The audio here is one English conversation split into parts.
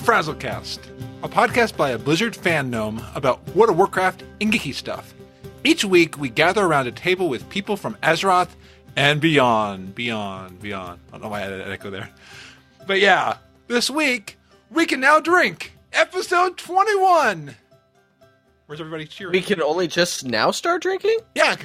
FrazlCast, a podcast by a Blizzard fan gnome about World of Warcraft and geeky stuff. Each week, we gather around a table with people from Azeroth and beyond. I don't know why I had an echo there. But yeah, this week, we can now drink. Episode 21. Where's everybody cheering? We can only just now start drinking? Yeah.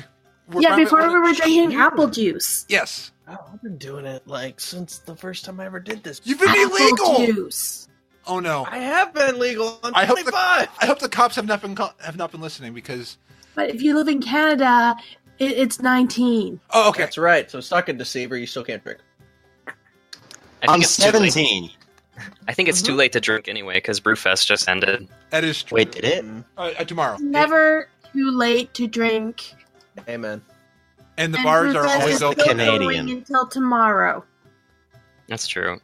Before we were drinking apple juice. Yes. Oh, I've been doing it, since the first time I ever did this. You've been apple illegal! Juice. Oh, no. I have been legal. I'm 25! I hope the cops have not been listening, because... But if you live in Canada, it's 19. Oh, okay. That's right. So stuck in Deceiverr, you still can't drink. I'm 17. I think it's too late to drink anyway, because Brewfest just ended. That is true. Wait, did it? Tomorrow. Never too late to drink. Amen. And the bars are always still open. Canadian. going until tomorrow. That's true.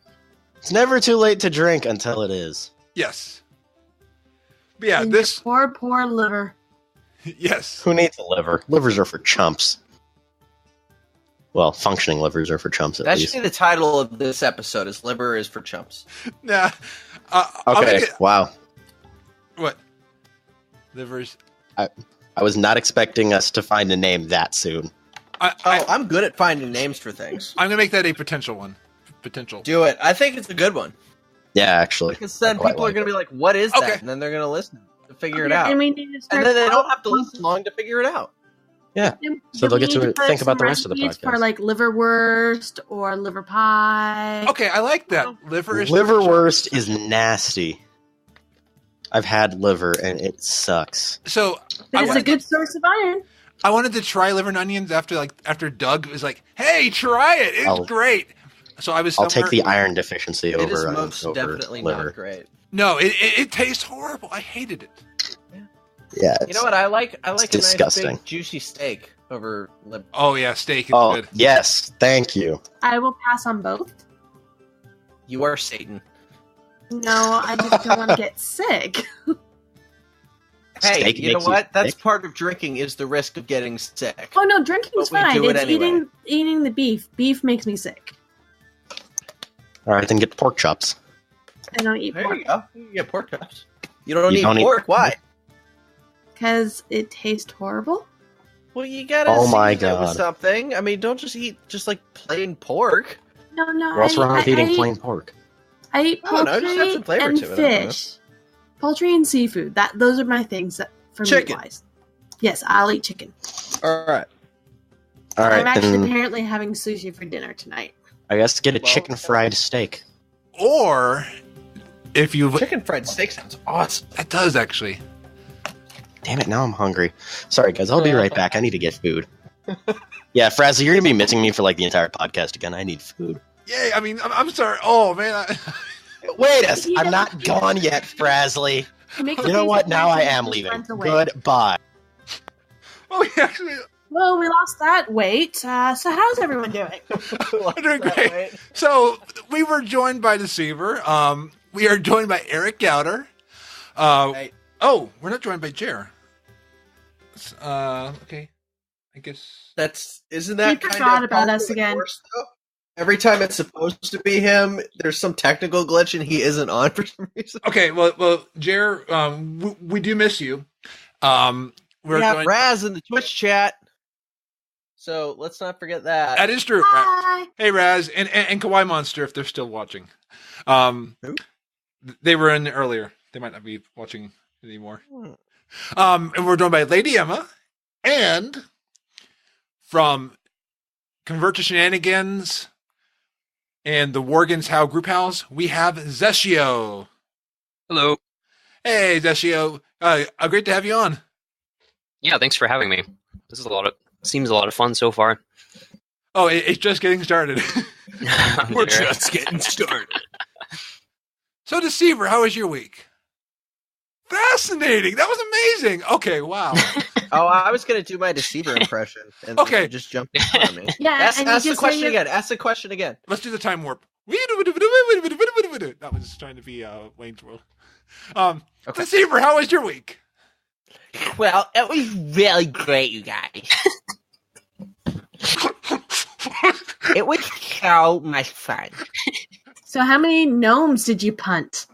It's never too late to drink until it is. Yes. But yeah, And this... your poor liver. Yes. Who needs a liver? Livers are for chumps. Well, functioning livers are for chumps, at That least. should be the title of this episode, is Liver is for Chumps. Nah. Okay, wow. What? Livers... I was not expecting us to find a name that soon. I'm good at finding names for things. I'm going to make that a potential one. Potential. Do it. I think it's a good one. Yeah, actually. Because then I quite people are like going to it. be like, what is Okay. that? And then they're going to listen to figure it Okay, out. And we need to start And then they don't have to listen long to figure it out. Yeah. So they'll get to think about the rest of the podcast. For liverwurst or liver pie. Okay, I like that. Liverwurst Liverwurst is nasty. I've had liver, and it sucks. So But it's a wanted good source of iron. I wanted to try liver and onions after Doug was like, "Hey, try it! It's great." So I was. I'll take the iron deficiency It is over most over definitely liver. not great. No, it tastes horrible. I hated it. Yeah. You know what I like? I like a nice disgusting. big juicy steak over liver. Oh yeah, steak is Oh, good. yes. Thank you. I will pass on both. You are Satan. No, I just don't want to get sick. Hey, Steak you know makes you what? That's sick. part of drinking is the risk of getting sick. Oh no, drinking's But we fine. do it It's anyway. eating the beef. Beef makes me sick. All right, then get pork chops. I don't eat There pork you go. You can get pork chops. You don't You eat don't eat pork. Why? because it tastes horrible. Well, you gotta Oh my season it with God. something. I mean, don't just eat plain pork. No. What's wrong with eating I plain pork? I eat I don't know, just have some poultry flavor and to it, I don't know. fish. Poultry and seafood. Those are my things for Chicken. meat-wise. Yes, I'll eat chicken. All right. All right, I'm actually then apparently having sushi for dinner tonight. I guess get a Well, chicken fried steak. Or if you Chicken fried steak sounds awesome. that does actually. Damn it, now I'm hungry. Sorry, guys, I'll be right back. I need to get food. Yeah, Frazley, you're going to be missing me for the entire podcast again. I need food. Yeah, I mean, I'm sorry. Oh man. Wait I'm not gone yet, Frazley. You know what? Now I am leaving. Goodbye. Oh, we actually. Well, we lost that weight. So how's everyone doing? I'm doing great. So we were joined by Deceiverr. We are joined by Eric Gauder. Right. Oh, we're not joined by Jer. Okay. I guess. Isn't that He kind forgot of about par us for the again. course, though? Every time it's supposed to be him, there's some technical glitch and he isn't on for some reason. Okay. Well, Jer, we do miss you. We're We have going. Raz in the Twitch chat, so let's not forget that. That is true. Hi. Hey, Raz, and Kawaii Monster, if they're still watching. Who? They were in earlier. They might not be watching anymore. Hmm. And we're joined by Lady Emma, and from Convert to Shenanigans and the Worgans How Group House, we have Zeshio. Hello. Hey, Zeshio. Great to have you on. Yeah, thanks for having me. This is seems a lot of fun so far. Oh, it's just getting started. We're just getting started. So, Deceiverr, how was your week? Fascinating. That was amazing. Okay, wow. Oh, I was going to do my Deceiverr impression. And Okay. you just jumped in front of me. Yeah, Ask and you the just question say again. Ask the question again. Let's do the time warp. That was trying to be Wayne's World. Okay. Deceiverr, how was your week? Well, it was really great, you guys. It was so much fun. So how many gnomes did you punt?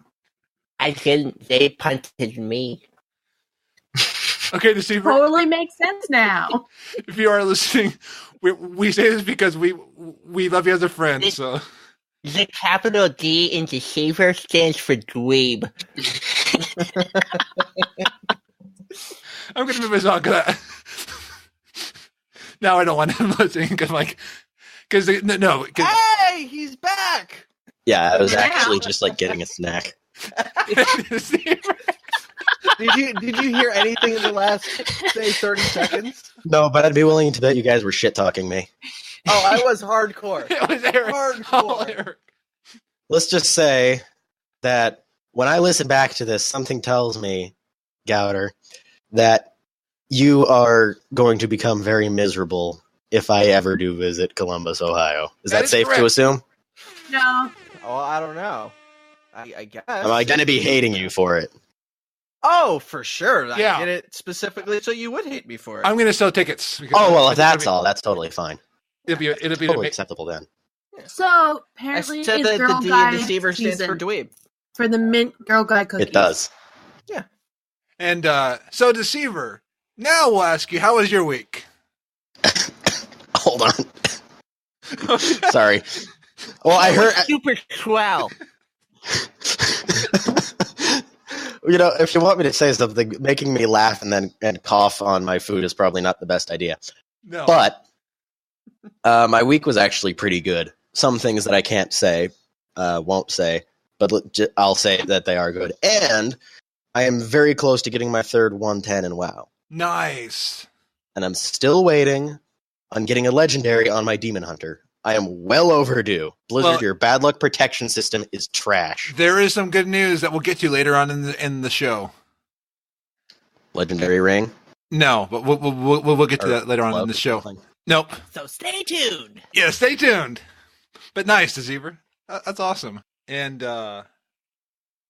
I shouldn't. They punted me. Okay, Deceiver, Totally makes sense now. if you are listening, we say this because we love you as a friend. This- So The capital D in Deceiverr stands for dweeb. I'm gonna move my song because now I don't want him listening because no. Hey, he's back. Yeah, I was Yeah. actually just like getting a snack. Did you hear anything in the last say 30 seconds? No, but I'd be willing to bet you guys were shit talking me. Oh, I was hardcore. It was Eric. Hardcore. All Eric. Let's just say that when I listen back to this, something tells me, Gauder, that you are going to become very miserable if I ever do visit Columbus, Ohio. Is That that is safe correct. to assume? No. Oh, I don't know. I guess. Am I going to be hating you for it? Oh, for sure. Yeah. I did it specifically so you would hate me for it. I'm gonna sell tickets. because Oh, well, if it's that's gonna all, that's totally fine. be, it'll be Totally acceptable then. So I apparently, said it's that Girl the D Guide in Deceiver stands for season dweeb. for the mint Girl Guide cookies. It does. And so Deceiver. Now we'll ask you, how was your week? Hold on. Sorry. Well, I heard. Super swell. You know, if you want me to say something, making me laugh and cough on my food is probably not the best idea. No. But my week was actually pretty good. Some things that I can't say, won't say, but I'll say that they are good. And I am very close to getting my third 110 in WoW. Nice. And I'm still waiting on getting a legendary on my Demon Hunter. I am well overdue. Blizzard, Well- your bad luck protection system is trash. There is some good news that we'll get to later on in the show. Legendary ring. No, but we'll get to that later on in the show. Nope. So stay tuned. Yeah, stay tuned. But nice, Deceiver. That's awesome. And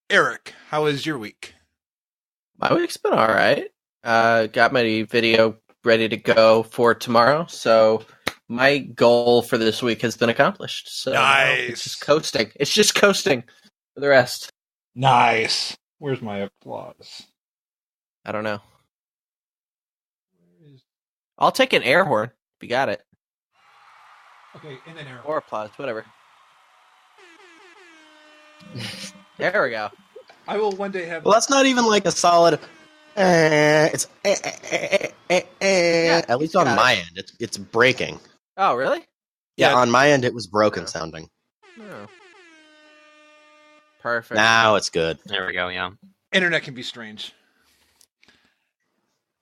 Eric, how was your week? My week's been all right. Got my video ready to go for tomorrow, so my goal for this week has been accomplished. So Nice. it's just coasting. It's just coasting for the rest. Nice. Where's my applause? I don't know. I'll take an air horn if you got it, Okay, and then Eric. or applause, whatever. There we go. I will one day have. Well, that's not even like a solid. It's at least on got my end, it's breaking. Oh, really? Yeah, Yeah. on my end, it was broken sounding. Oh. Perfect. Now it's good. There we go. Yeah. Internet can be strange.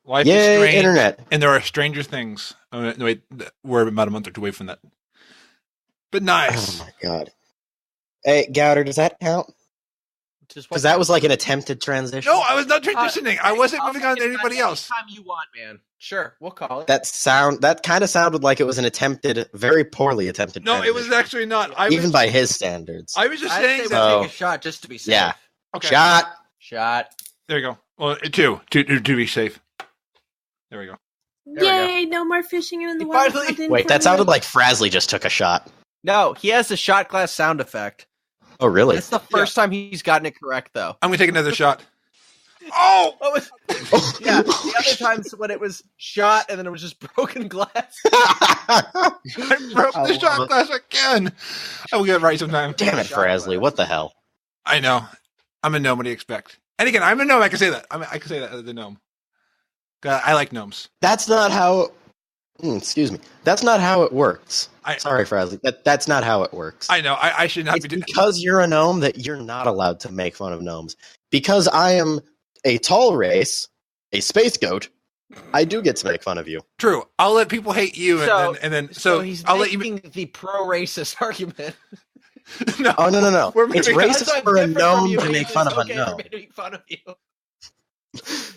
Life is Yay, strange, internet! and there are stranger things. Oh, no, wait, we're about a month or two away from that. But nice. Oh my god. Hey, Gauder, does that count? Because that was like an attempted transition. No, I was not transitioning. I wasn't moving on to anybody else. Anytime you want, man. Sure, we'll call it. That kind of sounded like it was an attempted, very poorly attempted. No, it was transition. actually not. Even by his standards. I was just I'd saying say that. we'll Oh. take a shot just to be safe. Yeah. Okay. Shot. There you go. Well, two to be safe. There we go. There we go. Yay! No more fishing in the He water. finally- fountain Wait, for that sounded me. like Frazley just took a shot. No, he has the shot glass sound effect. Oh, really? It's the first time he's gotten it correct, though. I'm gonna take another shot. Oh! What was? Yeah, the other times when it was shot and then it was just broken glass. I broke I the love shot it. glass again. I will get it right sometime. Damn it, Frazley! What the hell? I know. I'm a gnome. What do you expect? And again, I'm a gnome. I can say that. I can say that as a gnome. I like gnomes. That's not how. Excuse me. That's not how it works. Sorry, Frazley. That's not how it works. I know. I should not It's be doing. because you're a gnome that you're not allowed to make fun of gnomes. Because I am a tall race, a space goat, I do get to make fun of you. True. I'll let people hate you, So- and then So he's I'll let you. making the pro-racist argument. No. Oh, no. We're It's moving on. That's why racist I'm for a different from gnome you, to and make it's fun of a okay for gnome. me to make fun of you.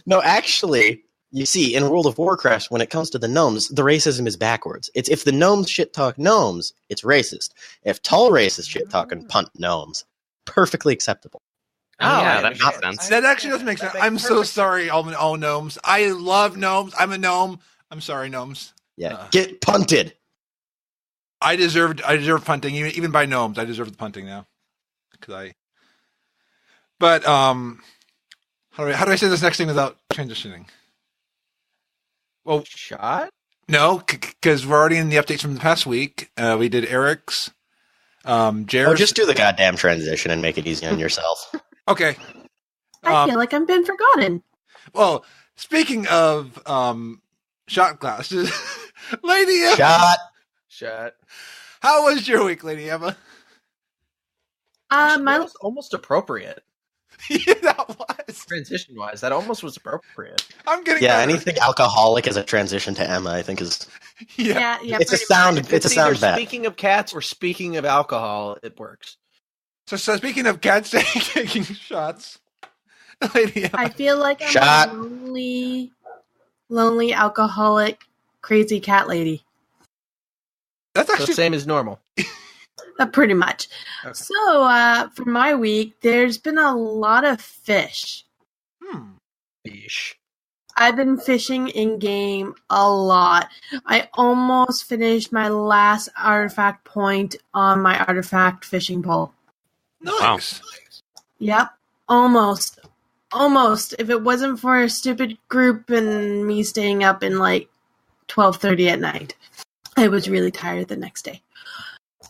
No, actually, you see, in World of Warcraft, when it comes to the gnomes, the racism is backwards. It's if the gnomes shit talk gnomes, it's racist. If tall races shit talk and punt gnomes, perfectly acceptable. Oh, yeah, I that makes understand. sense. That actually doesn't make sense. That I'm makes so perfect sorry, all gnomes. I love gnomes. I'm a gnome. I'm sorry, gnomes. Yeah, get punted. I deserve punting, even by gnomes. I deserve the punting now, But But how do I say this next thing without transitioning? Well, Shot? no, because we're already in the updates from the past week. We did Eric's, Jared's. Oh, just do the goddamn transition and make it easy on yourself. Okay. I feel like I've been forgotten. Well, speaking of shot glasses, Lady Emma. Shot. How was your week, Lady Emma? That My was almost appropriate. Yeah, that was. Transition-wise, that almost was appropriate. I'm getting Yeah, better. anything alcoholic as a transition to Emma, I think is. Yeah. yeah. It's a pretty sound. much. It's a sound bet. Speaking of cats or speaking of alcohol, it works. So speaking of cats taking shots, Lady Emma. I feel like I'm Shot. a lonely, alcoholic, crazy cat lady. That's So actually same as normal. Pretty much. Okay. So, for my week, there's been a lot of fish. Fish. I've been fishing in game a lot. I almost finished my last artifact point on my artifact fishing pole. nice. Yep, almost. Almost. If it wasn't for a stupid group and me staying up in like 12:30 at night, I was really tired the next day.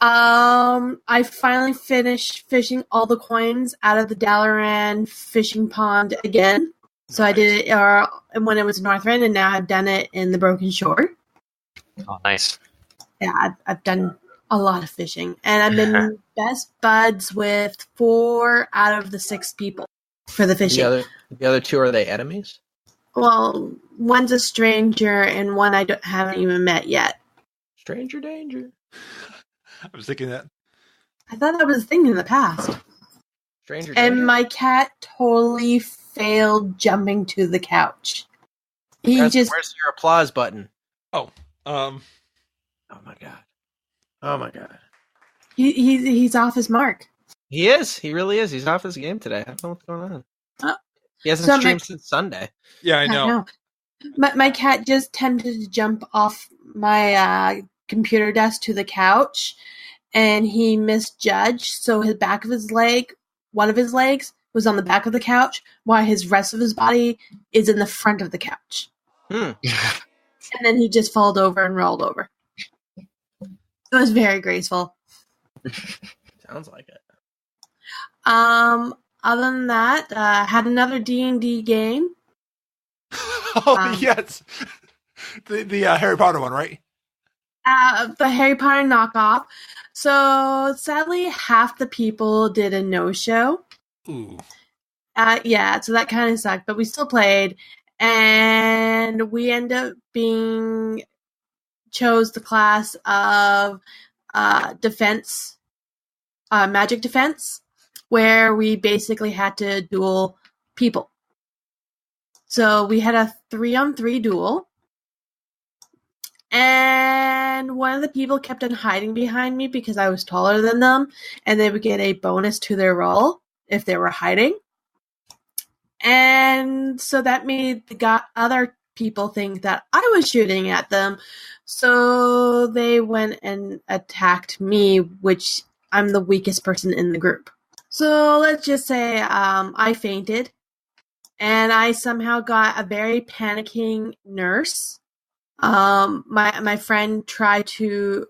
I finally finished fishing all the coins out of the Dalaran fishing pond again. So I did it when it was Northrend, and now I've done it in the Broken Shore. Oh, nice. Yeah, I've done a lot of fishing, and I've been best buds with 4 out of the 6 people for the fishing. The other two, are they enemies? Well, one's a stranger, and one I haven't even met yet. Stranger danger. I was thinking that. I thought that was a thing in the past. Stranger danger. And my cat totally failed jumping to the couch. Where's your applause button? Oh, Oh my god. Oh my god. he's off his mark. He is. He really is. He's off his game today. I don't know what's going on. He hasn't So streamed since Sunday. yeah, I know. My cat just attempted to jump off my computer desk to the couch, and he misjudged. So his back of his leg, one of his legs, was on the back of the couch, while his rest of his body is in the front of the couch. And then he just fell over and rolled over. It was very graceful. Sounds like it. Other than that, had another D&D game. Oh yes, the Harry Potter one, right? The Harry Potter knockoff. So sadly, half the people did a no-show. Ooh. Yeah, so that kind of sucked, but we still played, and we ended up chose the class of defense, magic defense, where we basically had to duel people. So we had a 3-on-3 duel, and one of the people kept on hiding behind me because I was taller than them, and they would get a bonus to their roll if they were hiding. And so that made the other people think that I was shooting at them, so they went and attacked me, which I'm the weakest person in the group. So let's just say I fainted, and I somehow got a very panicking nurse. My friend tried to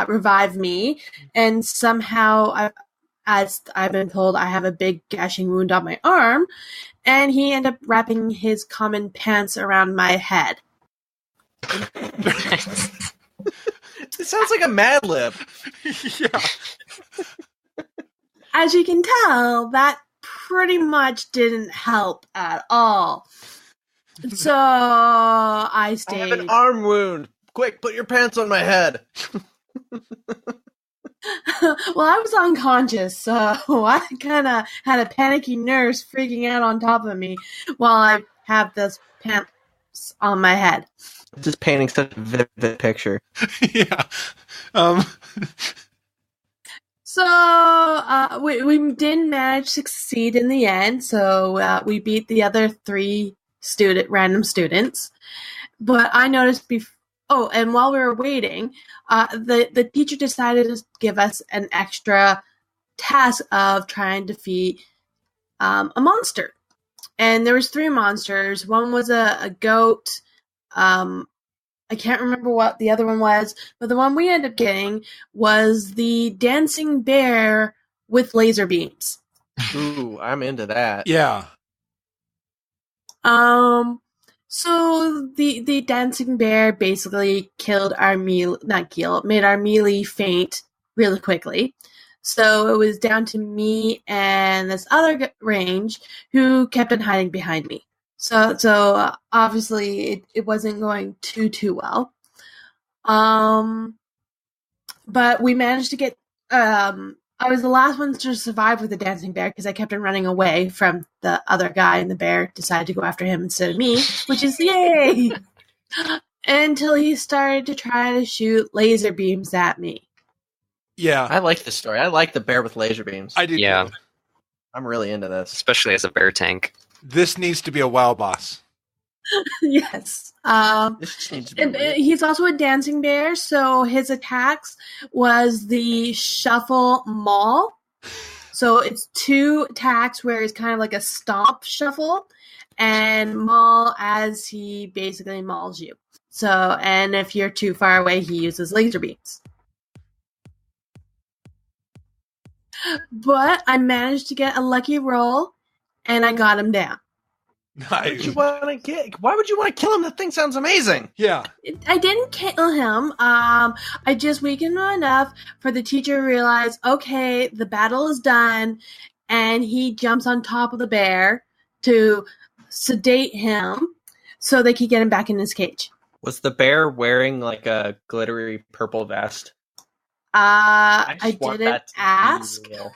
revive me, and somehow, as I've been told, I have a big gashing wound on my arm, and he ended up wrapping his common pants around my head. It sounds like a Mad Lib. Yeah. As you can tell, that pretty much didn't help at all. So I I have stayed. an arm wound. Quick, put your pants on my head. Well, I was unconscious, so I kind of had a panicky nurse freaking out on top of me while I have this pants on my head. Just painting such a vivid picture. Yeah. So we didn't manage to succeed in the end, so we beat the other 3 random students. But I noticed oh, and while we were waiting, the teacher decided to give us an extra task of trying to defeat a monster. And there was 3 monsters. One was a goat. I can't remember what the other one was, but the one we ended up getting was the dancing bear with laser beams. Ooh, I'm into that. Yeah. So the dancing bear basically killed our made our melee faint really quickly. So it was down to me and this other range who kept on hiding behind me. So obviously it wasn't going too well. But we managed to get. I was the last one to survive with the dancing bear because I kept on running away from the other guy, and the bear decided to go after him instead of me, which is yay! Until he started to try to shoot laser beams at me. Yeah. I like this story. I like the bear with laser beams. I do. Yeah. too. I'm really into this. Especially as a bear tank. This needs to be a WoW boss. Yes. This just needs to be And weird. he's also a dancing bear, so his attacks was the shuffle maul. So it's 2 attacks where it's kind of like a stomp shuffle, and maul as he basically mauls you. So, and if you're too far away, he uses laser beams. But I managed to get a lucky roll, and I got him down. Why would you want to kill him? That thing sounds amazing. Yeah. I didn't kill him. I just weakened him enough for the teacher to realize, okay, the battle is done, and he jumps on top of the bear to sedate him so they could get him back in his cage. Was the bear wearing like a glittery purple vest? I just want didn't that to be ask. real.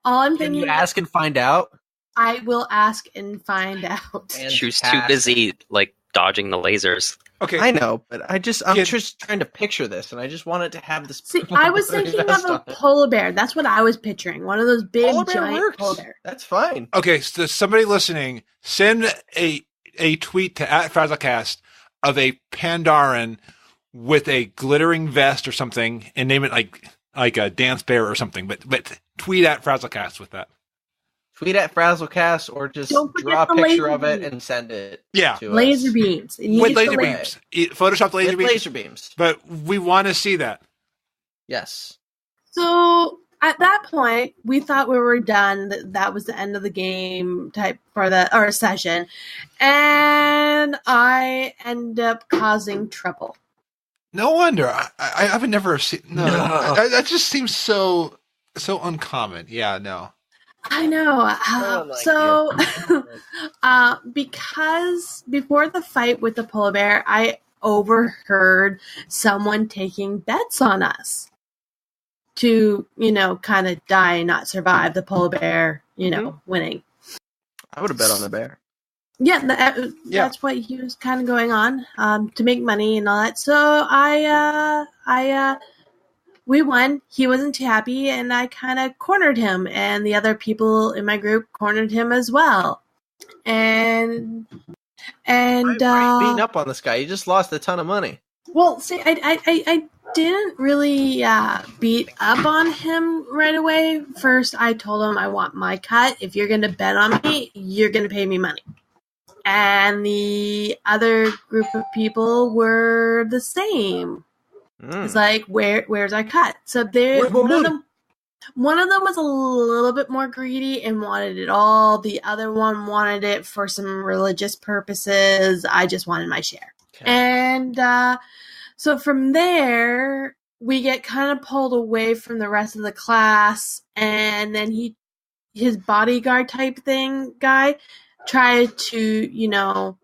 All I'm Can thinking, you ask and find out? I will ask and find out. She was too busy, like, dodging the lasers. Okay. I know, but I'm Yeah. just trying to picture this, and I just wanted to have this. See, purple I was glittery thinking vest of a on it. polar bear. That's what I was picturing. One of those big, Polar bear giant works. polar bear. That's fine. Okay, so somebody listening, send a tweet to @FrazlCast of a Pandaren with a glittering vest or something, and name it like a dance bear or something. But tweet @FrazlCast with that. Tweet @FrazlCast or just Don't forget draw a the picture laser of it beams. and send it. Yeah. to Laser us. beams. You With get laser the beams, Photoshop laser With beams. laser beams. But we want to see that. Yes. So at that point, we thought we were done. That was the end of the game type for the session, and I end up causing trouble. No wonder. I would never see. No, No. that just seems so uncommon. Yeah, no. I know. don't like So, because before the fight with the polar bear, I overheard someone taking bets on us to, kind of die and not survive the polar bear, winning. I would have bet on the bear. Yeah, Yeah. that's what he was kind of going on to make money and all that. So we won. He wasn't too happy, and I kind of cornered him, and the other people in my group cornered him as well. And Why are you beating up on this guy? You just lost a ton of money. well, see, I didn't really beat up on him right away. First, I told him I want my cut. If you're going to bet on me, you're going to pay me money. And the other group of people were the same. It's like, where's our cut? So Where's my one of money? them was a little bit more greedy and wanted it all. The other one wanted it for some religious purposes. I just wanted my share. Okay. And so from there, we get kind of pulled away from the rest of the class, and then his bodyguard type thing guy tried to,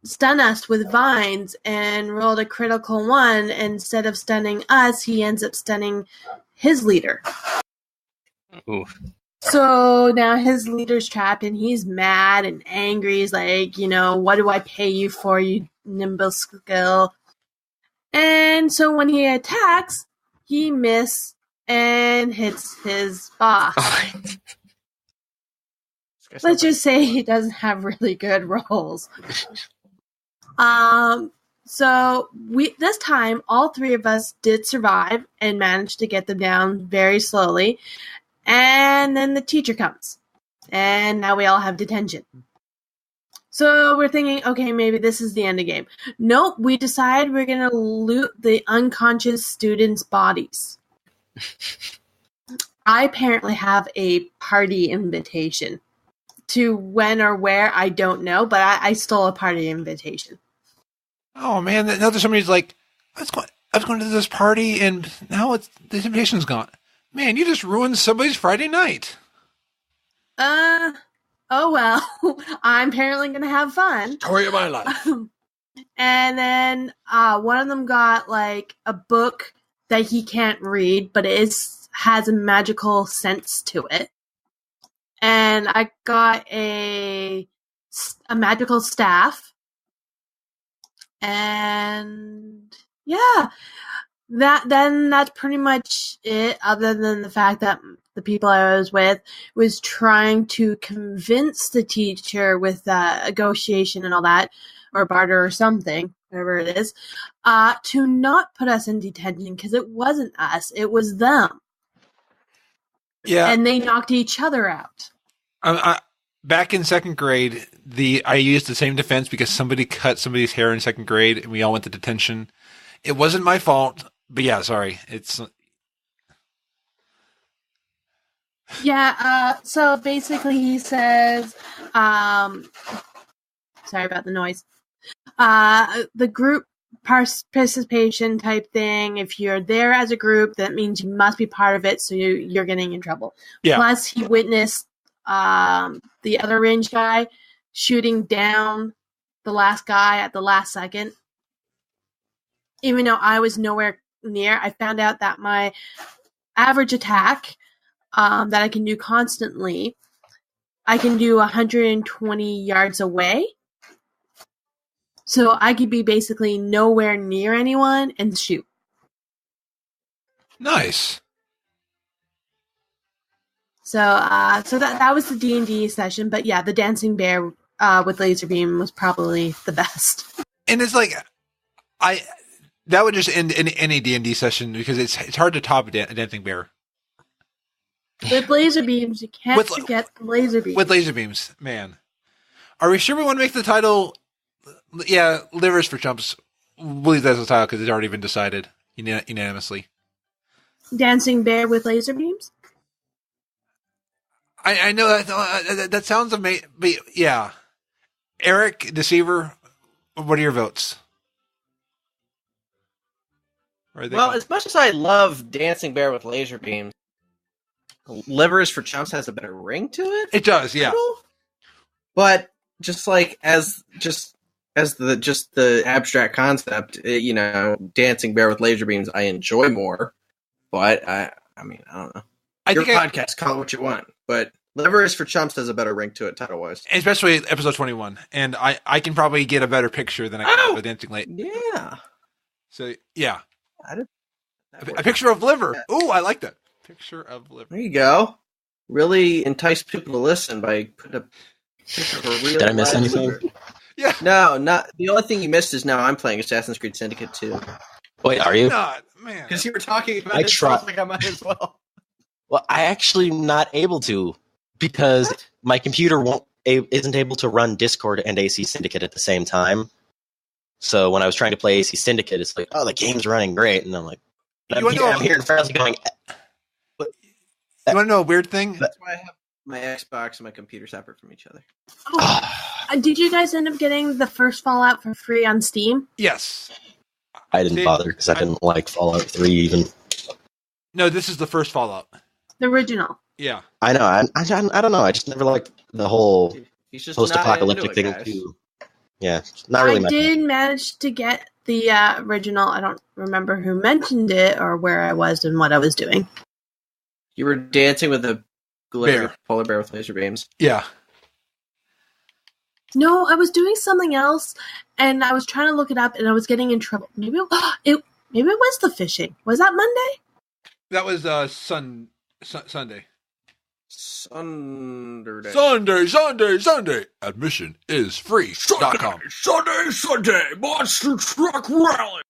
stun us with vines and rolled a critical one. Instead of stunning us, he ends up stunning his leader. Ooh. So now his leader's trapped and he's mad and angry. He's like, what do I pay you for, you nimble skill? And so when he attacks, he misses and hits his boss. Let's just say he doesn't have really good rolls. So this time, all 3 of us did survive and managed to get them down very slowly. And then the teacher comes. And now we all have detention. So we're thinking, okay, maybe this is the end of the game. Nope, we decide we're going to loot the unconscious students' bodies. I apparently have a party invitation. To when or where, I don't know, but I stole a party invitation. Oh man! Now there's somebody's like, I was going to this party, and now this invitation's gone. Man, you just ruined somebody's Friday night. Oh well. I'm apparently gonna have fun. Story of my life. And then one of them got like a book that he can't read, but it has a magical sense to it. And I got a magical staff. And yeah, that's pretty much it, other than the fact that the people I was with was trying to convince the teacher with negotiation and all that, or barter or something, whatever it is, to not put us in detention because it wasn't us, it was them. Yeah. And they knocked each other out. Back in second grade, I used the same defense because somebody cut somebody's hair in second grade, and we all went to detention. It wasn't my fault, but yeah, sorry. It's yeah. So basically, he says, "Sorry about the noise." The group participation type thing. If you're there as a group, that means you must be part of it. So you're getting in trouble. Yeah. Plus, he witnessed the other range guy shooting down the last guy at the last second. Even though I was nowhere near, I found out that my average attack that I can do constantly, I can do 120 yards away. So I could be basically nowhere near anyone and shoot. nice. So that was the D&D session, but yeah, the dancing bear with laser beam was probably the best. And it's like, that would just end any D&D session because it's hard to top a dancing bear. With laser beams, you can't forget the laser beams. With laser beams, man. Are we sure we want to make the title? Yeah, Is For Chumps. We'll leave that as the title because it's already been decided unanimously. Dancing bear with laser beams? I know that sounds amazing, but yeah. Eric, Deceiverr, what are your votes? Well, as much as I love Dancing Bear with laser beams, Is For Chumps has a better ring to it. It does, yeah. But just like as the abstract concept, Dancing Bear with laser beams, I enjoy more. But I mean, I don't know. Your podcast, call it what you want, but Is For Chumps has a better ring to it, title-wise. Especially episode 21. And I can probably get a better picture than I can with Dancing Late. Yeah. So, yeah. A picture of liver. Yeah. Ooh, I like that. Picture of liver. There you go. Really entice people to listen by putting a picture of a real. Did I miss anything? Liver. Yeah. No, not the only thing you missed is now I'm playing Assassin's Creed Syndicate 2. Wait, are you? Not, man. Because you were talking about it, so I was like I might as well. Well, I actually not able to because my computer isn't able to run Discord and AC Syndicate at the same time. So when I was trying to play AC Syndicate, it's like, oh, the game's running great, and I'm like, I'm here in Frazley going. You want to know a weird thing? That's why I have my Xbox and my computer separate from each other. Did you guys end up getting the first Fallout for free on Steam? Yes. I didn't bother because I didn't like Fallout 3 even. No, this is the first Fallout. The original. Yeah. I know. I don't know. I just never liked the whole post-apocalyptic thing guys. too. Yeah, not really. I did manage to get the original. I don't remember who mentioned it or where I was and what I was doing. You were dancing with a polar bear with laser beams. Yeah. No, I was doing something else, and I was trying to look it up, and I was getting in trouble. Maybe it was the fishing. Was that Monday? That was Sunday. Sunday. Admission is free.com. Sunday, Monster Truck Rally.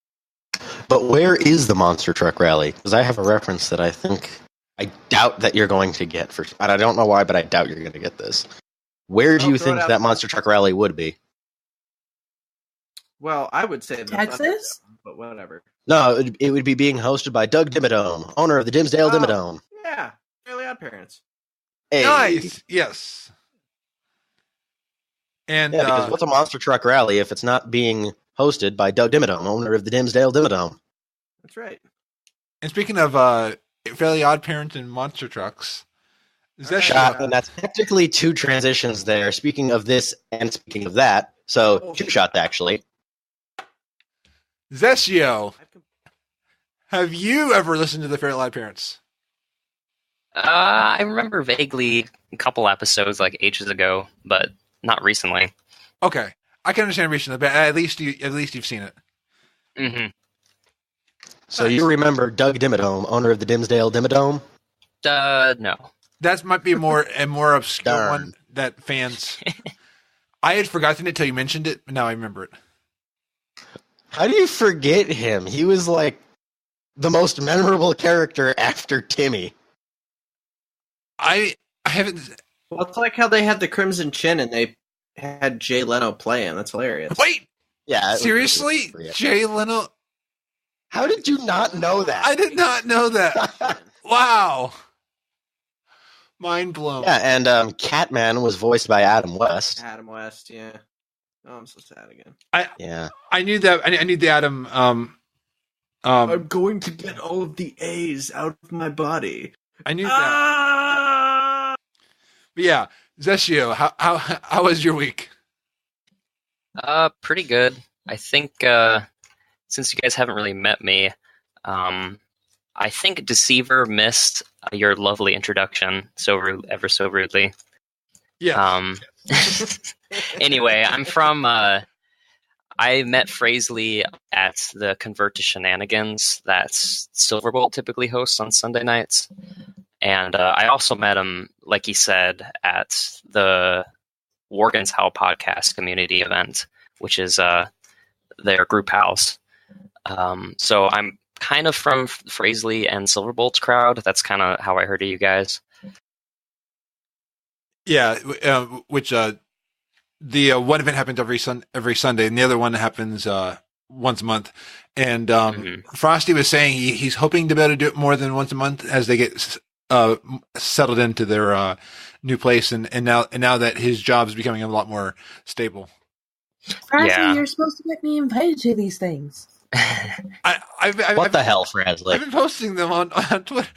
But where is the Monster Truck Rally? Because I have a reference that I think I doubt that you're going to get and I don't know why, but I doubt you're going to get this. Where do you think that monster truck rally would be? Well, I would say Texas, but whatever. No, it would be being hosted by Doug Dimmadome, owner of the Dimsdale Dimmadome. Yeah, Fairly Odd Parents. Hey. Nice. Yes. And yeah, because what's a monster truck rally if it's not being hosted by Doug Dimmadome, owner of the Dimsdale Dimmadome? That's right. And speaking of Fairly Odd Parents and monster trucks, Shot, and that's technically two transitions there. Speaking of this and speaking of that, so two shots actually. Zeshio, have you ever listened to the Fairly Odd Parents? I remember vaguely a couple episodes like ages ago, but not recently. Okay, I can understand recently, but at least you've seen it. Mm-hmm. So Nice. you remember Doug Dimmadome, owner of the Dimsdale Dimmadome? No. That might be a more obscure Darn. one that fans. I had forgotten it until you mentioned it, but now I remember it. How do you forget him? He was like the most memorable character after Timmy. I haven't. Well, it's like how they had the Crimson Chin and they had Jay Leno playing. That's hilarious. Wait, Yeah. seriously, Jay Leno? How did you not know that? I did not know that. Wow, mind blown. Yeah, and Catman was voiced by Adam West. Adam West, yeah. Oh, I'm so sad again. I knew that. I knew the Adam. I'm going to get all of the A's out of my body. I knew that. But yeah, Zeshio, how was your week? Pretty good. I think since you guys haven't really met me, I think Deceiverr missed your lovely introduction ever so rudely. Yeah. Anyway, I'm from. I met Frazley at the Convert to Shenanigans that Silverbolt typically hosts on Sunday nights. And I also met him, like he said, at the Worgen's How podcast community event, which is their group house. So I'm kind of from Frazley and Silverbolt's crowd. That's kind of how I heard of you guys. Yeah, which the one event happens every Sunday, and the other one happens once a month. And Frosty was saying he's hoping to be able to do it more than once a month as they get settled into their new place, and now that his job is becoming a lot more stable. Frazley, you're supposed to get me invited to these things. What the hell, Frazley? I've been posting them on Twitter.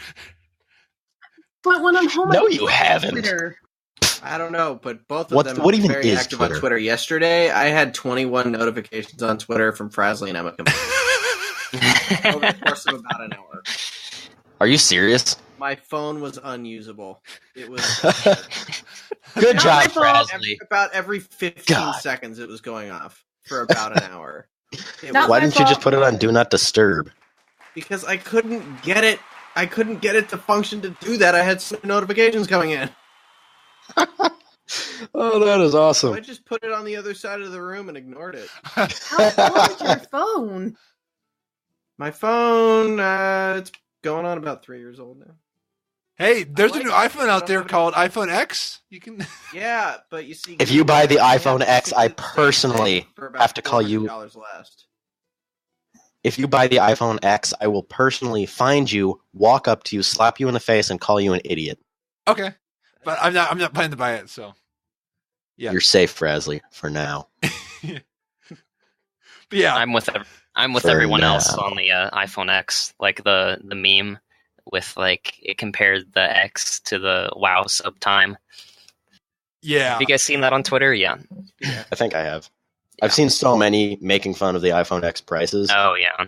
But when I'm home, No, I you don't haven't. Twitter. I don't know, but both of them What were even very is active Twitter? on Twitter yesterday. I had 21 notifications on Twitter from Frazley and Emma over the course of about an hour. Are you serious? My phone was unusable. It was Good Not job, my fault. Frazley. about every 15 God. seconds it was going off for about an hour. It Not was- Why my didn't you just fault. put it on Do Not Disturb? because I couldn't get it. I couldn't get it to function to do that. I had so many notifications coming in. Oh, that is So I awesome. just put it on the other side of the room and ignored it. How old is your phone? My phone, it's going on about 3 years old now. Hey, there's like a new it. iPhone out there I don't called iPhone X. You can. Yeah, but you see, If you buy the I have iPhone to X, see I the same personally thing for about have to call you- $400 less. If you buy the iPhone X, I will personally find you, walk up to you, slap you in the face, and call you an idiot. Okay, but I'm not planning to buy it. So yeah, You're safe, Frazley, for now. but yeah, I'm with For everyone else now. on the iPhone X, like the meme with like it compared the X to the WoW sub time. yeah. Have you guys seen that on Twitter? Yeah. I think I have. I've seen so many making fun of the iPhone X prices. Oh yeah.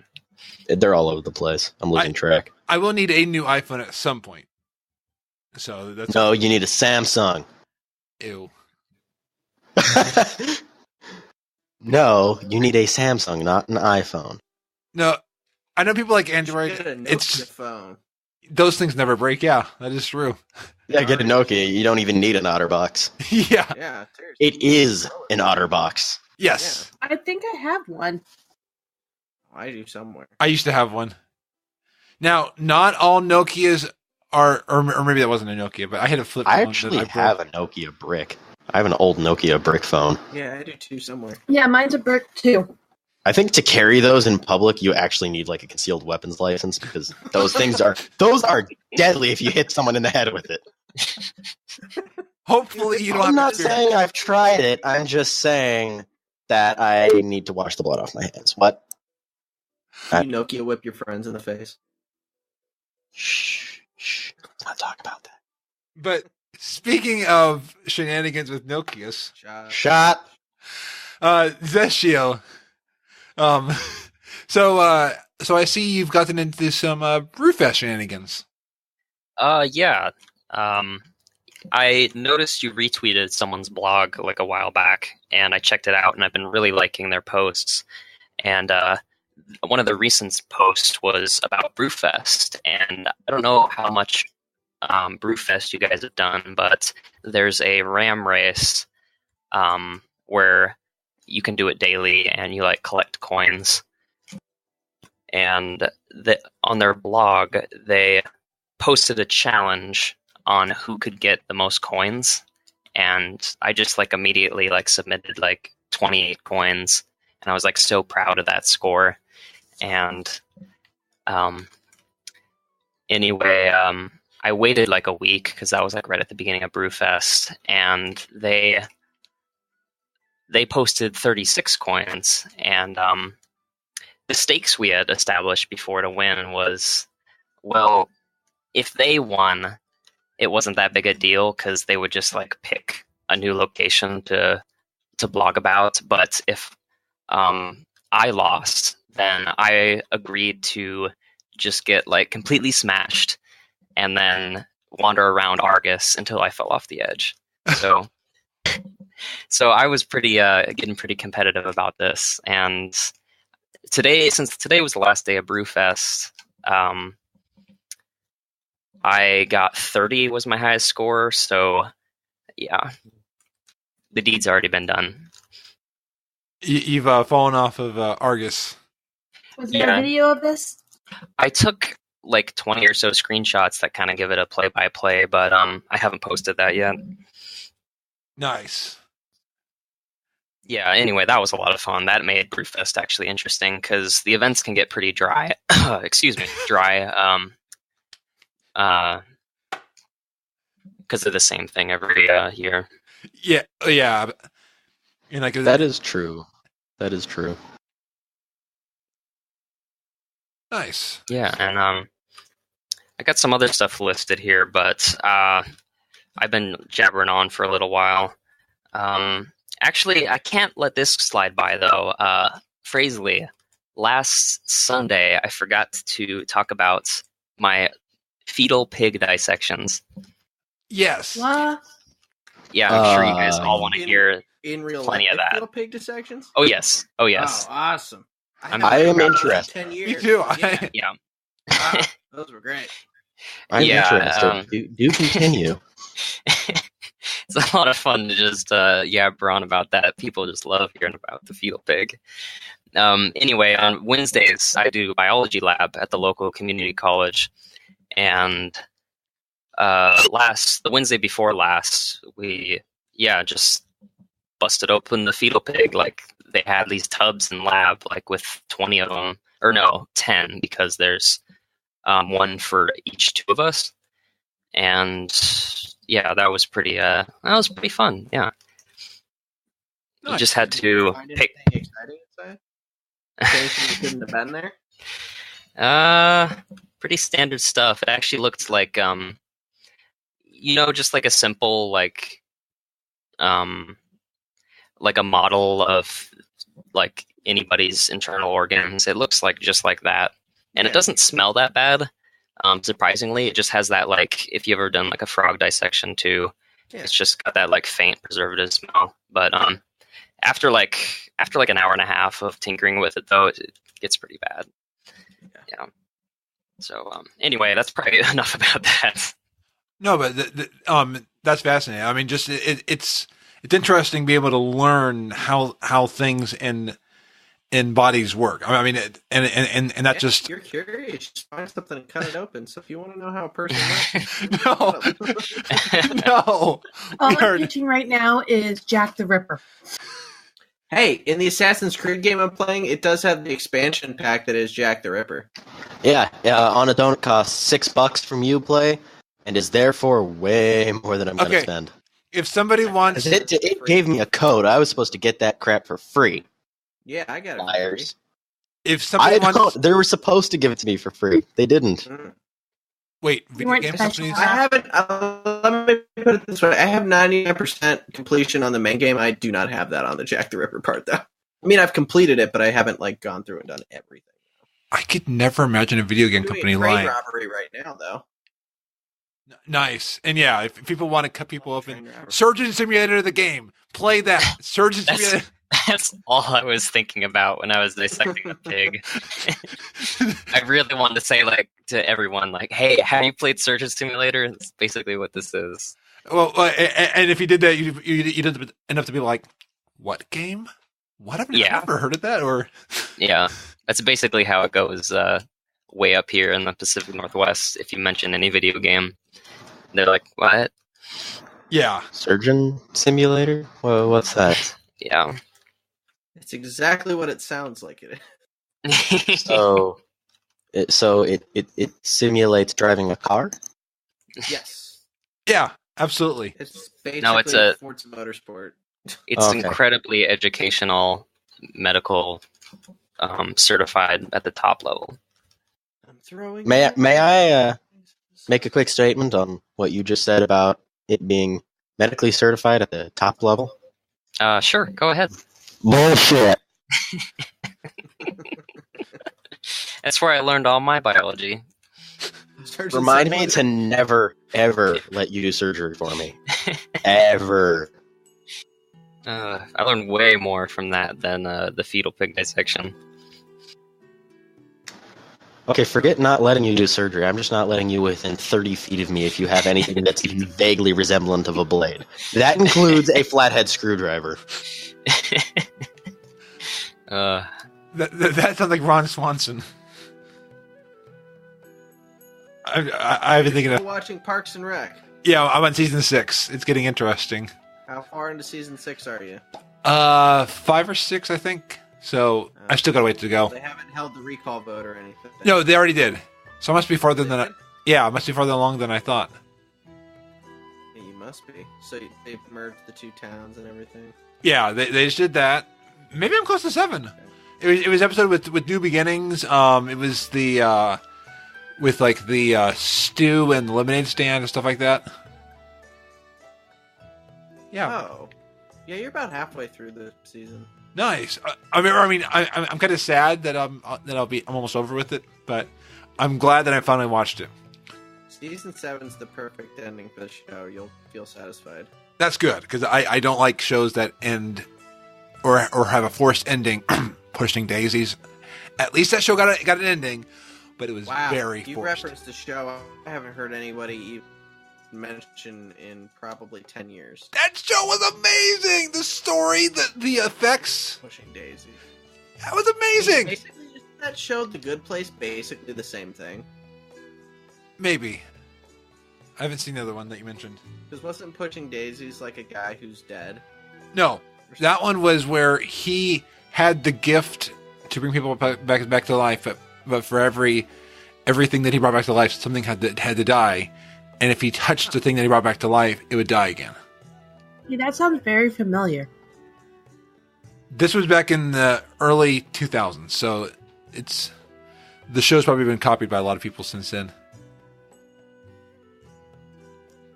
They're all over the place. I'm losing track. I will need a new iPhone at some point. So that's No, you need a Samsung. ew. No, you need a Samsung, not an iPhone. No, I know people like You should Android. get a Nokia It's phone. those things never break. Yeah, that is true. Yeah, get a Nokia. You don't even need an OtterBox. Yeah. Yeah, seriously. It is an OtterBox. Yes, I think I have one. I do somewhere. I used to have one. Now, not all Nokias or maybe that wasn't a Nokia, but I had a flip phone. I actually have a Nokia brick. I have an old Nokia brick phone. Yeah, I do too somewhere. Yeah, mine's a brick too. I think to carry those in public, you actually need like a concealed weapons license because those are deadly if you hit someone in the head with it. Hopefully, you don't. I'm not saying I've tried it. I'm just saying that I need to wash the blood off my hands. What? You Nokia whip your friends in the face. Shh. Let's not talk about that. But speaking of shenanigans with Nokias, Shot. Zeshio. So I see you've gotten into some Brewfest shenanigans. Yeah. I noticed you retweeted someone's blog like a while back, and I checked it out, and I've been really liking their posts. And one of the recent posts was about Brewfest, and I don't know how much Brewfest you guys have done, but there's a ram race where you can do it daily, and you like collect coins. And on their blog, they posted a challenge on who could get the most coins, and I just like immediately like submitted like 28 coins, and I was like so proud of that score. And anyway, I waited like a week because that was like right at the beginning of Brewfest, and they posted 36 coins, and the stakes we had established before to win was, well, if they won, it wasn't that big a deal because they would just like pick a new location to blog about. But if I lost, then I agreed to just get like completely smashed and then wander around Argus until I fell off the edge. So I was getting pretty competitive about this. And since today was the last day of Brewfest, I got 30 was my highest score. So yeah, the deed's already been done. You've fallen off of Argus. Was there a video of this? I took like 20 or so screenshots that kind of give it a play-by-play, but I haven't posted that yet. Nice. Yeah, anyway, that was a lot of fun. That made Brewfest actually interesting because the events can get pretty dry. Dry. Because of the same thing every year. Yeah. And like that is true. That is true. Nice. Yeah, and I got some other stuff listed here, but I've been jabbering on for a little while. Actually, I can't let this slide by, though. Frazley, last Sunday, I forgot to talk about my fetal pig dissections. Yes. What? Yeah, I'm sure you guys all want to hear in real plenty life of that. little pig dissections. Oh yes. Oh, awesome! I am interested. 10 years. Me too. Yeah. Wow, those were great. I'm interested. Do continue. It's a lot of fun to just yabber on about that. People just love hearing about the fetal pig. Anyway, on Wednesdays, I do biology lab at the local community college, and the Wednesday before last, we just busted open the fetal pig. Like they had these tubs in lab, like with 20 of them, or no, 10, because there's one for each two of us. And yeah, that was pretty fun. Yeah. Nice. You just had to pick. Anything exciting inside? Anything you couldn't have been there? Pretty standard stuff. It actually looked like just like a simple like a model of like anybody's internal organs. It looks like just like that, and it doesn't smell that bad. Surprisingly, it just has that like if you ever done like a frog dissection too, it's just got that like faint preservative smell. But after like an hour and a half of tinkering with it, though, it gets pretty bad. Yeah. So anyway, that's probably enough about that. No, but that's fascinating. I mean, just it's interesting to be able to learn how things and in bodies work. I mean, and that just you're curious. Just find something and cut it open. So if you want to know how a person works, no. All I'm pitching right now is Jack the Ripper. Hey, in the Assassin's Creed game I'm playing, it does have the expansion pack that is Jack the Ripper. Yeah, on a don't cost $6 from Uplay, and is therefore way more than I'm going to spend. If somebody wants, it gave me a code. I was supposed to get that crap for free. Yeah, I got it. Liars. If somebody wants, they were supposed to give it to me for free. They didn't. Wait, video game companies? I haven't. Let me put it this way: I have 99% completion on the main game. I do not have that on the Jack the Ripper part, though. I mean, I've completed it, but I haven't gone through and done everything. I could never imagine a video game company lying. Robbery right now, though. Nice. And yeah, if people want to cut people open, Surgeon Simulator the game. Play that. Surgeon Simulator. That's all I was thinking about when I was dissecting a pig. I really wanted to say to everyone, hey, have you played Surgeon Simulator? That's basically what this is. Well, and if you did that, you'd end up to be like, what game? What? I've never heard of that. Or yeah, that's basically how it goes way up here in the Pacific Northwest. If you mention any video game, they're like, what? Yeah. Surgeon Simulator? Well, what's that? Yeah. It's exactly what it sounds like it is. So it simulates driving a car? Yes. Yeah, absolutely. It's basically Forza Motorsport. It's incredibly educational, medical, certified at the top level. I'm throwing. May I make a quick statement on what you just said about it being medically certified at the top level? Sure, go ahead. Bullshit. That's where I learned all my biology. Remind me to never, ever let you do surgery for me. Ever. I learned way more from that than the fetal pig dissection. Okay, forget not letting you do surgery. I'm just not letting you within 30 feet of me if you have anything that's even vaguely resemblant of a blade. That includes a flathead screwdriver. That sounds like Ron Swanson. I've been thinking of watching Parks and Rec. Yeah, I'm on season 6. It's getting interesting. How far into season 6 are you? 5 or 6, I think. So I still gotta wait to go. They haven't held the recall vote or anything. No, they already did. So it must be farther than it must be farther along than I thought. Yeah, you must be. So they've merged the two towns and everything. Yeah, they just did that. Maybe I'm close to 7. Okay. It was episode with new beginnings. It was the with the stew and the lemonade stand and stuff like that. Yeah. Oh, yeah, you're about halfway through the season. Nice. I'm kind of sad that I'm almost over with it, but I'm glad that I finally watched it. Season 7's the perfect ending for the show. You'll feel satisfied. That's good because I don't like shows that end or have a forced ending. Pushing daisies. At least that show got an ending, but it was very you forced. Referenced the show. I haven't heard anybody even mention in probably 10 years. That show was amazing. The story, the effects. Pushing daisies. That was amazing. Basically, isn't that show The Good Place basically the same thing? Maybe. I haven't seen the other one that you mentioned. Because wasn't Pushing Daisies like a guy who's dead? No, that one was where he had the gift to bring people back to life, but for everything that he brought back to life, something had to die, and if he touched the thing that he brought back to life, it would die again. Yeah, that sounds very familiar. This was back in the early 2000s, so the show's probably been copied by a lot of people since then.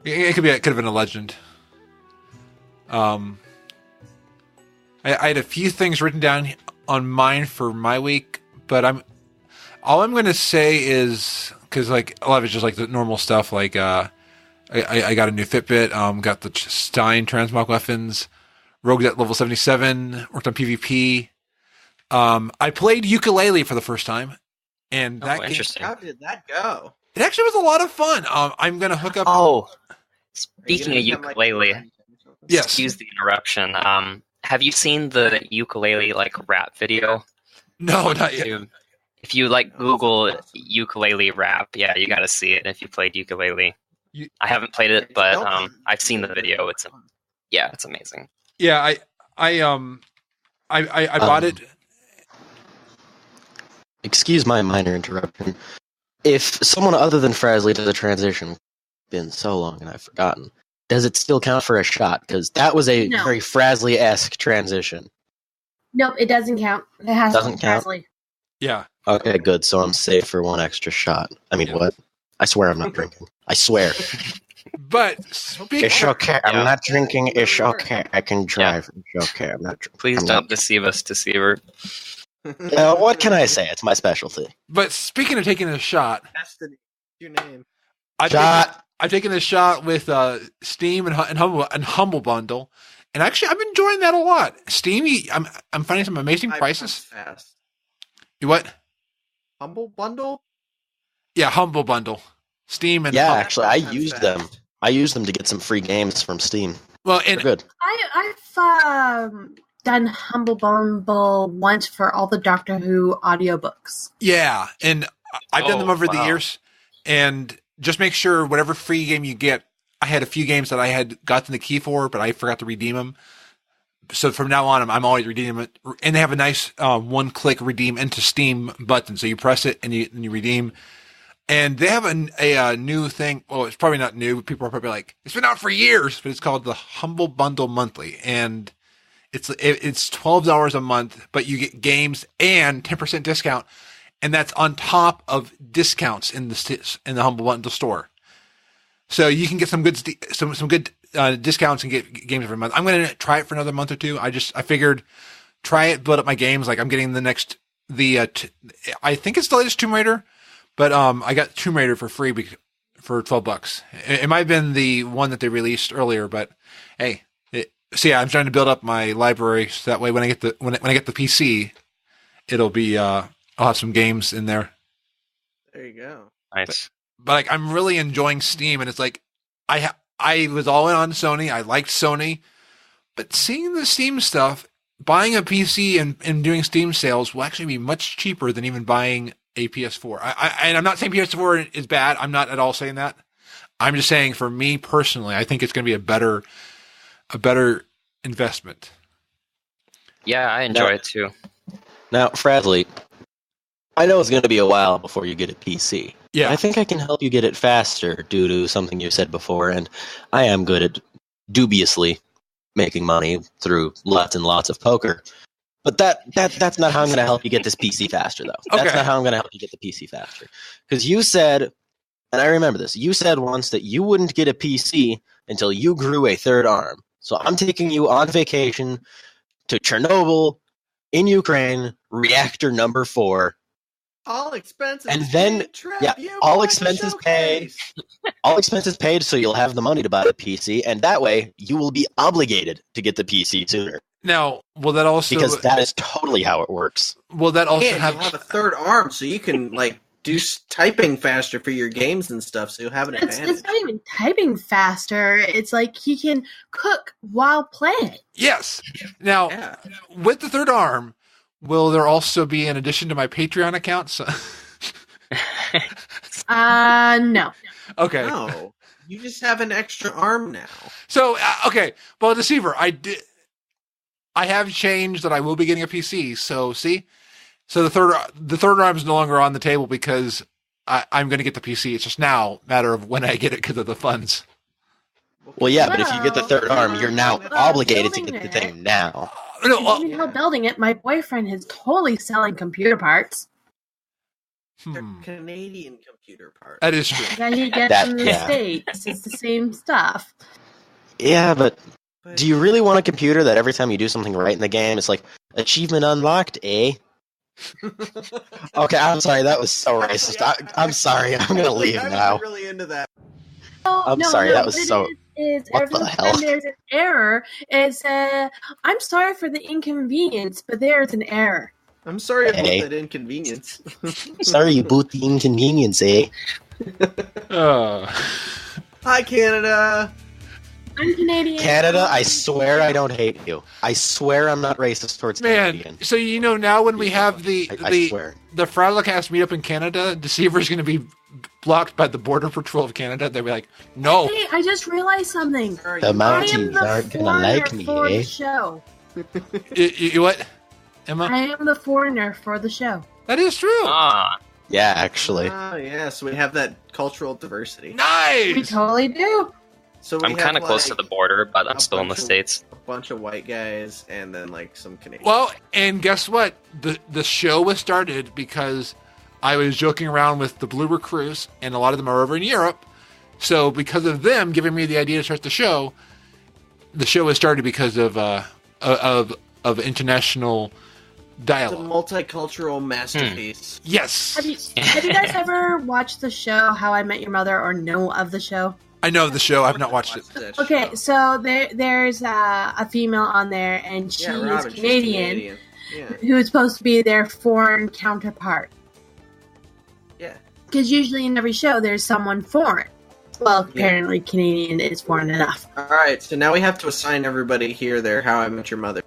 It could have been a legend. I had a few things written down on mine for my week, but all I'm going to say is, because a lot of it's just the normal stuff, I got a new Fitbit, got the Stein transmog weapons, Rogue's at level 77, worked on PvP. I played ukulele for the first time, and interesting. How did that go? It actually was a lot of fun. I'm going to hook up. Oh, speaking of ukulele, yes. Excuse the interruption. Have you seen the ukulele rap video? No, not yet. Dude, if you Google ukulele rap, yeah, you got to see it. If you played ukulele, I haven't played it, but I've seen the video. It's amazing. Yeah, I bought it. Excuse my minor interruption. If someone other than Frazley does a transition, it's been so long and I've forgotten, does it still count for a shot? Because that was a very Frazley-esque transition. Nope, it doesn't count. It has Doesn't to be count? Frazley. Yeah. Okay, good. So I'm safe for one extra shot. I mean, what? I swear I'm not drinking. I swear. But It's okay. I'm not drinking. It's okay. I can drive. It's okay. I'm not drinking. Please don't deceive us, Deceiverr. What can I say? It's my specialty. But speaking of taking a shot, Destiny, your name. I've taken a shot with Steam and Humble Bundle, and actually I've been enjoying that a lot. Steam, I'm finding some amazing prices. Fast. You what? Humble Bundle? Yeah, Humble Bundle. Steam and actually, I used them. I used them to get some free games from Steam. Well, and They're good. I've done Humble Bundle once for all the Doctor Who audiobooks. Yeah, and I've done them over the wow. years, and just make sure whatever free game you get. I had a few games that I had gotten the key for, but I forgot to redeem them. So from now on, I'm always redeeming it. And they have a nice one-click redeem into Steam button. So you press it and you redeem. And they have a new thing. Well, it's probably not new. People are probably like, it's been out for years, but it's called the Humble Bundle Monthly. And it's $12 a month, but you get games and 10% discount. And that's on top of discounts in the Humble Bundle store. So you can get some good discounts and get games every month. I'm going to try it for another month or two. I figured try it, build up my games. Like I'm getting I think it's the latest Tomb Raider, but I got Tomb Raider for free for $12. It might have been the one that they released earlier, but hey, I'm trying to build up my library so that way when I get the when I get the PC, it'll be I'll have some games in there. There you go. Nice. But like I'm really enjoying Steam, and it's like I was all in on Sony. I liked Sony, but seeing the Steam stuff, buying a PC and doing Steam sales will actually be much cheaper than even buying a PS4. And I'm not saying PS4 is bad. I'm not at all saying that. I'm just saying for me personally, I think it's going to be a better investment. Yeah, I enjoy it too. Now, Frazley, I know it's going to be a while before you get a PC. Yeah. I think I can help you get it faster due to something you said before, and I am good at dubiously making money through lots and lots of poker. But that's not how I'm going to help you get this PC faster, though. That's not how I'm going to help you get the PC faster. Because you said, and I remember this, you said once that you wouldn't get a PC until you grew a third arm. So I'm taking you on vacation to Chernobyl, in Ukraine, reactor number 4. All expenses And then, paid, Trev, yeah, you all won the expenses paid. showcase. All expenses paid, so you'll have the money to buy the PC, and that way you will be obligated to get the PC sooner. Now, will that also Because that is totally how it works. will that also And you'll have a third arm, so you can like do typing faster for your games and stuff. So you'll have an advantage. It's not even typing faster. It's like he can cook while playing. Yes. Now, Yeah. with the third arm, will there also be an addition to my Patreon account? So, No. okay. No, you just have an extra arm now. So, okay. Well, Deceiverr, I have changed that I will be getting a PC. So, see? So the third arm is no longer on the table because I'm going to get the PC. It's just now a matter of when I get it because of the funds. Well, yeah, but if you get the third arm, you're now Well, obligated to building get the it. thing now. No, Speaking of building it, my boyfriend is totally selling computer parts They're Canadian computer parts. that is true. that he gets That- from the yeah. States. It's the same stuff. Yeah, but But do you really want a computer that every time you do something right in the game, it's like, achievement unlocked, eh? Okay, I'm sorry, that was so racist. I'm sorry, I'm going to leave I'm now. really into that. I'm sorry, that was what it so- Is what every the time hell? there's an error, I'm sorry for the inconvenience, but there's an error. I'm sorry about Hey. that inconvenience. Sorry you boot the inconvenience, eh? Uh, Hi, Canada. I'm Canadian. Canada, I swear I don't hate you. I swear I'm not racist towards Canadian. Man, so now when we have the I swear. the FrazlCast meetup in Canada, Deceiverr is going to be blocked by the Border Patrol of Canada. They'll be like, no. Hey, I just realized something. The I am Mounties the aren't gonna foreigner like me, for the eh? show. You what, Emma? I am the foreigner for the show. That is true. Ah, Yeah, actually. Oh, yeah, so we have that cultural diversity. We Nice. totally do. So we I'm have, kind of close to the border, but I'm a still in the bunch of- States. A bunch of white guys and then like some Canadians. Well, and guess what? The show was started because I was joking around with the Blue Recruits, and a lot of them are over in Europe. So because of them giving me the idea to start the show was started because of international It's a dialogue. multicultural masterpiece. Yes, Have you guys ever watched the show How I Met Your Mother or know of the show? I know the show. I've not watched it. That Okay, show. so there's a female on there, and she Yeah, is Robin, she's Canadian, Yeah, who is supposed to be their foreign counterpart. yeah. Because usually in every show there's someone foreign. Well, apparently Canadian is foreign enough. All right, so now we have to assign everybody here their How I Met Your Mother.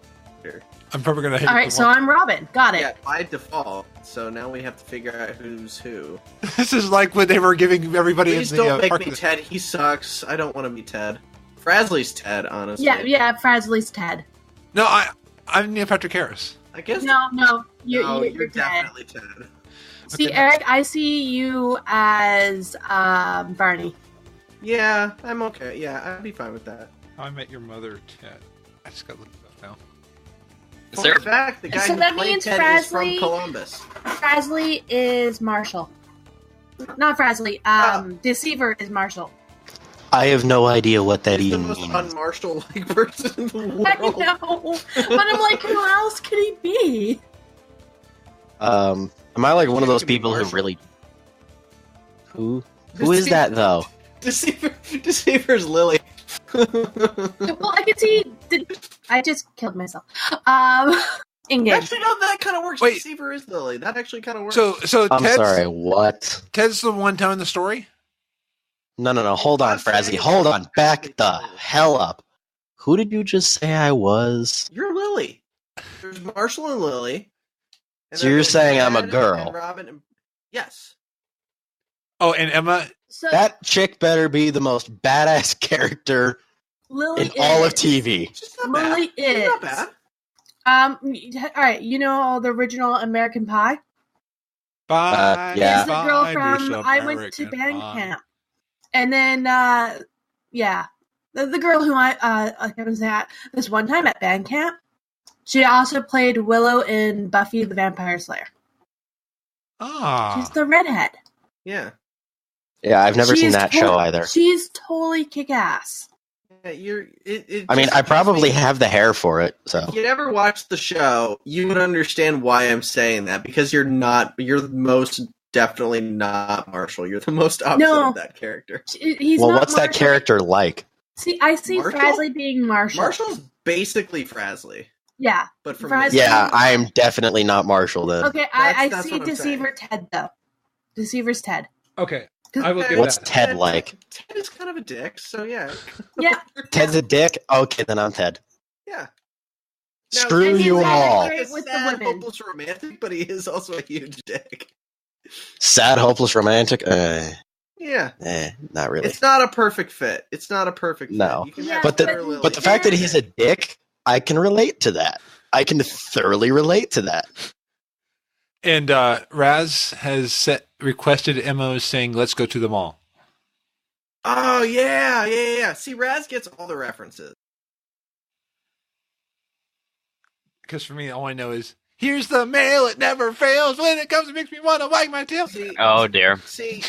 I'm probably gonna hate All right, so I'm Robin. Got it. Yeah, by default. So now we have to figure out who's who. This is like when they were giving everybody Please in the don't make park me this- Ted. He sucks. I don't want to be Ted. Frazley's Ted, honestly. Yeah, Frazley's Ted. No, I'm Neil Patrick Harris. I guess. No, you're you're Ted. definitely Ted. See, Okay. Eric, I see you as Barney. Yeah, I'm okay. Yeah, I'd be fine with that. How I Met Your Mother, Ted. I just got to look it up now. Is there? In fact, the guy So who that played means Ted is from Frazley- Columbus. Frazley is Marshall. Not Frazley. Deceiverr is Marshall. I have no idea what that He's the even most means. unmarshall-like person in the I world. know, but I'm like, who else could he be? Am I like one of those It could be people who Marshall. really? Who is that though? Deceiver's Lily. Well, I can see. I just killed myself. In game. Actually, no, that kind of works. Wait. Deceiver is Lily. That actually kind of works. So I'm Ted's, sorry. What? Ted's the one telling the story. No. Hold on, Frazley. Hold on. Back the hell up. Who did you just say I was? You're Lily. There's Marshall and Lily. And So then you're there's saying I'm a Ted girl. And Robin. And... Yes. Oh, and Emma. So That chick better be the most badass character Lily in all of is- TV. She's not bad. Lily She's is. not bad. All right. You know the original American Pie. Bye. Yeah. Is the girl bye, from Miss I went to American band Pie. camp, and then the girl who I was at this one time at band camp. She also played Willow in Buffy the Vampire Slayer. Ah. She's the redhead. Yeah. Yeah, I've never She seen is that show either. She's totally kick-ass. Yeah, I mean, just I probably makes me- have the hair for it, so. If you never watched the show, you would understand why I'm saying that, because you're most definitely not Marshall. You're the most opposite No. of that character. He's Well, not what's that Marshall. character like? See, I see Marshall? Frazley being Marshall. Marshall's basically Frazley, Yeah. but from Frazley- Yeah, I'm definitely not Marshall then. Okay, I That's see what I'm saying. Deceiver Ted though. Deceiver's Ted. Okay. 'Cause- I will give What's that. Ted like? Ted is kind of a dick, so yeah. Yeah. Ted's a dick? Okay, then I'm Ted. Yeah. Screw he's you really all. great He's a with the sad, women. hopeless romantic, but he is also a huge dick. Sad, hopeless, romantic? Yeah. Not really. It's not a perfect fit. It's not a perfect fit. No. You can Yeah, have But the- better Lily. But the fact that he's a dick, I can relate to that. I can thoroughly relate to that. And Raz has requested Emma saying, "Let's go to the mall." Oh yeah. See, Raz gets all the references. Because for me, all I know is, "Here's the mail. It never fails. When it comes, it makes me want to wag my tail." See, Oh dear. see,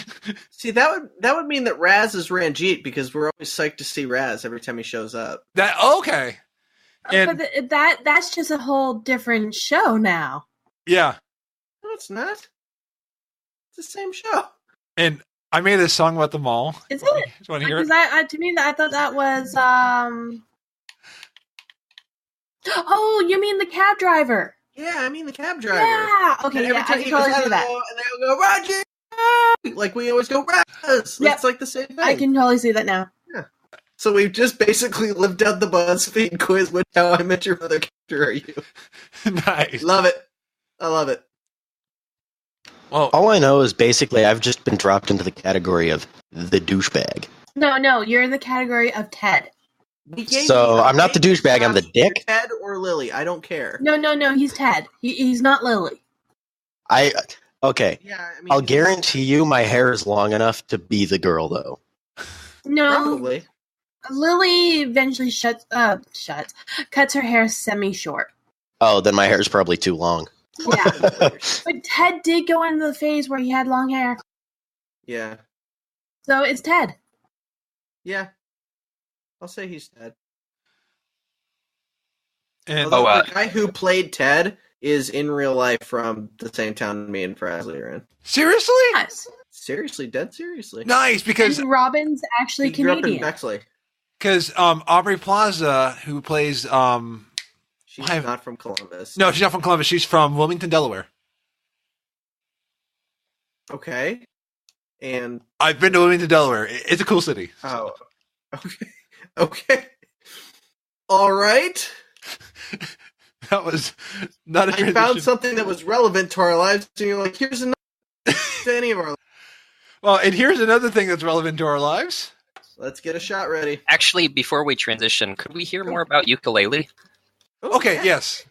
that would mean that Raz is Ranjit, because we're always psyched to see Raz every time he shows up. That okay. And But that's just a whole different show now. yeah, No, it's not. It's the same show. and I made a song about the mall. Is it? You want to hear it? Because to me, I thought that was. Oh, you mean the cab driver? Yeah, I mean the cab driver. Yeah. Okay. And every Yeah, time I he can goes totally see hello, that. and they all go Roger, like we always go Raz. Yep. It's like the same thing. I can totally see that now. So we've just basically lived out the BuzzFeed quiz. Which How I Met Your Mother character are you? Nice. Love it. I love it. Well, All I know is basically I've just been dropped into the category of the douchebag. No, you're in the category of Ted. So I'm not the douchebag, I'm the dick? Ted or Lily, I don't care. No, he's Ted. He's not Lily. Okay. Yeah, I mean, I'll guarantee you my hair is long enough to be the girl, though. No, Probably. Lily eventually cuts her hair semi-short. Oh, then my hair is probably too long. Yeah, but Ted did go into the phase where he had long hair, Yeah. so it's Ted. Yeah. I'll say he's Ted. and Although the guy who played Ted is in real life from the same town me and Frazley are in. seriously? Yes, Seriously, dead seriously. Nice, because and Robin's actually He grew up in Canadian. Bexley. Aubrey Plaza, who plays She's I've- not from Columbus. no, she's not from Columbus. She's from Wilmington, Delaware. Okay. And I've been to Wilmington, Delaware. It's a cool city. oh, okay, okay, all right. That was not a I transition. found something that was relevant to our lives, and you're like, here's another to any of our. Well, and here's another thing that's relevant to our lives. Let's get a shot ready. Actually, before we transition, could we hear more about ukulele? Okay, yes.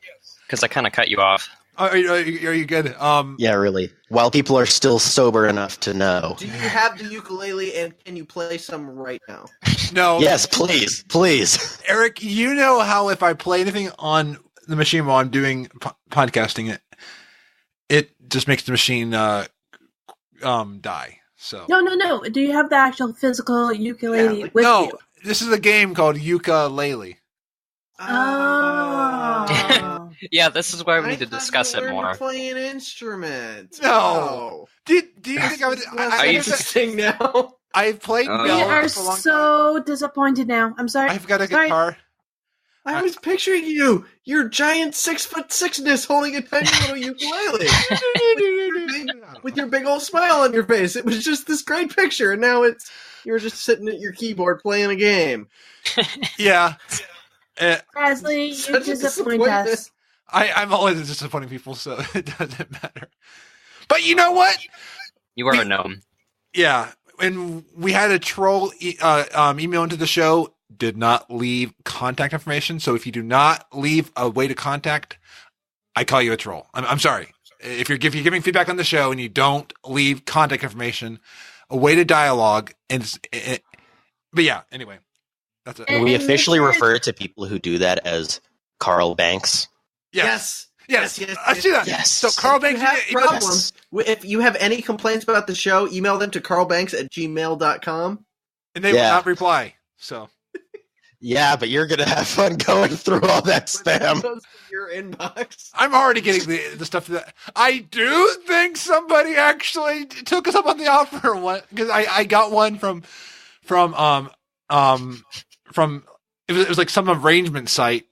Because I kind of cut you off. Are you good? Yeah, really. While people are still sober enough to know. Do you have the ukulele, and can you play some right now? No. Yes, please. Eric, you know how if I play anything on the machine while I'm doing podcasting, it just makes the machine die. So No. Do you have the actual physical ukulele with no, you? this is a game called Ukulele. Oh. Yeah, this is why we I need to thought discuss you it learned more. to play an instrument. No. Do you think I would? That's you- interesting now. I've played Oh. We Bell are for a long time. so disappointed now. I'm sorry. I've got a Sorry. guitar. I was picturing you, your giant 6'6" holding a tiny little ukulele with your big old smile on your face. It was just this great picture, and now you're just sitting at your keyboard playing a game. Yeah. Frazley, you Such a disappoint disappointment. us. I'm always disappointing people, so it doesn't matter. But you know what? You are a gnome. Yeah, when we had a troll email into the show, did not leave contact information. So if you do not leave a way to contact, I call you a troll. I'm sorry. If you're giving feedback on the show and you don't leave contact information, a way to dialogue, but yeah. Anyway, that's it. And- We officially Richard- refer to people who do that as Carl Banks. Yes. Yes. I see that. Yes. So Carl If you Banks, have problems, if you have any complaints about the show, email them to carlbanks@gmail.com. and they will Yeah. not reply. So Yeah, but you're going to have fun going through all that spam. Goes to your inbox. I'm already getting the stuff that I do think somebody actually took us up on the offer one because I got one from it was like some arrangement site.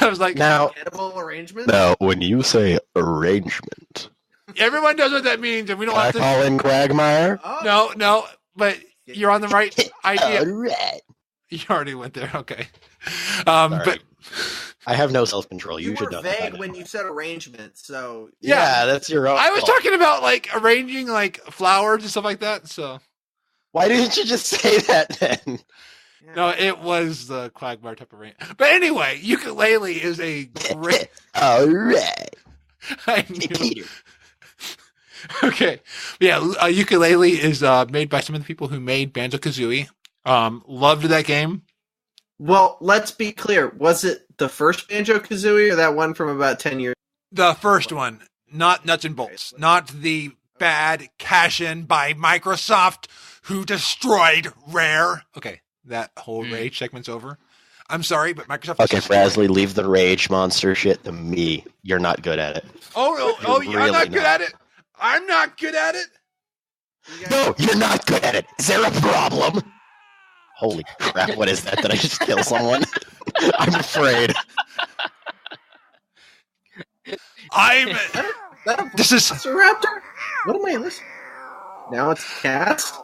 I was like, Now, Edible arrangement? when you say arrangement, everyone knows what that means, and we don't have to. in Quagmire? Oh, No, but you're on the right idea. Right. You already went there. Okay. Sorry. But I have no self-control. you You should were know that. vague when you said arrangement, so... Yeah. that's your own I was fault. talking about like arranging like flowers and stuff like that. So Why didn't you just say that then? Yeah. no, it was the Quagmire type of arrangement. But anyway, ukulele is a great. All right. I Hey, knew. Peter. Okay. Yeah, ukulele is made by some of the people who made Banjo-Kazooie. Loved that game. Well, let's be clear. Was it the first Banjo-Kazooie or that one from about 10 years The first one, not Nuts and Bolts, not the bad cash-in by Microsoft who destroyed Rare. Okay, that whole rage segment's over. I'm sorry, but Microsoft... Okay, Frazley, leave the rage monster shit to me. You're not good at it. Oh, You're I'm not really good not. at it. I'm not good at it. No, you're not good at it. Is there a problem? Holy crap, what is that? Did I just kill someone? I'm afraid. That a This is... Velociraptor? What am I listening? Now it's cast?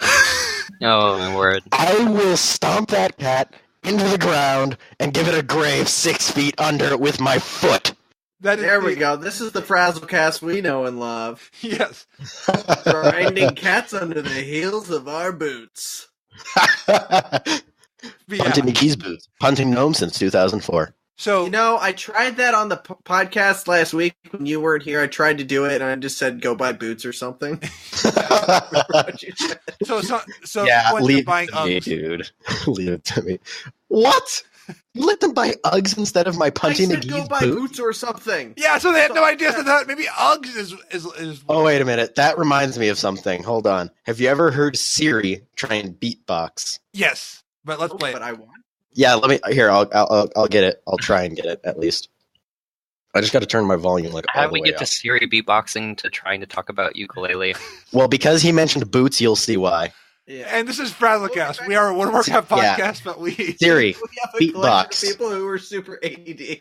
Oh, my word. I will stomp that cat into the ground and give it a grave 6 feet under it with my foot. That is There we go. This is the FrazlCast we know and love. Yes. Grinding cats under the heels of our boots. But yeah. Punting McGee's boots. Punting gnomes since 2004. So You know, I tried that on the podcast last week when you weren't here. I tried to do it, and I just said, go buy boots or something. What you said. so Yeah, when leave you're buying it to me, Uggs, dude. Leave it to me. What? You let them buy Uggs instead of my I punting said go McGee's buy boots? boots or something. yeah, so they had no idea. So that maybe Uggs is. Oh, wait a minute. That reminds me of something. Hold on. Have you ever heard Siri try and beatbox? Yes, but let's play But it. I want. Yeah, let me. Here, I'll get it. I'll try and get it at least. I just got to turn my volume like all How the we way get up. to Siri beatboxing to trying to talk about ukulele? Well, because he mentioned boots, you'll see why. Yeah. And this is FrazlCast. We are a Woodwork Have Yeah. podcast, but we Siri, We have a collection beatbox. of people who are super ADD.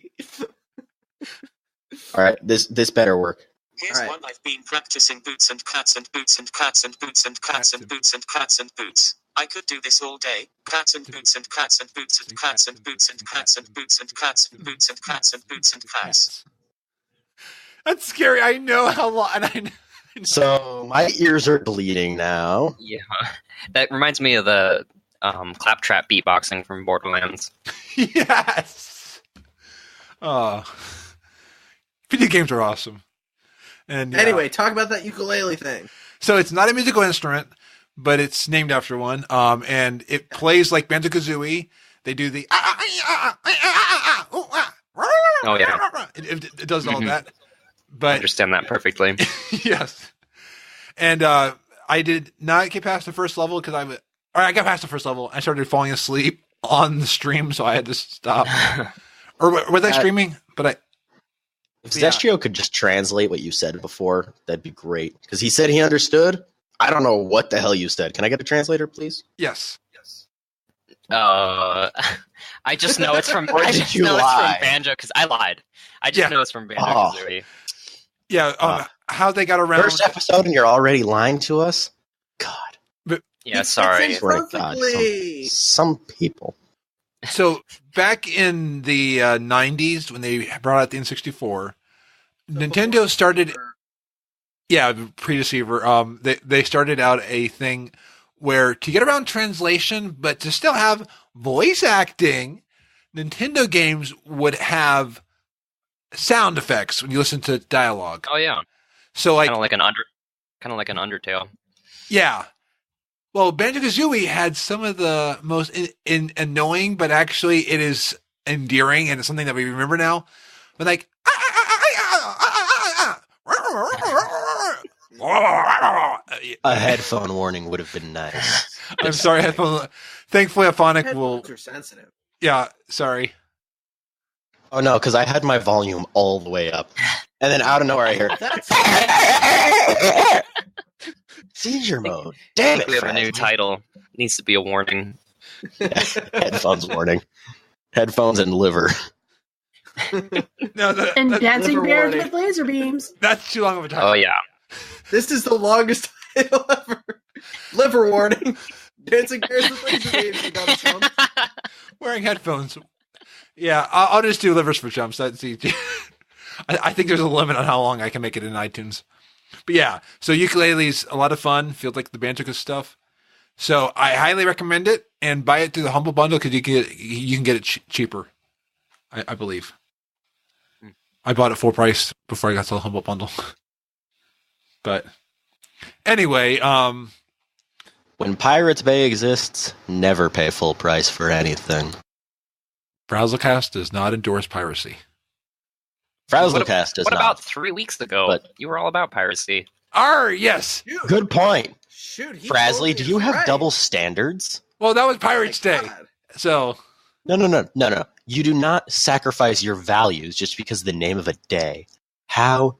All right, this better work. Here's Alright. one I've been practicing: boots and cats and boots and cats and boots and cats and boots and cats and boots. I could do this all day. Cats and boots and cats and boots and cats and boots and cats and boots and cats and boots and cats and boots and cats. That's scary. I know how long. And I know. So my ears are bleeding now. Yeah, that reminds me of the claptrap beatboxing from Borderlands. Yes. Video games are awesome. And Anyway, talk about that ukulele thing. so it's not a musical instrument, but it's named after one. And it plays like Banjo-Kazooie. They do the Oh, yeah. It does all Mhm. that. I But understand that perfectly. yes. And I did not get past the first level because I got past the first level. I started falling asleep on the stream, so I had to stop. Or was I streaming? But If Yeah. Zeshio could just translate what you said before, that'd be great. Because he said he understood. I don't know what the hell you said. Can I get a translator, please? yes. I just know it's from. Or I did just you know lie? it's from Banjo because I lied. I just Yeah. know it's from Banjo Kazooie. Yeah. How they got around. First episode and you're already lying to us? God. Yeah, It sorry. fits in Swear to God, perfectly. some people. So back in the 90s when they brought out the N64, Nintendo started. Yeah, pre-Deceiverr. They started out a thing where to get around translation, but to still have voice acting, Nintendo games would have sound effects when you listen to dialogue. Oh yeah, So like, kind of like an Undertale. yeah. Well, Banjo-Kazooie had some of the most annoying, but actually it is endearing and it's something that we remember now. But like, A headphone warning would have been nice. I'm sorry, headphone. Thankfully, Aphonic will. Headphones are sensitive. Yeah, sorry. Oh no, because I had my volume all the way up. And then out of nowhere I hear That's seizure mode. Damn it, We have a new Frazley. title. Needs to be a warning. Headphones warning. Headphones and liver. No, And dancing liver bears warning. with laser beams. that's too long of a title. Oh yeah. This is the longest title ever. Liver warning. Dancing bears with laser beams. You got it, Tom. Wearing headphones. Yeah, I'll just do livers for chumps. That's easy. I think there's a limit on how long I can make it in iTunes. But yeah, so ukulele's a lot of fun. Feels like the Banjo stuff. So I highly recommend it and buy it through the Humble Bundle because you can get it cheaper. I believe. I bought it full price before I got to the Humble Bundle. But anyway, When Pirates Bay exists, never pay full price for anything. FrazlCast does not endorse piracy. FrazlCast does What not. about 3 weeks ago? But- You were all about piracy. Yes. Good point. Shoot, he Frazley, totally do you is have right. double standards? Well, that was Oh my Pirates Day. God. So No. You do not sacrifice your values just because of the name of a day. How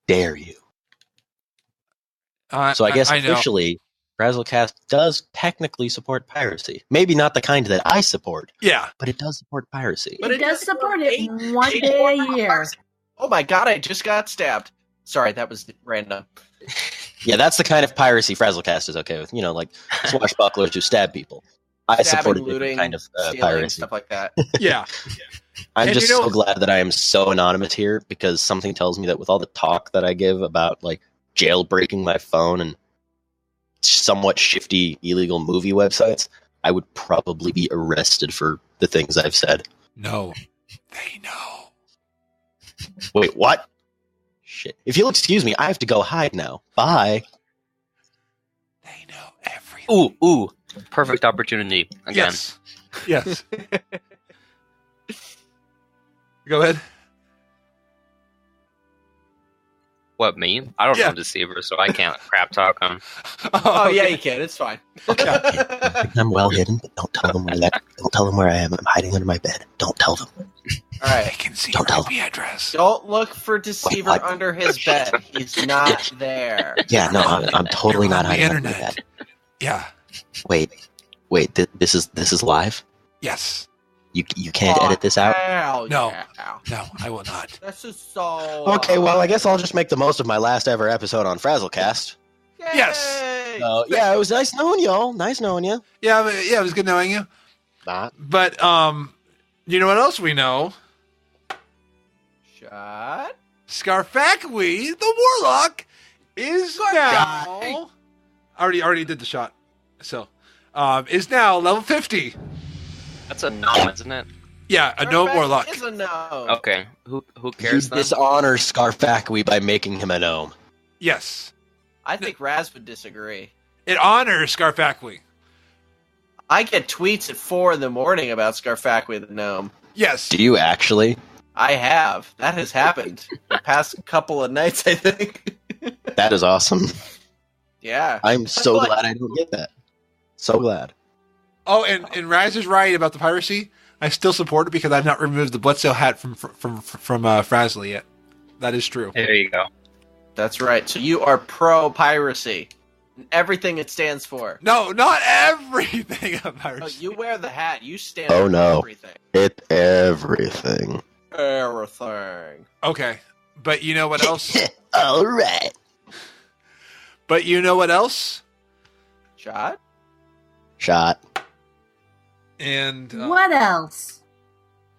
dare you? So I guess I know. officially, FrazlCast does technically support piracy. Maybe not the kind that I support, Yeah. but it does support piracy. But it does support it one day a year. Oh my god, I just got stabbed. Sorry, that was random. Yeah, that's the kind of piracy FrazlCast is okay with. Like swashbucklers who stab people. I support a different looting, kind of stealing, piracy. stuff like that. Yeah. I'm And just so glad that I am so anonymous here because something tells me that with all the talk that I give about like jailbreaking my phone and somewhat shifty illegal movie websites, I would probably be arrested for the things I've said. No. They know. Wait, what? Shit. If you'll excuse me, I have to go hide now. Bye. They know everything. Ooh. Perfect opportunity again. Yes. Go ahead. What, me? I don't know Deceiverr, so I can't crap talk him. Oh, yeah, you can. It's fine. I'm well hidden, but don't tell them don't tell them where I am. I'm hiding under my bed. Don't tell them. All right. They can see Don't your tell IP address. Don't look for Deceiverr what? under his bed. He's not there. Yeah, no, I'm totally You're not on the hiding under my internet. bed. Yeah. Wait, this is live? Yes. You can't edit this out? Hell No. yeah. No, I will not. This is so... Okay, well, I guess I'll just make the most of my last ever episode on FrazlCast. Yay! Yes. So, yeah, it was nice knowing y'all. Nice knowing you. Yeah, it was good knowing you. Not. But you know what else we know? Shot. Scarfacui, the warlock, is now already did the shot. So is now level 50. That's a gnome, isn't it? Yeah, a gnome warlock. Is a no. Okay. Who You cares then? dishonor Scarfacui by making him a gnome. Yes. I think Raz would disagree. It honors Scarfacui. I get tweets at 4 in the morning about Scarfacui the gnome. Yes. Do you actually? I have. That has happened the past couple of nights, I think. That is awesome. Yeah. I'm so Like- glad I don't get that. So glad. Oh, and Raz is right about the piracy. I still support it because I've not removed the Bloodsail hat from Frazley yet. That is true. There you go. That's right. So you are pro-piracy. And everything it stands for. No, not everything of No, piracy. you wear the hat. You stand Oh, for no. everything. It's everything. Everything. Okay, but you know what else? All right. But you know what else? Shot? Shot. And What else?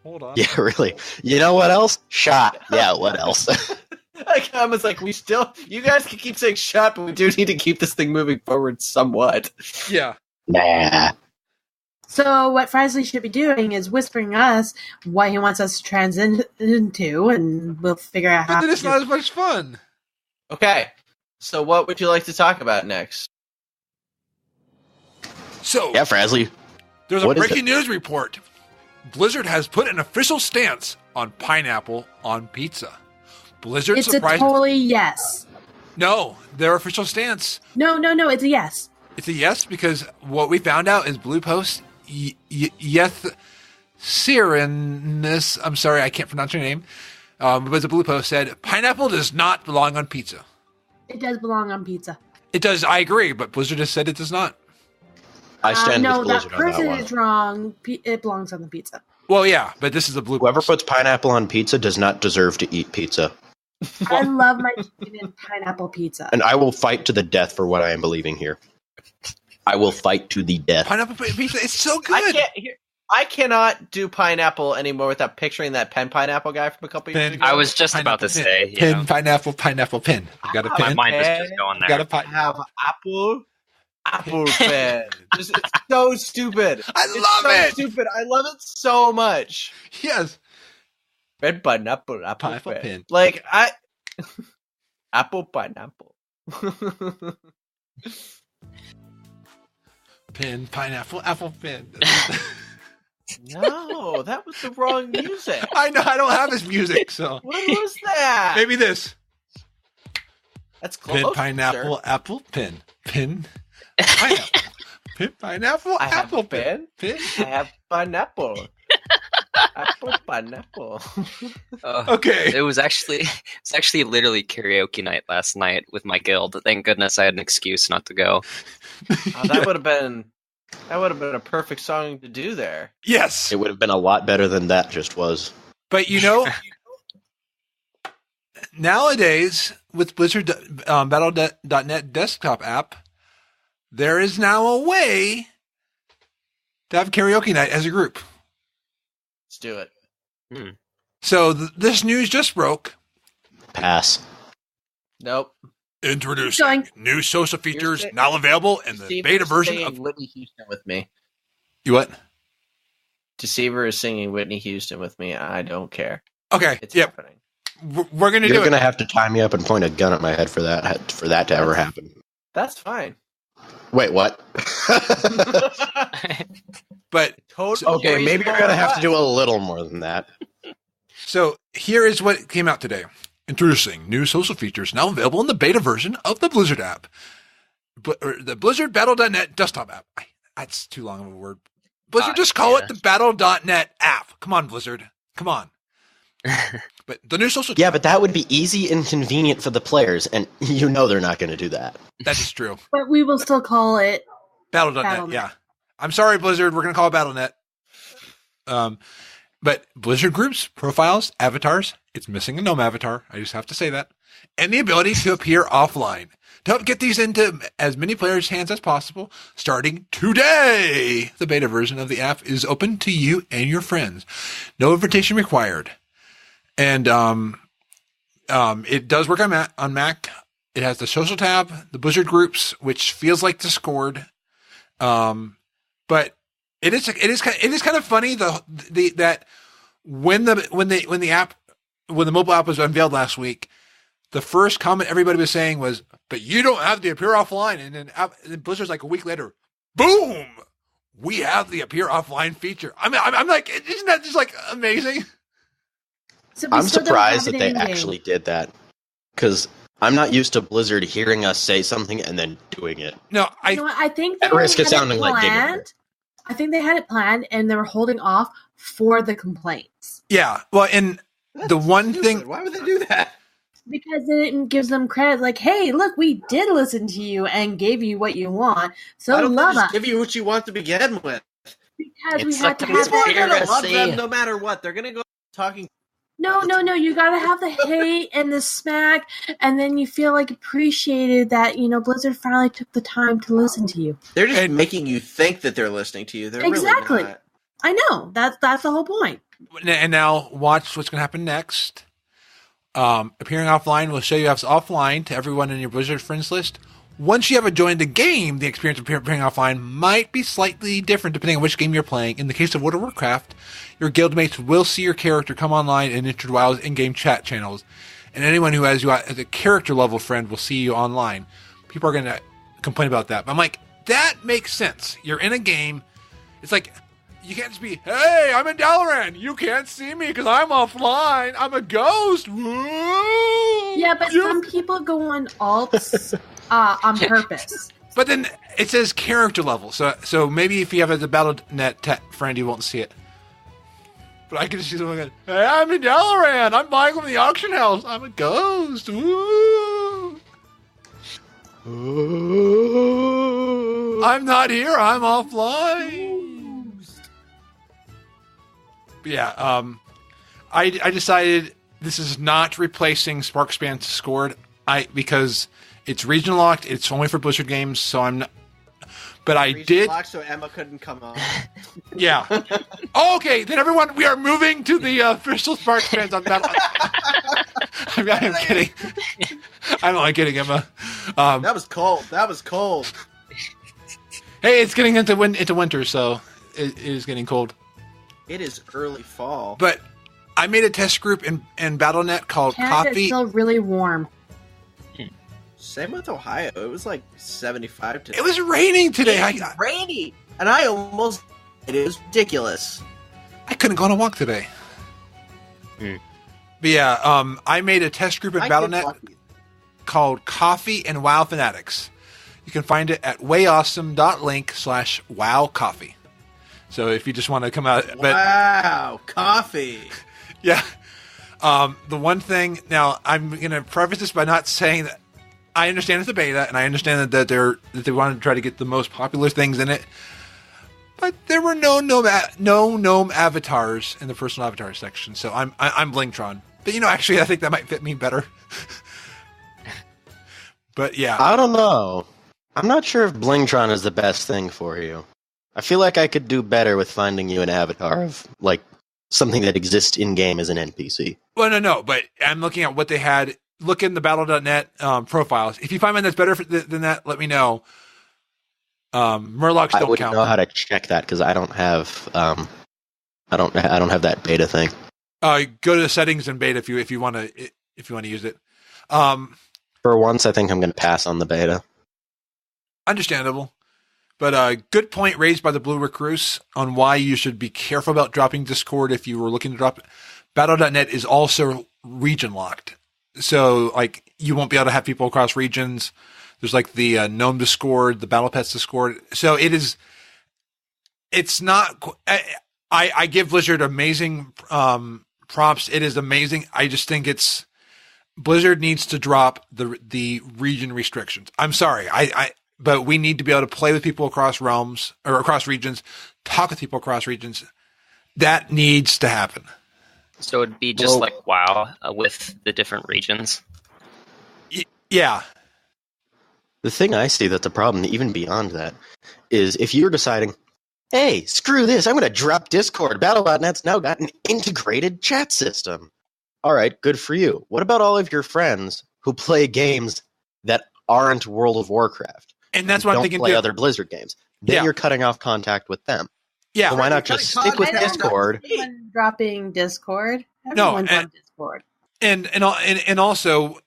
hold on. Yeah, really. You know what else? Shot. Yeah, what else? I was like, you guys can keep saying shot, but we do need to keep this thing moving forward somewhat. Yeah. Nah. So what Frazley should be doing is whispering us what he wants us to transition into, and we'll figure out But how. then it's to not as much fun. Okay. So what would you like to talk about next? So Yeah, Frazley. there's a what is breaking news report. Blizzard has put an official stance on pineapple on pizza. Blizzard It's a surprised. totally yes. No, their official stance. No, it's a yes. It's a yes because what we found out is Blue Post. Yes, Cyrinus. I'm sorry, I can't pronounce your name. But the Blue Post said pineapple does not belong on pizza. It does belong on pizza. It does. I agree, but Blizzard has said it does not. I stand no, with that Blizzard on that person one. is wrong. It belongs on the pizza. Well, yeah, but this is a Blue Whoever Post. puts pineapple on pizza does not deserve to eat pizza. I love my chicken and pineapple pizza. And I will fight to the death for what I am believing here. I will fight to the death. Pineapple pizza. It's so good. I cannot do pineapple anymore without picturing that pen pineapple guy from a couple years Pen. ago. I was just about to Pineapple say, pin, yeah. pineapple, pin. You got a My pin. mind was just going You got there. a pie. have apple pen. It's so stupid. I It's love so it. stupid. I love it so much. Yes. Red pineapple, apple Pineapple pen. pen. Like apple pineapple. Pin, pineapple, apple pin. No, that was the wrong music. I know. I don't have his music, so What was that? maybe this. That's close. Pin, pineapple, apple, pin, pineapple, pin, pineapple, I have apple, a pen. pin. I have pineapple. Apple pineapple. Okay. It was actually literally karaoke night last night with my guild. Thank goodness I had an excuse not to go. Oh, that would have been a perfect song to do there. Yes, It would have been a lot better than that just was. but you know, nowadays, with Blizzard Battle.net desktop app, there is now a way to have karaoke night as a group. Let's do it. So this news just broke. Pass. Nope. Introducing new social features now available in the beta version of Whitney Houston with me. You what? Deceiverr is singing Whitney Houston with me. I don't care. Okay. It's Yep. happening. We're going to do it. You're going to have to tie me up and point a gun at my head for that to ever happen. That's fine. Wait, what? But okay, maybe you're going to have to do a little more than that. So here is what came out today. Introducing new social features now available in the beta version of the Blizzard app. The Blizzard Battle.net desktop app. That's too long of a word. Blizzard, just call it the Battle.net app. Come on, Blizzard. Come on. But the new social... Yeah, but that would be easy and convenient for the players, and you know they're not going to do that. That is true. But we will still call it Battle.net, yeah. I'm sorry, Blizzard. We're going to call it Battle.net. But Blizzard groups, profiles, avatars, it's missing a gnome avatar. I just have to say that. And the ability to appear offline. To help get these into as many players' hands as possible, starting today, the beta version of the app is open to you and your friends. No invitation required. And it does work on Mac. It has the social tab, the Blizzard groups, which feels like Discord. But it is kind of funny that when the mobile app was unveiled last week, the first comment everybody was saying was, "But you don't have the appear offline." And then Blizzard's like a week later, boom, we have the appear offline feature. I'm like, isn't that just like amazing? So I'm surprised that they actually did that, because I'm not used to Blizzard hearing us say something and then doing it. No, I think they at risk of had it sounding like planned. I think they had it planned and they were holding off for the complaints. Yeah, well, and the one thing, Why would they do that? Because it gives them credit, like, hey, look, we did listen to you and gave you what you want, so Why don't they love just us. give you what you want to begin with? Because we It's had to like have a that. People are gonna love conspiracy. them no matter what. They're gonna go talking. No, you gotta have the hate and the smack, and then you feel like appreciated that, Blizzard finally took the time to listen to you. They're just making you think that they're listening to you. They're Exactly. really not. I know. That's the whole point. and now watch what's going to happen next. Appearing offline will show you as offline to everyone in your Blizzard friends list. Once you have joined the game, the experience of appearing offline might be slightly different depending on which game you're playing. In the case of World of Warcraft, your guildmates will see your character come online and enter WoW's in-game chat channels. And anyone who has you as a character level friend will see you online. People are going to complain about that. But I'm like, that makes sense. You're in a game. It's like, you can't just be, hey, I'm in Dalaran. You can't see me because I'm offline. I'm a ghost. Woo! Yeah, but some people go on alts on purpose. But then it says character level. So maybe if you have a Battle.net friend, you won't see it. But I can just see someone going, hey, I'm in Dalaran. I'm buying from the auction house. I'm a ghost. Woo! I'm not here. I'm offline. But yeah, I decided this is not replacing Sparkspan Discord. Because it's region locked. It's only for Blizzard games, so I'm not. But I did. Locked so Emma couldn't come on. Yeah. Oh, okay, then everyone, we are moving to the official Sparkspan on Battle. I'm kidding. I'm only kidding, Emma. That was cold. That was cold. Hey, it's getting into winter, so it is getting cold. It is early fall. But I made a test group in Battle.net called Canada's Coffee. still really warm. Same with Ohio. It was like 75 today. It was raining today. It's rainy. And I almost... It is ridiculous. I couldn't go on a walk today. But yeah, I made a test group in Battle.net called Coffee and WoW Fanatics. You can find it at wayawesome.link/wowcoffee. So if you just want to come out... Wow, coffee. Yeah. The one thing... Now, I'm going to preface this by not saying that I understand it's a beta, and I understand that they wanted to try to get the most popular things in it. But there were no gnome avatars in the personal avatar section, so I'm Blingtron. But actually, I think that might fit me better. But yeah, I don't know. I'm not sure if Blingtron is the best thing for you. I feel like I could do better with finding you an avatar of, like, something that exists in-game as an NPC. well, no. But I'm looking at what they had. Look in the Battle.net profiles. If you find one that's better than that, let me know. Murlocs I don't wouldn't count. know how to check that because I don't have I don't have that beta thing. Go to the settings in beta if you want to use it. For once, I think I'm going to pass on the beta. Understandable. But good point raised by the Blue Recluse on why you should be careful about dropping Discord if you were looking to drop it. Battle.net is also region locked. So, like, you won't be able to have people across regions. There's, like, the Gnome Discord, the Battle Pets Discord. So it's not... I give Blizzard amazing props. It is amazing. I just think Blizzard needs to drop the region restrictions. I'm sorry. But we need to be able to play with people across realms or across regions, talk with people across regions. That needs to happen. So it'd be just like WoW with the different regions. Yeah. The thing I see that's a problem, even beyond that, is if you're deciding, hey, screw this, I'm going to drop Discord. Battle.net's now got an integrated chat system. All right, good for you. What about all of your friends who play games that aren't World of Warcraft? And that's what I'm thinking. Don't play other Blizzard games. Then you're cutting off contact with them. Yeah. So why not just stick with Discord? Dropping Discord. Everyone's on Discord. And also,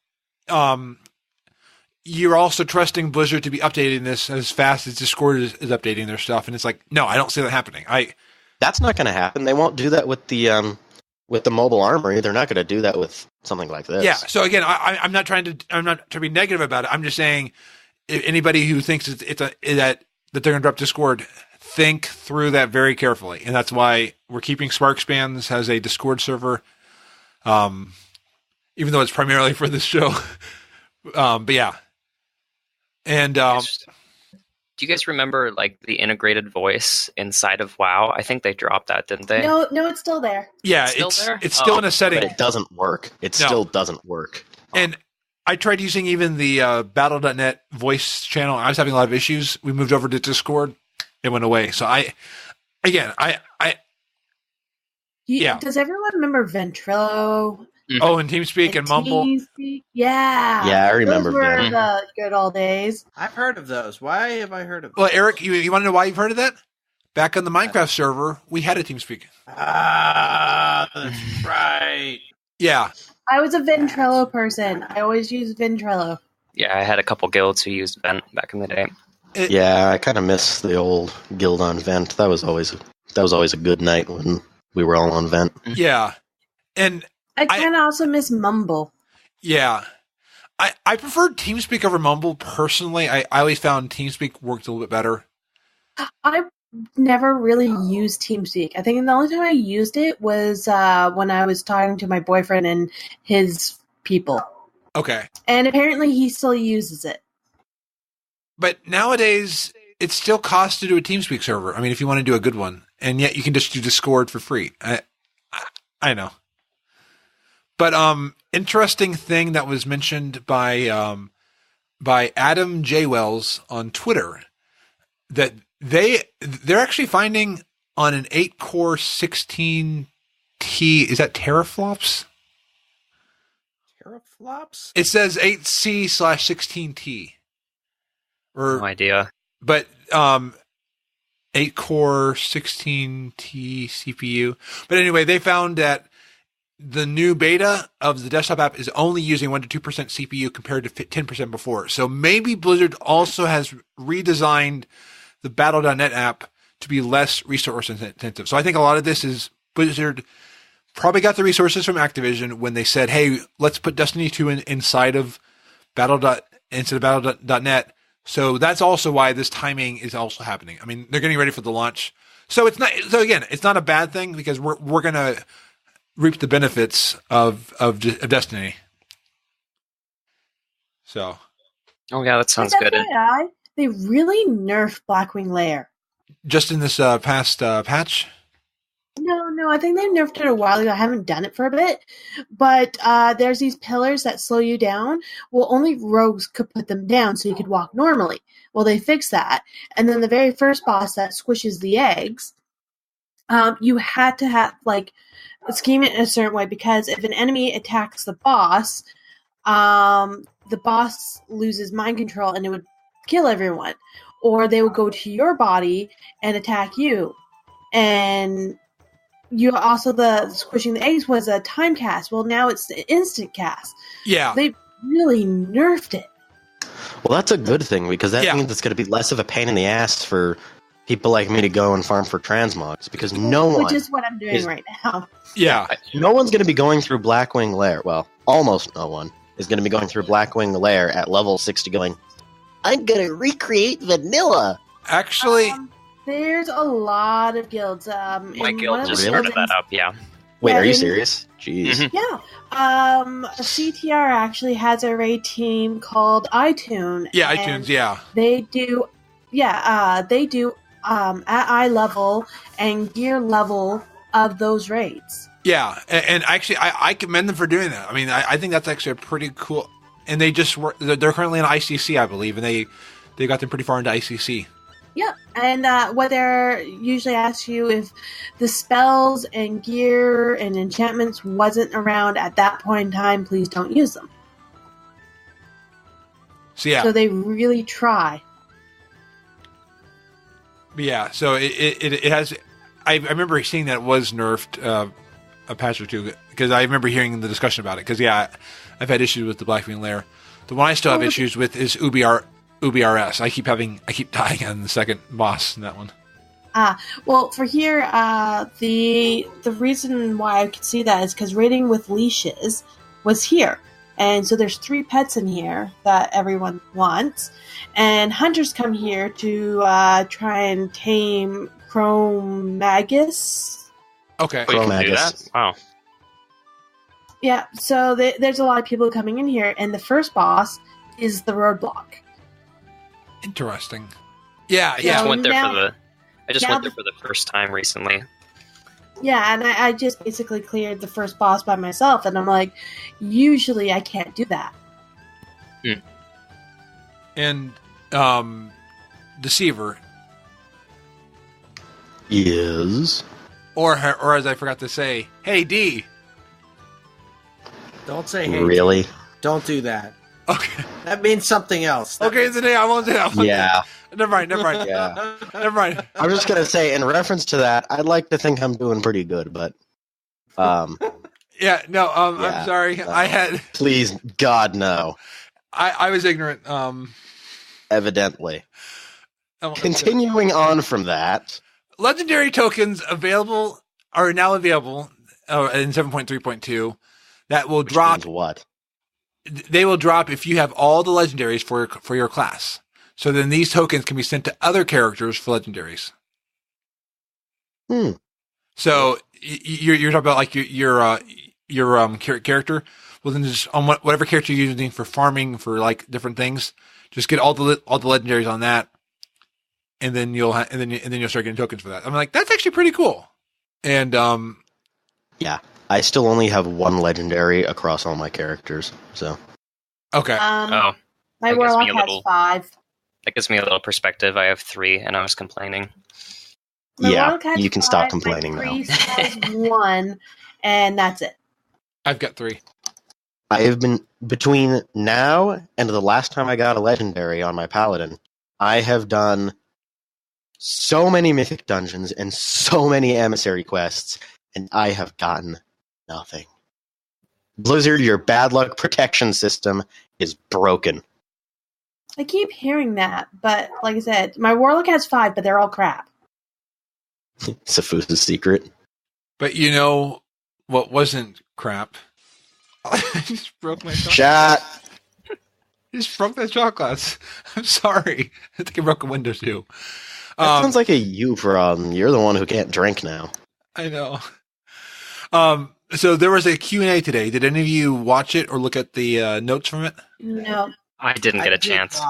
you're also trusting Blizzard to be updating this as fast as Discord is updating their stuff, and it's like, no, I don't see that happening. That's not going to happen. They won't do that with the mobile armory. They're not going to do that with something like this. Yeah. So again, I'm not trying to be negative about it. I'm just saying, if anybody who thinks that they're going to drop Discord, think through that very carefully, and that's why we're keeping Sparkspans as a Discord server, even though it's primarily for this show. But yeah. And do you guys remember like the integrated voice inside of WoW? I think they dropped that, didn't they? No, it's still there. Yeah, it's still in a setting. But it doesn't work. Still doesn't work. And I tried using even the Battle.net voice channel. I was having a lot of issues. We moved over to Discord. It went away. So yeah. Does everyone remember Ventrilo? Oh, and TeamSpeak and Mumble. TeamSpeak? Yeah. Yeah, I remember those were the good old days. I've heard of those. Why have I heard of them? Well, Eric, you want to know why you've heard of that? Back on the Minecraft server, we had a TeamSpeak. Ah, that's right. Yeah. I was a Ventrilo person. I always used Ventrilo. Yeah, I had a couple guilds who used Vent back in the day. Yeah, I kind of miss the old guild on Vent. That was always a good night when we were all on Vent. Yeah. And I kind of also miss Mumble. Yeah. I preferred TeamSpeak over Mumble personally. I always found TeamSpeak worked a little bit better. I never really used TeamSpeak. I think the only time I used it was when I was talking to my boyfriend and his people. Okay. And apparently he still uses it. But nowadays, it still costs to do a TeamSpeak server. I mean, if you want to do a good one. And yet you can just do Discord for free. I know. But interesting thing that was mentioned by Adam J. Wells on Twitter, that they're actually finding on an 8-core 16T, is that teraflops? Teraflops? It says 8C/16T. No idea. But 8-core 16T CPU. But anyway, they found that the new beta of the desktop app is only using 1 to 2% CPU compared to 10% before. So maybe Blizzard also has redesigned the Battle.net app to be less resource intensive. So I think a lot of this is Blizzard probably got the resources from Activision when they said, hey, let's put Destiny 2 inside of Battle.net. So that's also why this timing is also happening. I mean, they're getting ready for the launch. So again, it's not a bad thing because we're going to reap the benefits of Destiny. So. Oh yeah, that sounds good. They really nerfed Blackwing Lair. Just in this past patch? No. no, I think they nerfed it a while ago. I haven't done it for a bit. But there's these pillars that slow you down. Well, only rogues could put them down so you could walk normally. Well, they fixed that. And then the very first boss that squishes the eggs, you had to have, like, scheme it in a certain way, because if an enemy attacks the boss loses mind control and it would kill everyone. Or they would go to your body and attack you. And you also, the squishing the eggs was a time cast. Well, now it's the instant cast. Yeah. They really nerfed it. Well, that's a good thing, because that means it's going to be less of a pain in the ass for people like me to go and farm for transmogs, because Which is what I'm doing right now. Yeah. No one's going to be going through Blackwing Lair. Well, almost no one is going to be going through Blackwing Lair at level 60 going, I'm going to recreate vanilla. Actually, there's a lot of guilds. My guild just started that up, yeah. Wait, are you serious? Jeez. Mhm. Yeah. CTR actually has a raid team called iTunes. yeah, and iTunes, yeah. They do, at eye level and gear level of those raids. Yeah, and actually, I commend them for doing that. I mean, I think that's actually a pretty cool. And they just they're currently in ICC, I believe, and they got them pretty far into ICC. Yeah, and what they're usually ask you if the spells and gear and enchantments wasn't around at that point in time, please don't use them. So yeah, So they really try. yeah. So it has. I remember seeing that it was nerfed a patch or two, because I remember hearing the discussion about it. Because I've had issues with the Blackwing Lair. The one I still have issues with is UBRS. I keep dying on the second boss in that one. Well, for here, the reason why I could see that is because raiding with leashes was here. And so there's 3 pets in here that everyone wants. And hunters come here to try and tame Chromagus. Okay. We can do Chromagus. that? Wow. Yeah, so there's a lot of people coming in here. And the first boss is the roadblock. Interesting. Yeah, I yeah. just went there now- for the first time recently. Yeah, and I just basically cleared the first boss by myself. And I'm like, usually I can't do that. And Deceiverr, Yes. or as I forgot to say, hey D. Don't say hey. Really? Don't do that. Okay. That means something else. Okay, today I won't do that. Yeah. Never mind. Yeah. Never mind. I'm just going to say, in reference to that, I'd like to think I'm doing pretty good, but Yeah, no, I'm Yeah, sorry. I had please, God, no. I was ignorant. Evidently. Continuing on from that. Legendary tokens are now available in 7.3.2 that will drop. Means what? They will drop if you have all the legendaries for your class. So then these tokens can be sent to other characters for legendaries. So you're talking about like your character. Well, then just on whatever character you're using for farming for like different things, just get all the legendaries on that, and then you'll start getting tokens for that. I'm like, that's actually pretty cool. And Yeah. I still only have 1 legendary across all my characters, so. okay. My That gives warlock me a has little- 5. That gives me a little perspective. I have 3, and I was complaining. My Yeah, warlock has you can stop 5, complaining my now. priest has 1, and that's it. I've got 3. I have been, between now and the last time I got a legendary on my paladin, I have done so many mythic dungeons and so many emissary quests, and I have gotten nothing. Blizzard, your bad luck protection system is broken. I keep hearing that, but like I said, my warlock has 5, but they're all crap. Safusa's secret. But you know what wasn't crap? I just broke my shot. Chat. I just broke that shot glass. I'm sorry. I think I broke a window too. That sounds like a you problem. You're the one who can't drink now. I know. So there was a Q&A today. Did any of you watch it or look at the notes from it? No. I didn't get a chance.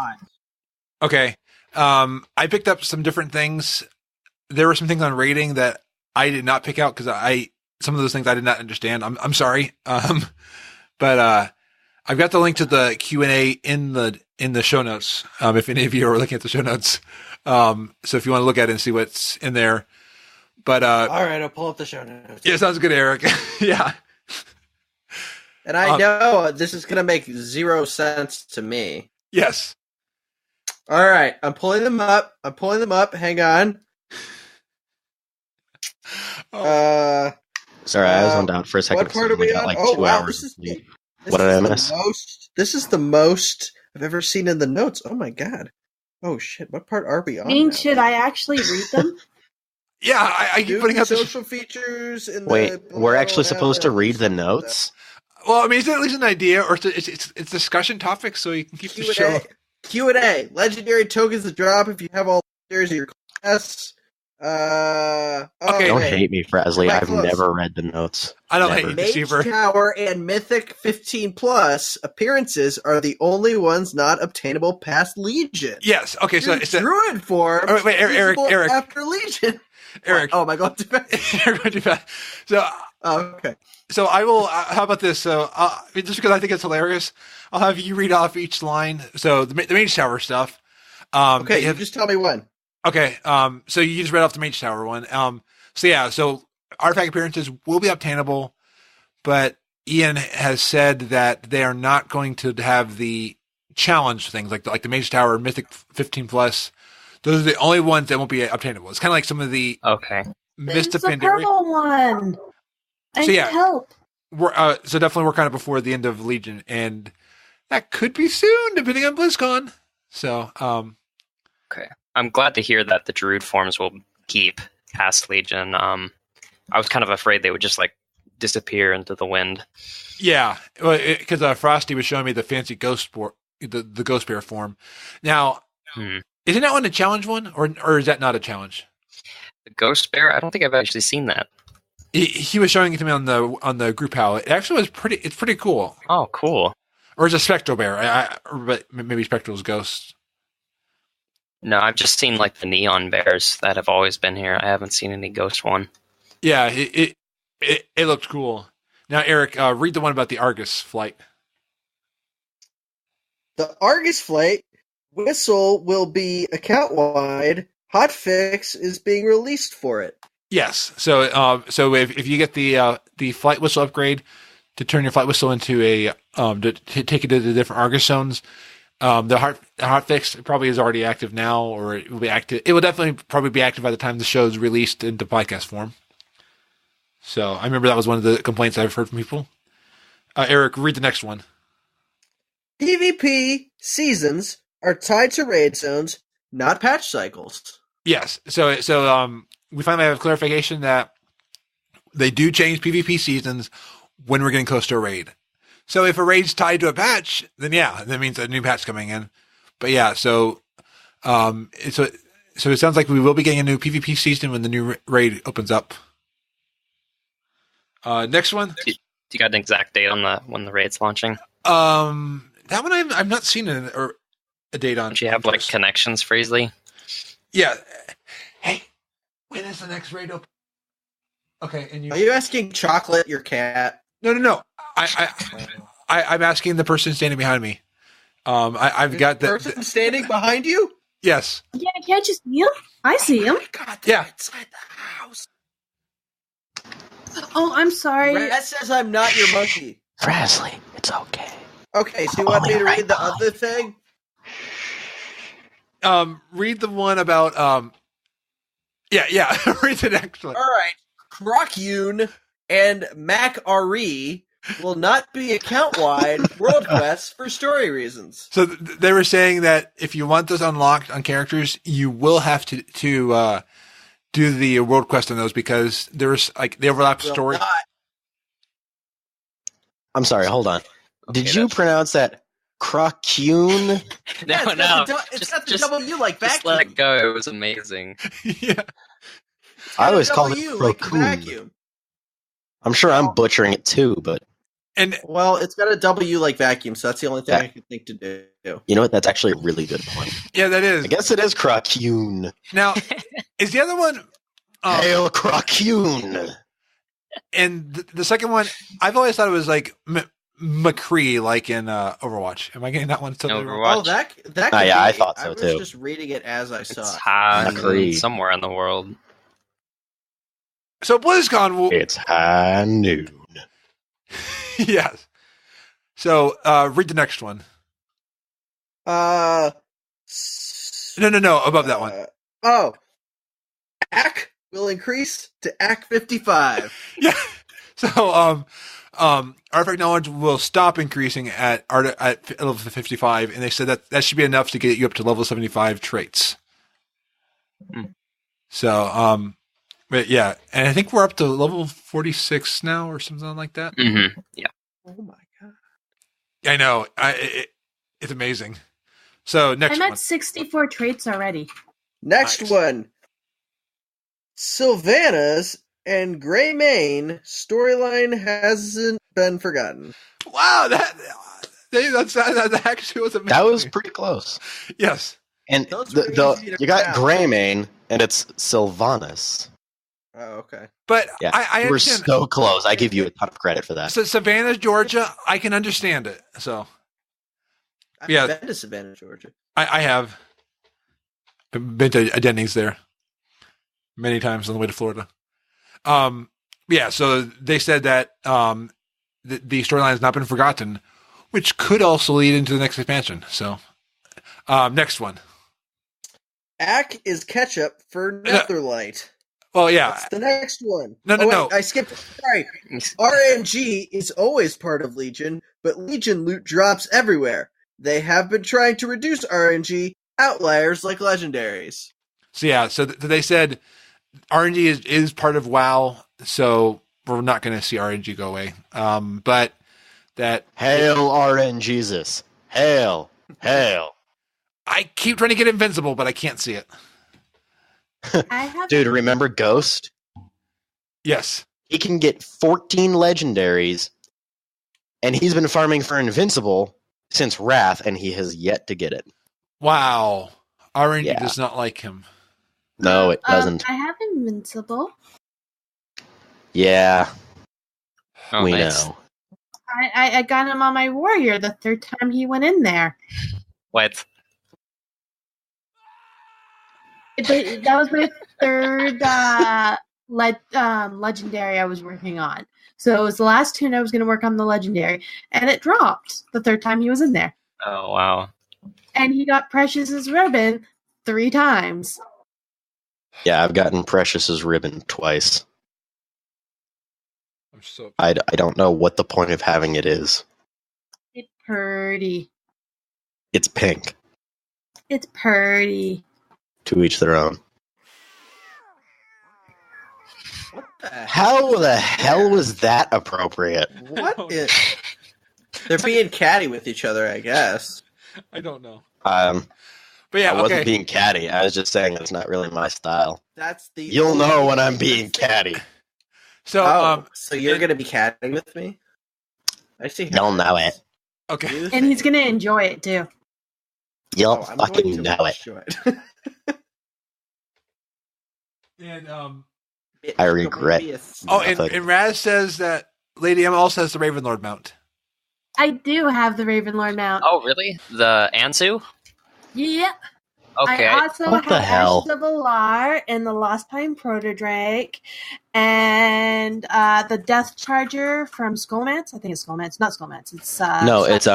Okay. I picked up some different things. There were some things on rating that I did not pick out because some of those things I did not understand. I'm sorry. But I've got the link to the Q&A in the show notes. If any of you are looking at the show notes. So if you want to look at it and see what's in there. But all right, I'll pull up the show notes. Yeah, sounds good, Eric. Yeah. And I know this is going to make 0 sense to me. Yes. All right, I'm pulling them up. Hang on. Sorry, I was zoned out for a second. What part are we on? Like 2 wow, hours. What did I miss? This is the most I've ever seen in the notes. Oh my god. Oh shit, what part are we on? Should I actually read them? Yeah, I keep putting up social features. Wait, we're actually supposed to read the notes? Well, I mean, it's at least an idea, or it's discussion topics, so you can keep the show. Q&A. Legendary tokens to drop if you have all legendaries of your class. Okay. Don't hate me, Frazley. Right, I've close. never read the notes. I don't Never. hate Mage Deceiverr. Tower and Mythic 15 plus appearances are the only ones not obtainable past Legion. Yes. Okay. So Your it's a Druid form. Oh, wait, Eric, usable Eric. After Legion. Eric. Oh, am I going too fast? You're going too fast. So. Okay. So I will. How about this? So just because I think it's hilarious, I'll have you read off each line. So the Mage Tower stuff. Okay, you just tell me when. Okay. So you just read off the Mage Tower one. So yeah. So artifact appearances will be obtainable, but Ian has said that they are not going to have the challenge things like the Mage Tower, Mythic 15 plus. Those are the only ones that won't be obtainable. It's kind of like some of the Mist There's of a Pandaria. purple one. I need help. So definitely work on it before the end of Legion, and that could be soon, depending on BlizzCon. So, okay, I'm glad to hear that the Druid forms will keep past Legion. I was kind of afraid they would just like disappear into the wind. Yeah, because Frosty was showing me the fancy ghost the Ghost Bear form. Now, isn't that one a challenge one, or is that not a challenge? The Ghost Bear? I don't think I've actually seen that. He was showing it to me on the group how it actually was pretty. It's pretty cool. Oh, cool. Or it's a spectral bear. But maybe spectral's ghosts. No, I've just seen like the neon bears that have always been here. I haven't seen any ghost one. Yeah, it looked cool. Now, Eric, read the one about the Argus flight. The Argus flight whistle will be account wide. Hotfix is being released for it. Yes. So if you get the flight whistle upgrade to turn your flight whistle into a to take it to the different Argus zones, the hotfix probably is already active now, or it will be active. It will definitely probably be active by the time the show is released into podcast form. So I remember that was one of the complaints I've heard from people. Eric, read the next one. PvP seasons are tied to raid zones, not patch cycles. Yes. So we finally have clarification that they do change PvP seasons when we're getting close to a raid. So if a raid's tied to a patch, then yeah, that means a new patch coming in. But yeah, so it sounds like we will be getting a new PvP season when the new raid opens up. Next one. Do you got an exact date on when the raid's launching? That one I've not seen a date on. Do you have like connections, Frazley? Yeah. Hey, when is the next raid open? Okay, and Are you asking Chocolate, your cat? No. I'm asking the person standing behind me. I've got the person standing behind you. Yes. Yeah, can't you see him? I see him. God, yeah. Inside the house. Oh, I'm sorry. That says I'm not your monkey. Frazley, it's okay. Okay, so you want me to read the other thing? Read the one about yeah. Read the next one. All right. Crocyune and Mac RE will not be account-wide world quests for story reasons. So they were saying that if you want those unlocked on characters, you will have to do the world quest on those because there's like they overlap story. I'm sorry, hold on. Did you pronounce that Crocyune? No. It's got the W like vacuum. Just let it go. It was amazing. Yeah. I always called it like Crocoon. vacuum. I'm sure I'm butchering it too, but well, it's got a W like vacuum, so that's the only thing I can think to do. You know what? That's actually a really good point. Yeah, that is. I guess it is Crocyune. Now, is the other one? Hail Crocune. And the second one, I've always thought it was like McCree, like in Overwatch. Am I getting that one totally wrong? Overwatch. Oh, that could yeah, I be. thought so, I was too. just reading it as I saw It's it. high McCree. somewhere in the world. So BlizzCon will... It's high noon. Yes. So read the next one. No. No, above that one. Oh. AC will increase to AC 55. Yeah. So artifact knowledge will stop increasing at level 55, and they said that should be enough to get you up to level 75 traits. So but yeah, and I think we're up to level 46 now or something like that. Mm-hmm. Yeah. Oh my god. I know. It's amazing. So next I'm one. at 64 traits already. Next Nice. one. Sylvanas and Greymane storyline hasn't been forgotten. Wow, that actually was amazing. That was pretty close. Yes. And Those were easy to you got pronounce. Greymane, and it's Sylvanas. Oh, okay. But Yeah, I you were understand. so close. I give you a ton of credit for that. So Savannah, Georgia, I can understand it. So I've Yeah. been to Savannah, Georgia. I have been to a Denny's there many times on the way to Florida. Yeah, so they said that the storyline has not been forgotten, which could also lead into the next expansion. So next one. AC is ketchup for Netherlight. Well, yeah. That's the next one. No, wait, I skipped. Sorry. RNG is always part of Legion, but Legion loot drops everywhere. They have been trying to reduce RNG outliers like legendaries. So yeah, so they said RNG is part of WoW, so we're not going to see RNG go away. But that Hail RNGesus. Hail. Hail. I keep trying to get invincible, but I can't see it. I have Dude, remember Ghost? Yes. He can get 14 legendaries, and he's been farming for Invincible since Wrath, and he has yet to get it. Wow. RNG Yeah. does not like him. No, it doesn't. I have Invincible. Yeah, Oh, we nice. know. I got him on my warrior the third time he went in there. What? But that was my third legendary I was working on. So it was the last tune I was going to work on the legendary, and it dropped the third time he was in there. Oh, wow. And he got Precious's ribbon 3 times. Yeah, I've gotten Precious's ribbon twice. I'm so I don't know what the point of having it is. It's purty. It's pink. It's purty. To each their own. What the How the hell was that appropriate? What is... They're being catty with each other, I guess. I don't know. But yeah, I wasn't okay. being catty. I was just saying that's not really my style. That's the... You'll know when I'm being catty. So so you're going to be catting with me? I see. You'll know it. okay. And he's going to enjoy it too. You'll I'm going fucking to know it. enjoy And I regret. and Raz says that Lady Emma also has the Ravenlord mount. I do have the Ravenlord mount. Oh, really? The Ansu? Yep. Okay. I also What have the hell? Ashes of Alar and the Lost Pine Protodrake and the Death Charger from Skullmance. I think it's Skullmance. Not Skullmance. It's No, it's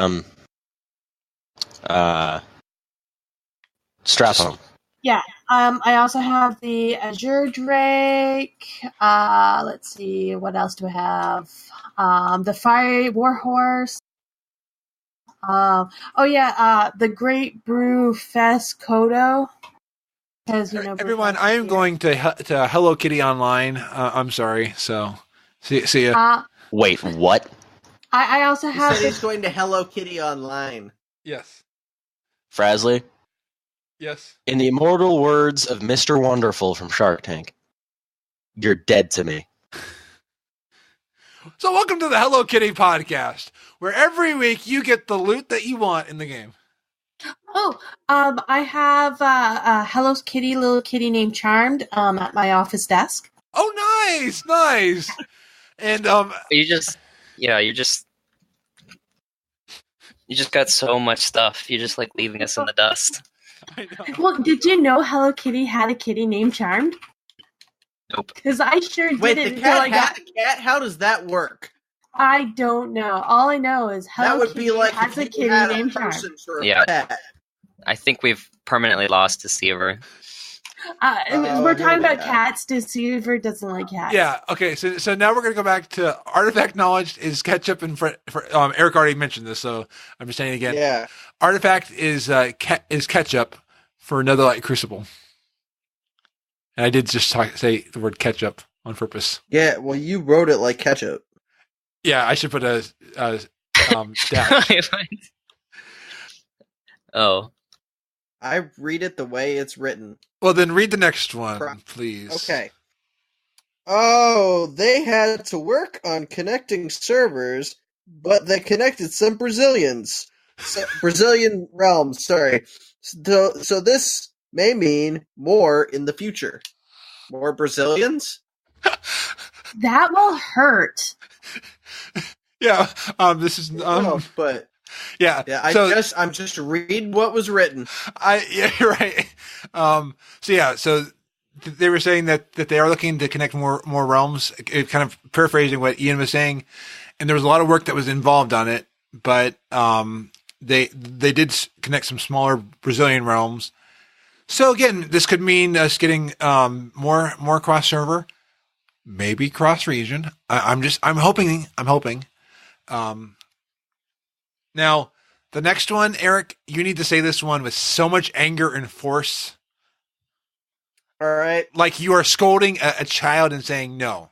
Stratham. Yeah. I also have the Azure Drake. Let's see, what else do I have? The Fiery Warhorse. The Great Brew Fest Kodo. Because Everyone, I am going to Hello Kitty Online. I'm sorry. So see ya. Wait, what? I also He have said he's going to Hello Kitty Online. Yes. Frazley? Yes. In the immortal words of Mr. Wonderful from Shark Tank, you're dead to me. So welcome to the Hello Kitty podcast, where every week you get the loot that you want in the game. Oh, I have a Hello Kitty little kitty named Charmed at my office desk. Oh, nice. And You just got so much stuff. You're just like leaving us in the dust. I know. Well, did you know Hello Kitty had a kitty named Charmed? Nope. Because I sure Wait, didn't the until I cat got. had a cat? How does that work? I don't know. All I know is Hello That would Kitty be like has a if you kitty had a named Charmed. person for a Yeah. pet. I think we've permanently lost Deceiverr. We're here talking we about go. cats. Deceiverr doesn't like cats. Yeah. Okay. So now we're gonna go back to artifact knowledge is ketchup and Eric already mentioned this, so I'm just saying it again. Yeah. Artifact is ketchup for Another Light Crucible, and I did just say the word ketchup on purpose. Yeah, well, you wrote it like ketchup. Yeah, I should put a dash. Oh, I read it the way it's written. Well, then read the next one, Pro- please. Okay. Oh, they had to work on connecting servers, but they connected some Brazilians. Brazilian realms, sorry. So this may mean more in the future. More Brazilians? That will hurt. Yeah. This is No, but yeah. yeah, I'm just reading what was written. Yeah, you're right. So they were saying that they are looking to connect more realms. It kind of paraphrasing what Ian was saying, and there was a lot of work that was involved on it. But they did connect some smaller Brazilian realms. So again, this could mean us getting more cross server, maybe cross region. I'm hoping. Now, the next one, Eric, you need to say this one with so much anger and force. All right. Like you are scolding a child and saying no.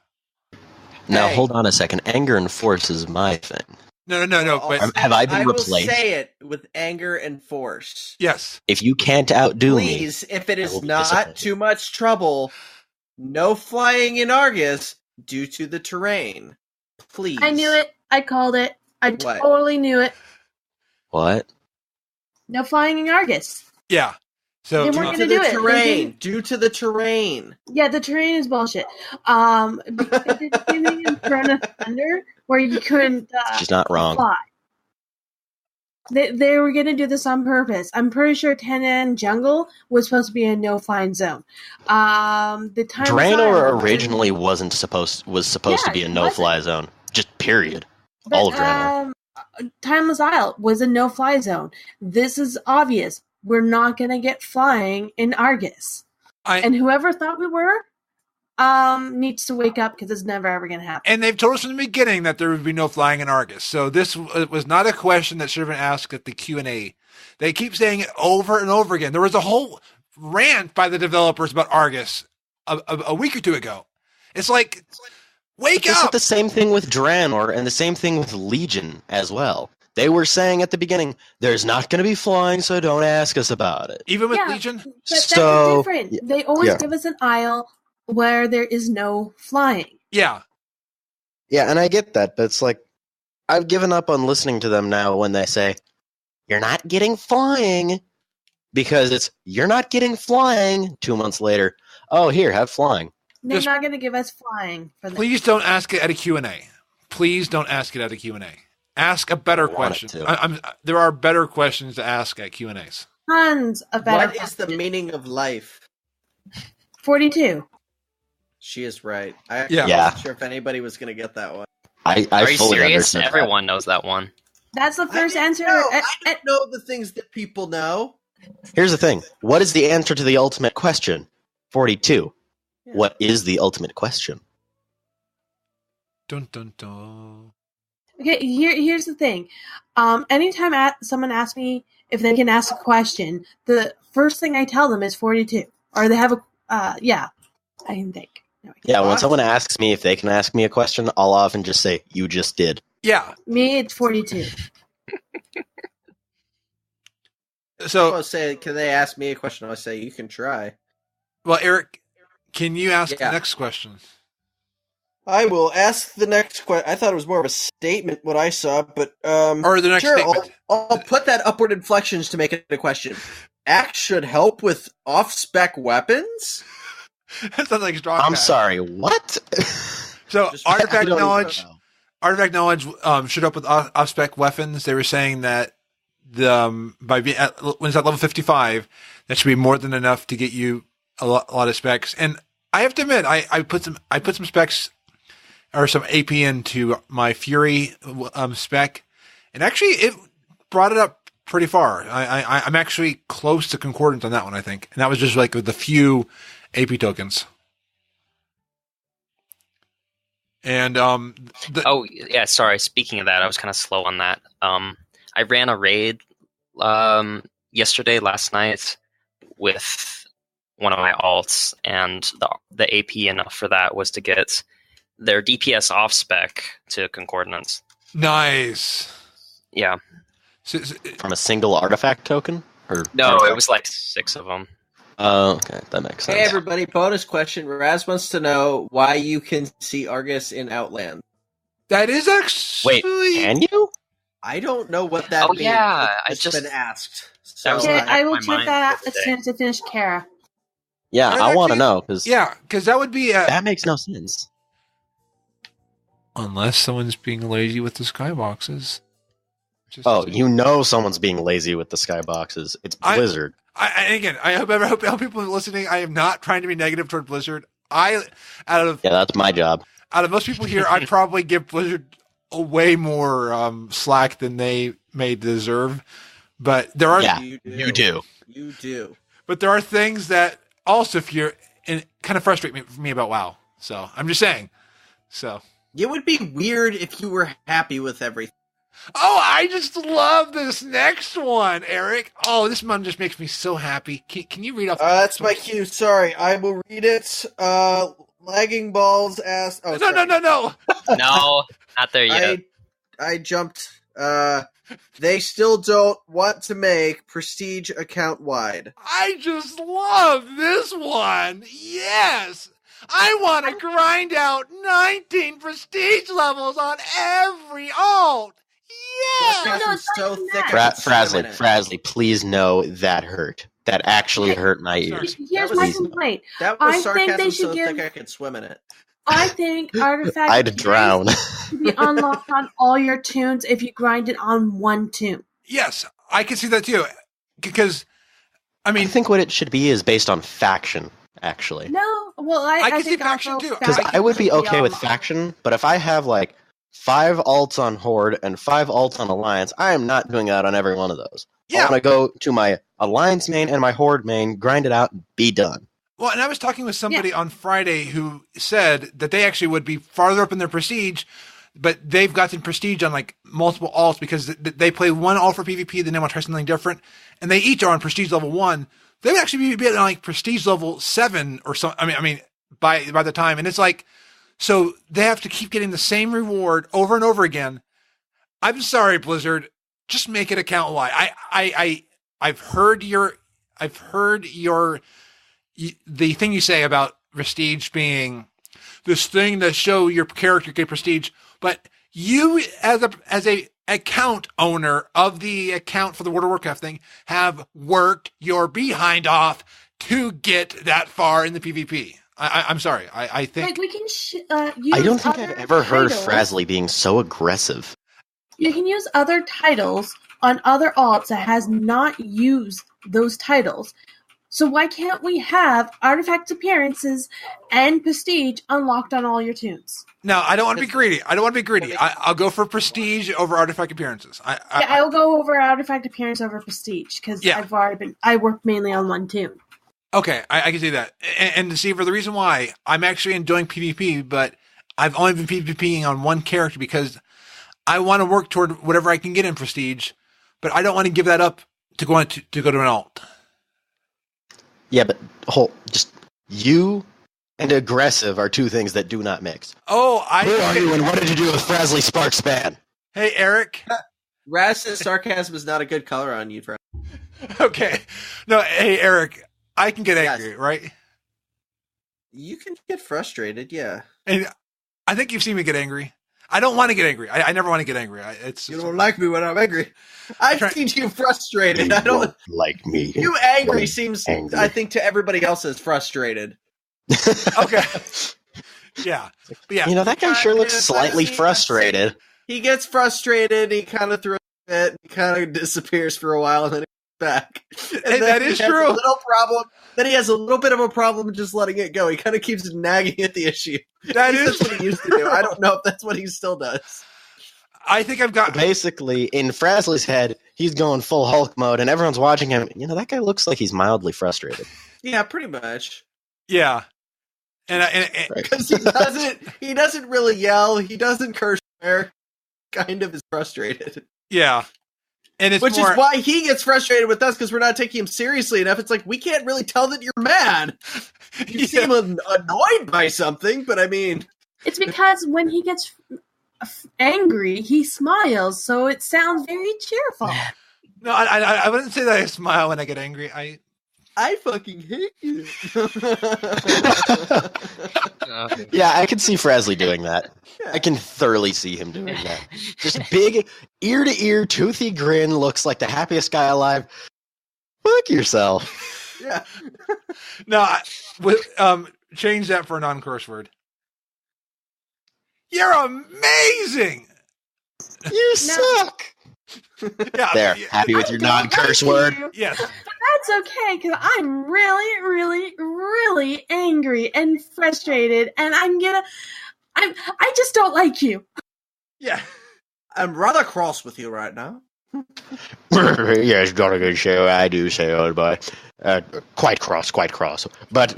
Now, Hey. hold on a second. Anger and force is my thing. No. But Have I been will replaced? say it with anger and force. yes. If you can't outdo Please, if it I is will be not disappointed. too much trouble, no flying in Argus due to the terrain. Please. I knew it. I called it. I What? totally knew it. me, what? No flying in Argus. Yeah. So They weren't Due gonna to do the it. They terrain. didn't- Due to the terrain. Yeah, the terrain is bullshit. Because they did the same thing in Throne of Thunder where you couldn't She's not wrong. fly. They were going to do this on purpose. I'm pretty sure Tenan Jungle was supposed to be a no-flying zone. The time Draenor originally was supposed Yeah, to be a it no-fly zone. Just period. All of Draenor. Timeless Isle was a no-fly zone. This is obvious. We're not going to get flying in Argus. And whoever thought we were needs to wake up because it's never ever going to happen. And they've told us from the beginning that there would be no flying in Argus. So this was not a question that should have been asked at the Q&A. They keep saying it over and over again. There was a whole rant by the developers about Argus a week or two ago. It's like, wake This is up! the same thing with Draenor and the same thing with Legion as well. They were saying at the beginning, there's not going to be flying, so don't ask us about it. Even with Yeah. Legion? But that's So- different. They always yeah. give us an isle where there is no flying. Yeah. Yeah, and I get that, but it's like, I've given up on listening to them now when they say, you're not getting flying, because it's, you're not getting flying, 2 months later, oh, here, have flying. They're Just- not going to give us flying for this. Please don't ask it at a Q&A. Please don't ask it at a Q&A. Ask a better I want it question. to. There are better questions to ask at Q&As. Tons of better. What is the meaning of life? 42. She is right. I actually Yeah. wasn't sure if anybody was going to get that one. I are you fully serious? understand that. Everyone knows that one. That's the first I didn't answer. know. I don't know the things that people know. Here's the thing. What is the answer to the ultimate question? 42. Yeah. What is the ultimate question? Dun, dun, dun. Okay, here's the thing. Anytime someone asks me if they can ask a question, the first thing I tell them is 42. Or they have a, yeah, I can think. Anyway. Yeah, when What? someone asks me if they can ask me a question, I'll often just say, you just did. Yeah. Me, it's 42. So, I'll say, can they ask me a question? I'll say, you can try. well, Eric, can you ask Yeah. the next question? I will ask the next question. I thought it was more of a statement what I saw, but Or the next sure, statement? I'll put that upward inflections to make it a question. Axe should help with off-spec weapons? That sounds like strong. I'm pass. sorry, what? So Just- artifact I don't even knowledge. know. Artifact knowledge should up with off-spec weapons. They were saying that when it's at level 55, that should be more than enough to get you a lot of specs. And I have to admit, I put some specs or some AP into my Fury spec, and actually it brought it up pretty far. I'm actually close to concordance on that one, I think, and that was just like with a few AP tokens. And sorry. Speaking of that, I was kind of slow on that. I ran a raid last night with one of my alts, and the AP enough for that was to get their DPS off spec to concordance. Nice. Yeah. From a single artifact token? Or No, artifact? it was like 6 of them. Oh, okay, that makes sense. Hey everybody, bonus question. Raz wants to know why you can see Argus in Outland. That is actually. Wait, Can you? I don't know what that Oh, means. yeah, It's I just- been asked. That was Okay, on I will my check mind that out the as other soon as I finish Kara. Yeah, That I want to actually- know because Yeah, because that would be that makes no sense. unless someone's being lazy with the skyboxes. Oh, you know someone's being lazy with the skyboxes. It's Blizzard. I hope people listening. I am not trying to be negative toward Blizzard. Out of That's my job. most people here, I probably give Blizzard a way more slack than they may deserve. But there are You do. You do. You do. but there are things that also kind of frustrate me about WoW. So I'm just saying. So It would be weird if you were happy with everything. oh, I just love this next one, Eric. Oh, this one just makes me so happy. Can you read off? That's my cue. Sorry, I will read it. Lagging balls asked. Oh, No. No, not there yet. I jumped. They still don't want to make Prestige account wide. I just love this one. Yes. I want to grind out 19 prestige levels on every alt. Yeah. No, I'm it's not so even thick. that. I could swim in it. Frazley, please know that hurt. That actually hurt my ears. Here's was my easy. complaint. That was I think sarcasm. they should So give- thick I could swim in it. I think artifact I'd drown. should be unlocked on all your tunes if you grind it on one tune. Yes, I can see that too. Because, I I mean, think what it should be is based on faction, actually. No, well, I can think see faction also too. Because faction I would be should okay with unlocked. faction, but if I have like 5 alts on Horde and 5 alts on Alliance, I am not doing that on every one of those. I yeah. want to go to my Alliance main and my Horde main, grind it out, and be done. Well, and I was talking with somebody on Friday who said that they actually would be farther up in their prestige, but they've gotten prestige on like multiple alts because they play one alt for PvP, then they want to try something different, and they each are on prestige level 1. They would actually be on like prestige level 7 or something. I mean, by the time, and it's like, so they have to keep getting the same reward over and over again. I'm sorry, Blizzard, just make it account wide. I've heard the thing you say about prestige being this thing to show your character get prestige, but you as a account owner of the account for the World of Warcraft thing have worked your behind off to get that far in the PvP. I'm sorry. I think Like we can use I don't think other I've ever heard titles. Frazley being so aggressive. You can use other titles on other alts that has not used those titles. So why can't we have artifact appearances and prestige unlocked on all your tunes? no, I don't want to be greedy. I'll go for prestige over artifact appearances. I will go over artifact appearance over prestige because Yeah. I work mainly on one tune. Okay, I can see that. And Deceiverr, the reason why I'm actually enjoying PvP, but I've only been PvPing on one character because I want to work toward whatever I can get in prestige, but I don't want to give that up to go to an alt. Yeah, but just you and aggressive are 2 things that do not mix. Oh, Who are you and what did you do with Frazley Sparkspan? Hey, Eric. Raz says sarcasm is not a good color on you, Fred. Okay. No, hey, Eric. I can get Yes. angry, right? You can get frustrated, yeah. And I think you've seen me get angry. I don't want to get angry. I never want to get angry. You don't like me when I'm angry. I've seen you frustrated. I don't like me. You angry seems, angry. I think, to everybody else as frustrated. Okay. Yeah. But yeah. You know, that guy sure looks slightly frustrated. He gets frustrated. He kind of throws it. He kind of disappears for a while, and then he's back. Hey, that is true. A little problem. Then he has a little bit of a problem just letting it go. He kind of keeps nagging at the issue. That's what he used to do. I don't know if that's what he still does. I think I've got... Basically, in Frazley's head, he's going full Hulk mode, and everyone's watching him. You know, that guy looks like he's mildly frustrated. Yeah, pretty much. Yeah. And because he doesn't really yell. He doesn't curse. Kind of is frustrated. Yeah. And it's Which is why he gets frustrated with us, because we're not taking him seriously enough. It's like, we can't really tell that you're mad. You seem annoyed by something, but I mean... It's because when he gets angry, he smiles, so it sounds very cheerful. No, I wouldn't say that I smile when I get angry. I fucking hate you. Yeah, I can see Frazley doing that. Yeah. I can thoroughly see him doing that. Just big, ear-to-ear, toothy grin, looks like the happiest guy alive. Fuck yourself. Yeah. No, change that for a non-curse word. You're amazing! You suck! Yeah, there, happy with your non-curse word? Yes. But that's okay, because I'm really, really, really angry and frustrated, and I just don't like you. Yeah. I'm rather cross with you right now. Yes, got a good show. I do say, old boy. Quite cross. But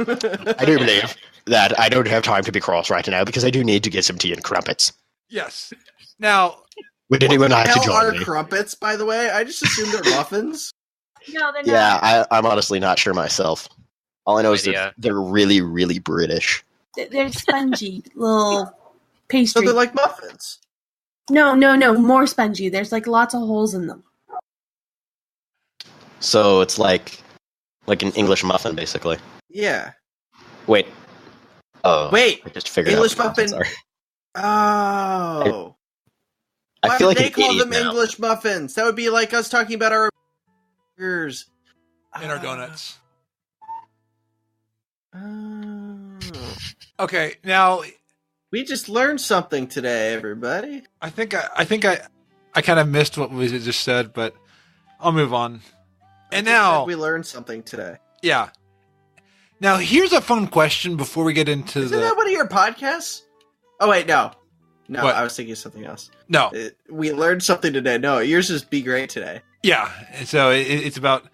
I do believe that I don't have time to be cross right now, because I do need to get some tea and crumpets. Yes. Now... Would anyone like to join me? Are crumpets, by the way? I just assumed they're muffins. No, they're not. Yeah, I'm honestly not sure myself. All I know is that they're really, really British. They're spongy little pastry. So they're like muffins. No, more spongy. There's like lots of holes in them. So it's like an English muffin, basically. Yeah. Wait. Oh. Wait. I just figured English out muffin. Sorry. Oh. I feel like they call them now. English muffins? That would be like us talking about our burgers and our donuts. Oh. Okay, now we just learned something today, everybody. I think I kind of missed what was it just said, but I'll move on. And now we learned something today. Yeah. Now here's a fun question before we get into Isn't that one of your podcasts? Oh wait, no. No, what? I was thinking of something else. No. We learned something today. No, yours is Be Great today. Yeah, so it's about...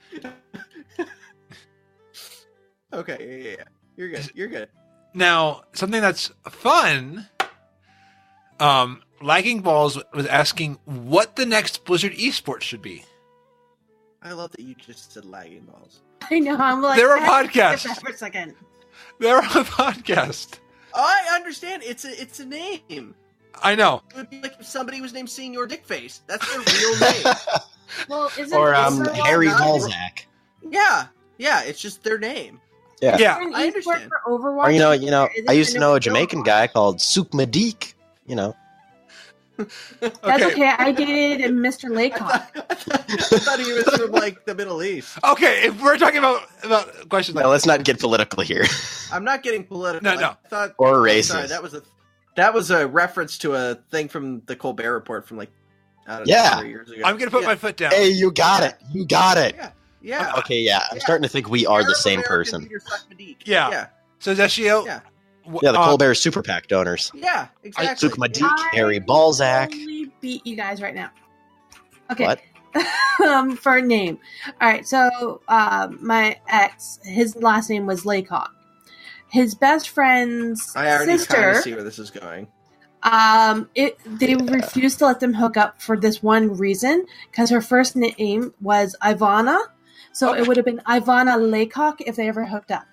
Okay, yeah. You're good. Now, something that's fun, Lagging Balls was asking what the next Blizzard esports should be. I love that you just said Lagging Balls. I know, I'm like... They're a podcast. For a second. They're a podcast. I understand. It's a name. I know. It would be like if somebody was named Senior Dickface. That's their real name. Well, isn't or Harry Balzac. Yeah, it's just their name. Yeah. I understand. For Overwatch, or I used to know a Jamaican guy called Souk Madik. That's okay. I dated Mr. Laycock. I thought he was from like the Middle East. Okay, if we're talking about questions, no, let's not get political here. I'm not getting political. No. Or racist. Sorry, that was a reference to a thing from the Colbert Report from like I don't know, 3 years ago. I'm gonna put my foot down. Hey, you got it. Yeah. Okay, yeah. I'm starting to think we are the same person. Yeah. So Zeshio. Yeah. Yeah, the Colbert Super PAC donors. Yeah, exactly. Souk Madik, Harry Balzac. I totally beat you guys right now. Okay. What? For a name. All right. So my ex, his last name was Laycock. His best friend's I already sister. kind of see where this is going. They refused to let them hook up for this one reason, because her first name was Ivana, so it would have been Ivana Laycock if they ever hooked up.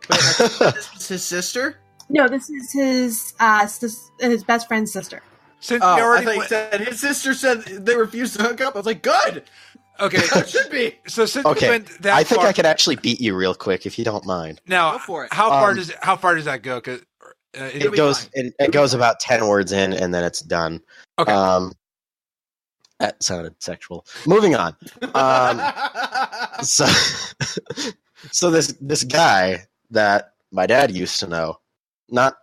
Wait, this was his sister? No, this is his best friend's sister. Since I thought you said his sister said they refused to hook up. I was like, good. Okay, it should be. So since we went that I think far, I could actually beat you real quick if you don't mind. Now, go for it. How far does that go? 'Cause It goes about 10 words in, and then it's done. Okay. That sounded sexual. Moving on. So this guy that my dad used to know,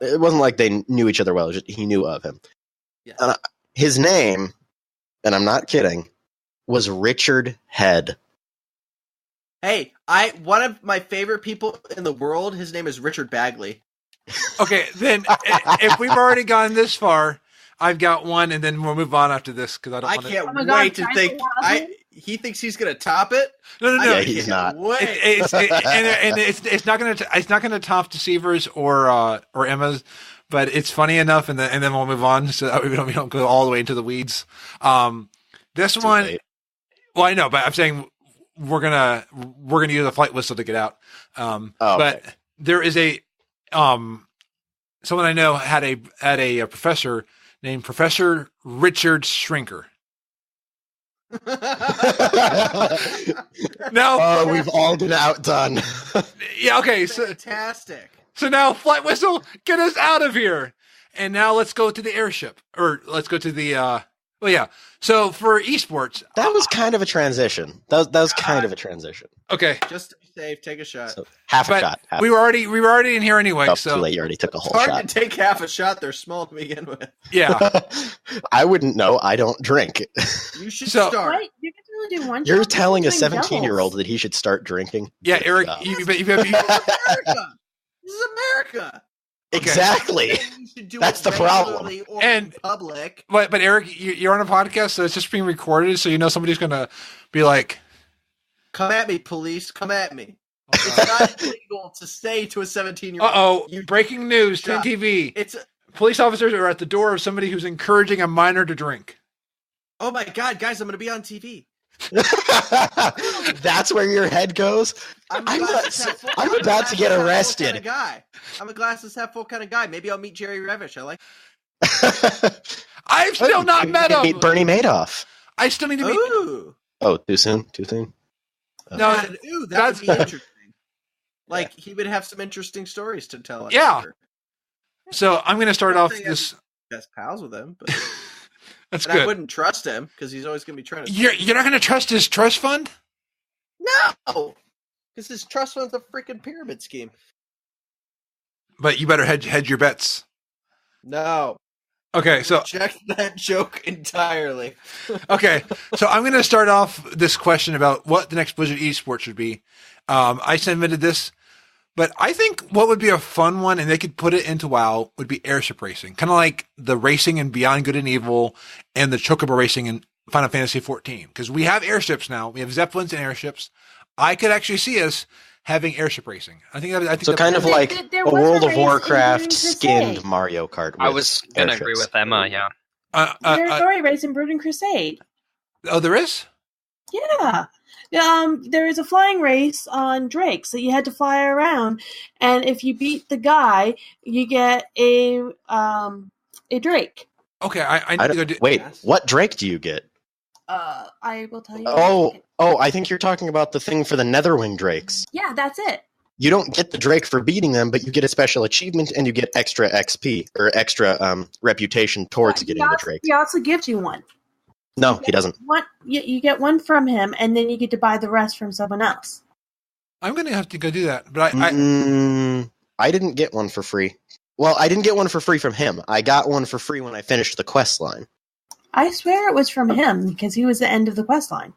it wasn't like they knew each other well. Just, he knew of him. Yeah. His name, and I'm not kidding, was Richard Head. Hey, one of my favorite people in the world, his name is Richard Bagley. Okay, then if we've already gone this far, I've got one, and then we'll move on after this because I don't. I want can't Oh my God, wait to think. He thinks he's gonna top it. No. Yeah, he's not. It's not gonna top Deceiverr's or Emma's, but it's funny enough, and then we'll move on so that we don't go all the way into the weeds. This Too one, late. well, I know, but I'm saying we're gonna use a flight whistle to get out. Okay. But there is a someone I know had a professor named Professor Richard Shrinker. Now, we've all been outdone. yeah, okay, so Fantastic. now flight whistle, get us out of here. And now let's go to the airship, or let's go to the. Well, yeah. So for esports, That was kind of a transition. That was kind of a transition. okay, Just to be safe, take a shot. So half a but shot. we were already in here anyway. Oh, So too late. You already took a It's whole hard shot. to take half a shot. They're small to begin with. yeah, I wouldn't know. I don't drink. You should So- start. What? You can only do one. You're shot? telling a You're doing 17-year-old doubles. that he should start drinking? yeah, Good Eric, God. you This is America. This is America. Exactly. You should do That's it the problem. regularly or And- in public. but Eric, you're on a podcast, so it's just being recorded, so you know somebody's gonna be like, Come at me, police. Come at me. It's not illegal to say to a 17-year-old. "Uh-oh, You- breaking news, 10 Stop. TV. It's Police officers are at the door of somebody who's encouraging a minor to drink." oh my god, guys! I'm going to be on TV. That's where your head goes? I'm about to get arrested. Kind of guy. I'm a glasses half full kind of guy. Maybe I'll meet Jerry Revish. I like. I've still not met him. Meet Bernie Madoff. I still need to meet. Ooh. Oh, too soon? Too soon? No, God, ooh, that that's- would be interesting. Like he would have some interesting stories to tell us. Yeah. So I'm going to start off Something I- this. Best pals with him, but That's and I good. wouldn't trust him because he's always going to be trying to. You're not going to trust his trust fund? No, because his trust fund's a freaking pyramid scheme. But you better hedge your bets. No, Okay, so check that joke entirely. okay, so I'm going to start off this question about what the next Blizzard esports should be. I submitted this, but I think what would be a fun one, and they could put it into WoW, would be airship racing, kind of like the racing in Beyond Good and Evil and the Chocobo racing in Final Fantasy XIV. Because we have airships now, we have zeppelins and airships. I could actually see us having airship racing. I think So kind of There- like there a was a World of race in Warcraft Burning skinned Crusade. Mario Kart. I with was gonna agree airships. with Emma. Yeah. There's already race in Brooding Crusade. oh, there is? Yeah. There is a flying race on drakes that you had to fly around, and if you beat the guy, you get a drake. Okay, I I need to go don't, do. wait, Yes. what Drake do you get? I will tell you. Oh, I think you're talking about the thing for the Netherwing Drakes. Yeah, that's it. You don't get the Drake for beating them, but you get a special achievement and you get extra XP or extra reputation towards But getting the Drake. He also gives you one. No, he doesn't. You get one from him, and then you get to buy the rest from someone else. I'm going to have to go do that. But I didn't get one for free. Well, I didn't get one for free from him. I got one for free when I finished the quest line. I swear it was from him because he was the end of the quest line.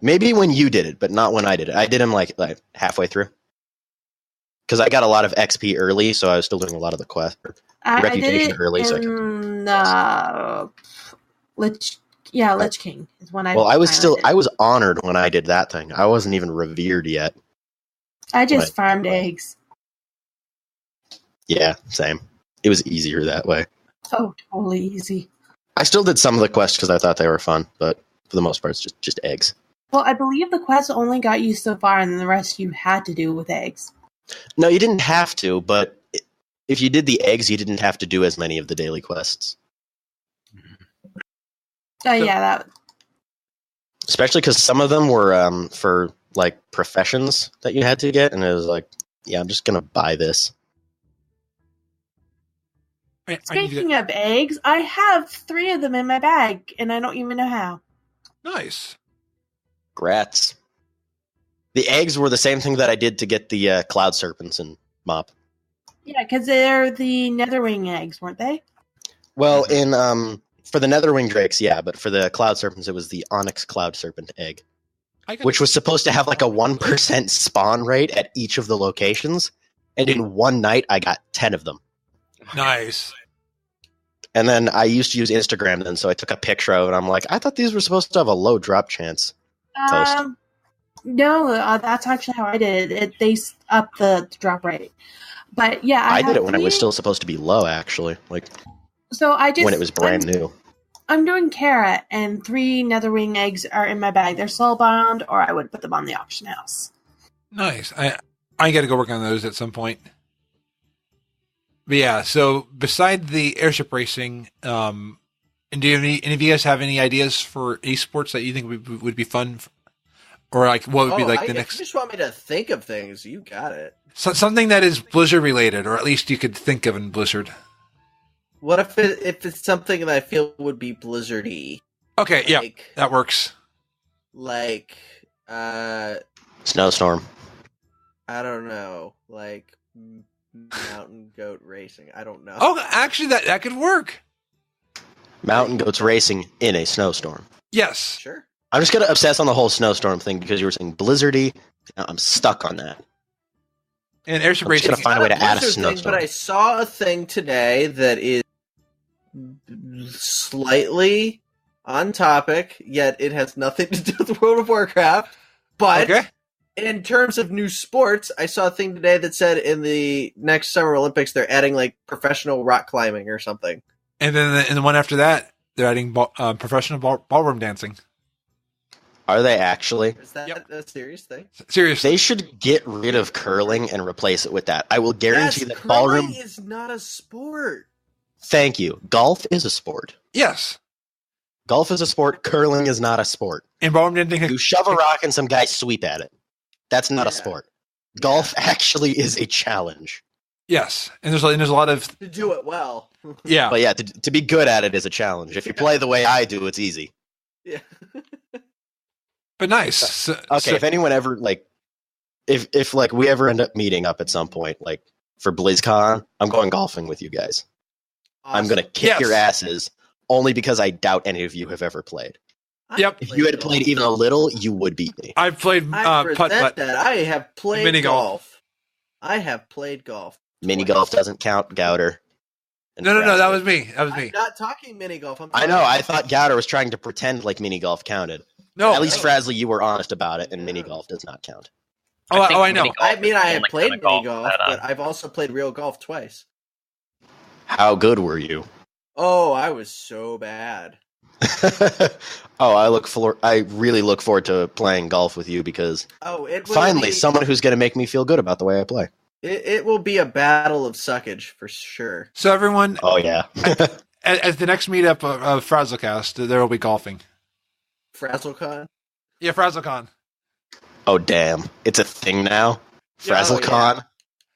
Maybe when you did it, but not when I did it. I did him like halfway through. Because I got a lot of XP early, so I was still doing a lot of the quest. I did Reputation it early, so I in Lich King is when I. Well, I finally was honored when I did that thing. I wasn't even revered yet. I just farmed eggs. Yeah, same. It was easier that way. Oh, totally easy. I still did some of the quests because I thought they were fun, but for the most part, it's just eggs. Well, I believe the quest only got you so far, and the rest you had to do with eggs. No, you didn't have to, but if you did the eggs, you didn't have to do as many of the daily quests. Yeah, that. Especially because some of them were for like professions that you had to get, and it was like, yeah, I'm just gonna buy this. I need to Speaking of eggs, I have 3 of them in my bag, and I don't even know how. Nice. Grats. The eggs were the same thing that I did to get the cloud serpents in Mop. Yeah, because they're the netherwing eggs, weren't they? Well, in for the netherwing drakes, yeah, but for the cloud serpents, it was the onyx cloud serpent egg, which was supposed to have like a 1% spawn rate at each of the locations, and in one night I got 10 of them. Nice. And then I used to use Instagram then, so I took a picture of it, and I'm like, I thought these were supposed to have a low drop chance. Toast. No, that's actually how I did it. They upped the drop rate. But yeah, I did it when it was still supposed to be low, actually. Like, so I just when it was brand new. I'm doing carrot, and 3 netherwing eggs are in my bag. They're soulbound, or I would put them on the auction house. Nice. I got to go work on those at some point. But yeah, so beside the airship racing, and do you have any of you guys have any ideas for esports that you think would be fun? Or like, what would be like the next? If you just want me to think of things, you got it. Something that is Blizzard related, or at least you could think of in Blizzard. What if it's something that I feel would be Blizzard-y? Okay, yeah, that works. Like, Snowstorm. I don't know, like mountain goat racing. I don't know. Oh, actually, that could work. Mountain goats racing in a snowstorm. Yes. Sure. I'm just going to obsess on the whole snowstorm thing because you were saying Blizzardy. Now I'm stuck on that. And airship I'm just racing. going to find a way to add a Blizzard snowstorm. thing, but I saw a thing today that is slightly on topic, yet it has nothing to do with World of Warcraft. But in terms of new sports, I saw a thing today that said in the next Summer Olympics they're adding like professional rock climbing or something. And then in the one after that, they're adding professional ballroom dancing. Are they actually? Is that a serious thing? Seriously. They should get rid of curling and replace it with that. I will guarantee that ballroom is not a sport. Thank you. Golf is a sport. Yes. Golf is a sport. Curling is not a sport. And ballroom dancing. You shove a rock and some guys sweep at it. That's not a sport. Golf actually is a challenge. Yes, and there's a lot of to do it well. Yeah, but yeah, to be good at it is a challenge. If you play the way I do, it's easy. Yeah. But nice. If anyone ever if like we ever end up meeting up at some point, like for BlizzCon, I'm going golfing with you guys. Awesome. I'm gonna kick your asses only because I doubt any of you have ever played. Yep. If you had played even a little, you would beat me. I've played putt-putt. I have played mini golf. I have played golf. Mini golf doesn't count, Gauder. No, that was me. That was me. I'm not talking mini golf. I know. I thought Gauder was trying to pretend like mini golf counted. No, at least Frazley, you were honest about it, and mini golf does not count. I know. I mean, I have played mini golf, but I've also played real golf twice. How good were you? Oh, I was so bad. I really look forward to playing golf with you because finally someone who's going to make me feel good about the way I play. It will be a battle of suckage for sure. So everyone, oh yeah, at the next meetup of FrazlCast, there will be golfing. FrazzleCon? Yeah, FrazzleCon. Oh damn, it's a thing now. FrazzleCon. Yeah.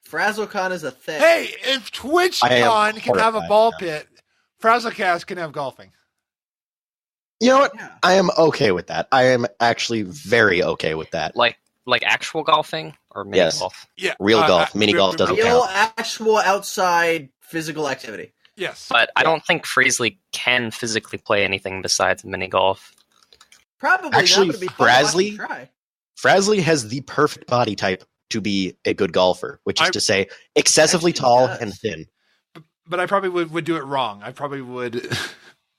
FrazzleCon is a thing. Hey, if TwitchCon can have a ball pit, FrazzleCast can have golfing. You know what? Yeah. I am okay with that. I am actually very okay with that. Like actual golfing or mini golf? Yeah. Real golf. Mini golf doesn't count. Real actual outside physical activity. Yes. But I don't think Frazley can physically play anything besides mini golf. Probably. Actually, Frazley has the perfect body type to be a good golfer, which is to say excessively tall and thin. But I probably would do it wrong. I probably would...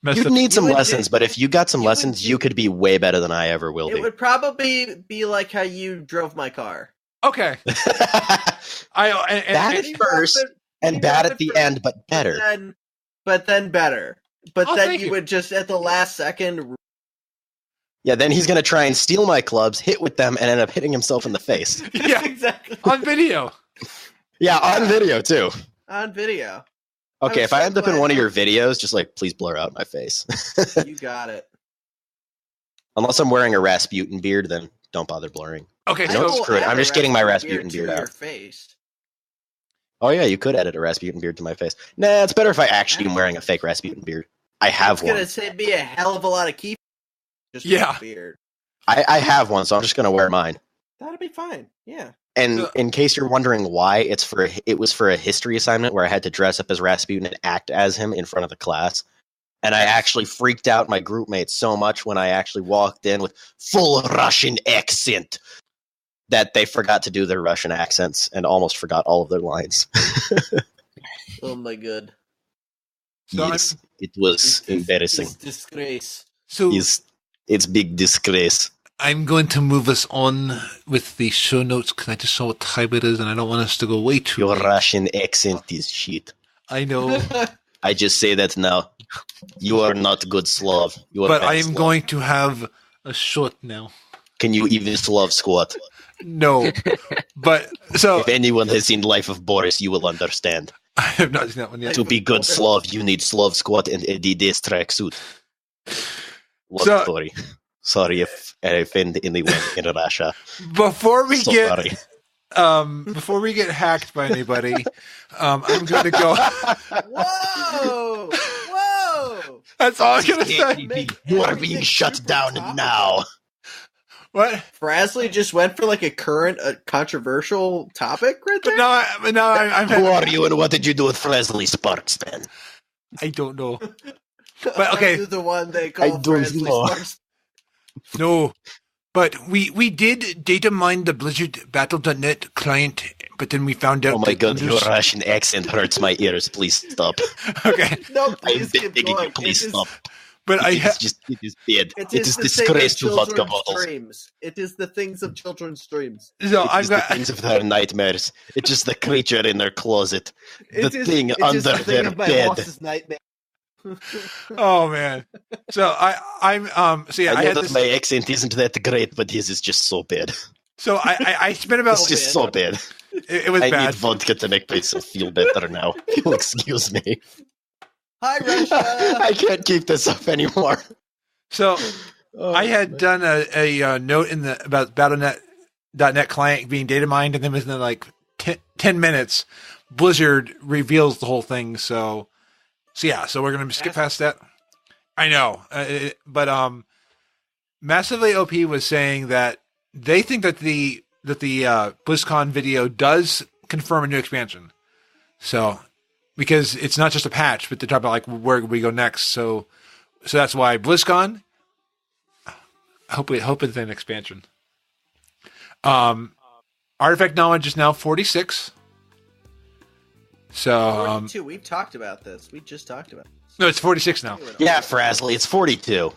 You'd need some lessons, but if you got some lessons, you could be way better than I ever will be. It would probably be like how you drove my car. Okay. Bad at first and bad at the end, but better. But then better. But then you would just at the last second... Yeah, then he's going to try and steal my clubs, hit with them, and end up hitting himself in the face. Yeah, exactly. On video. Yeah, on video, too. On video. Okay, if I end up in one of your videos, just please blur out my face. You got it. Unless I'm wearing a Rasputin beard, then don't bother blurring. Okay, so screw it. I'm just getting my Rasputin beard out. Face. Oh yeah, you could edit a Rasputin beard to my face. Nah, it's better if I actually am wearing a fake Rasputin beard. I have one. It's gonna be a hell of a lot of key. Just Yeah. a beard. I have one, so I'm just gonna wear mine. That'll be fine. Yeah. And in case you're wondering why, it was for a history assignment where I had to dress up as Rasputin and act as him in front of the class. And I actually freaked out my group mates so much when I actually walked in with full Russian accent that they forgot to do their Russian accents and almost forgot all of their lines. Oh my god. So Yes, it was embarrassing. It's disgrace. So It's big disgrace. I'm going to move us on with the show notes because I just saw what time it is and I don't want us to go way too Your late. Russian accent is shit. I know, I just say that now. You are not good Slav. You are but bad I am Slav. going to have a shot now. Can you even Slav squat? No, but so If anyone has seen Life of Boris, you will understand. I have not seen that one yet. To be good Slav, you need Slav squat and Adidas tracksuit. Long So- story. Sorry if I offend anyone in Russia. Before we So get sorry. before we get hacked by anybody, I'm going to go. Whoa! Whoa! That's all I'm going to say. You are being shut down now. What? Frazley just went for like a current, controversial topic right there. I'm Who are you and what did you do with Frazley Sparks then? I don't know. But okay, You're the one they I call don't Frazley know. Sparks. no. But we did data mine the Blizzard Battle.net client, but then we found out. Oh my that god, your there's- Russian accent hurts my ears. Please stop. Okay, No, I'm please keep begging you, going. please stop. but It is bad. It It is the thing disgrace of to vodka children's bottles. dreams. It is the things of children's dreams. so It I've is the got. things of their nightmares. It's just the creature in their closet. The It is- thing it is under the thing their of my bed. boss's nightmare. Oh man. So I'm so yeah, I I know had that this. my accent isn't that great, but his is just so bad. So I spent about. It's just so bad. It was I bad. need vodka to make myself feel better now. You'll excuse me. Hi, Russia. I can't keep this up anymore. So Oh, I had done a note in the about Battle.net client being data mined, and then within like 10 minutes, Blizzard reveals the whole thing. So yeah, so we're gonna skip past that. I know, but Massively OP was saying that they think that the BlizzCon video does confirm a new expansion. So because it's not just a patch, but they're talking about like where we go next. So that's why BlizzCon. I hope it's an expansion. Artifact knowledge is now 46. So 42. We've talked about this. We just talked about this. no, it's 46 now. yeah, Frazley, it's 42.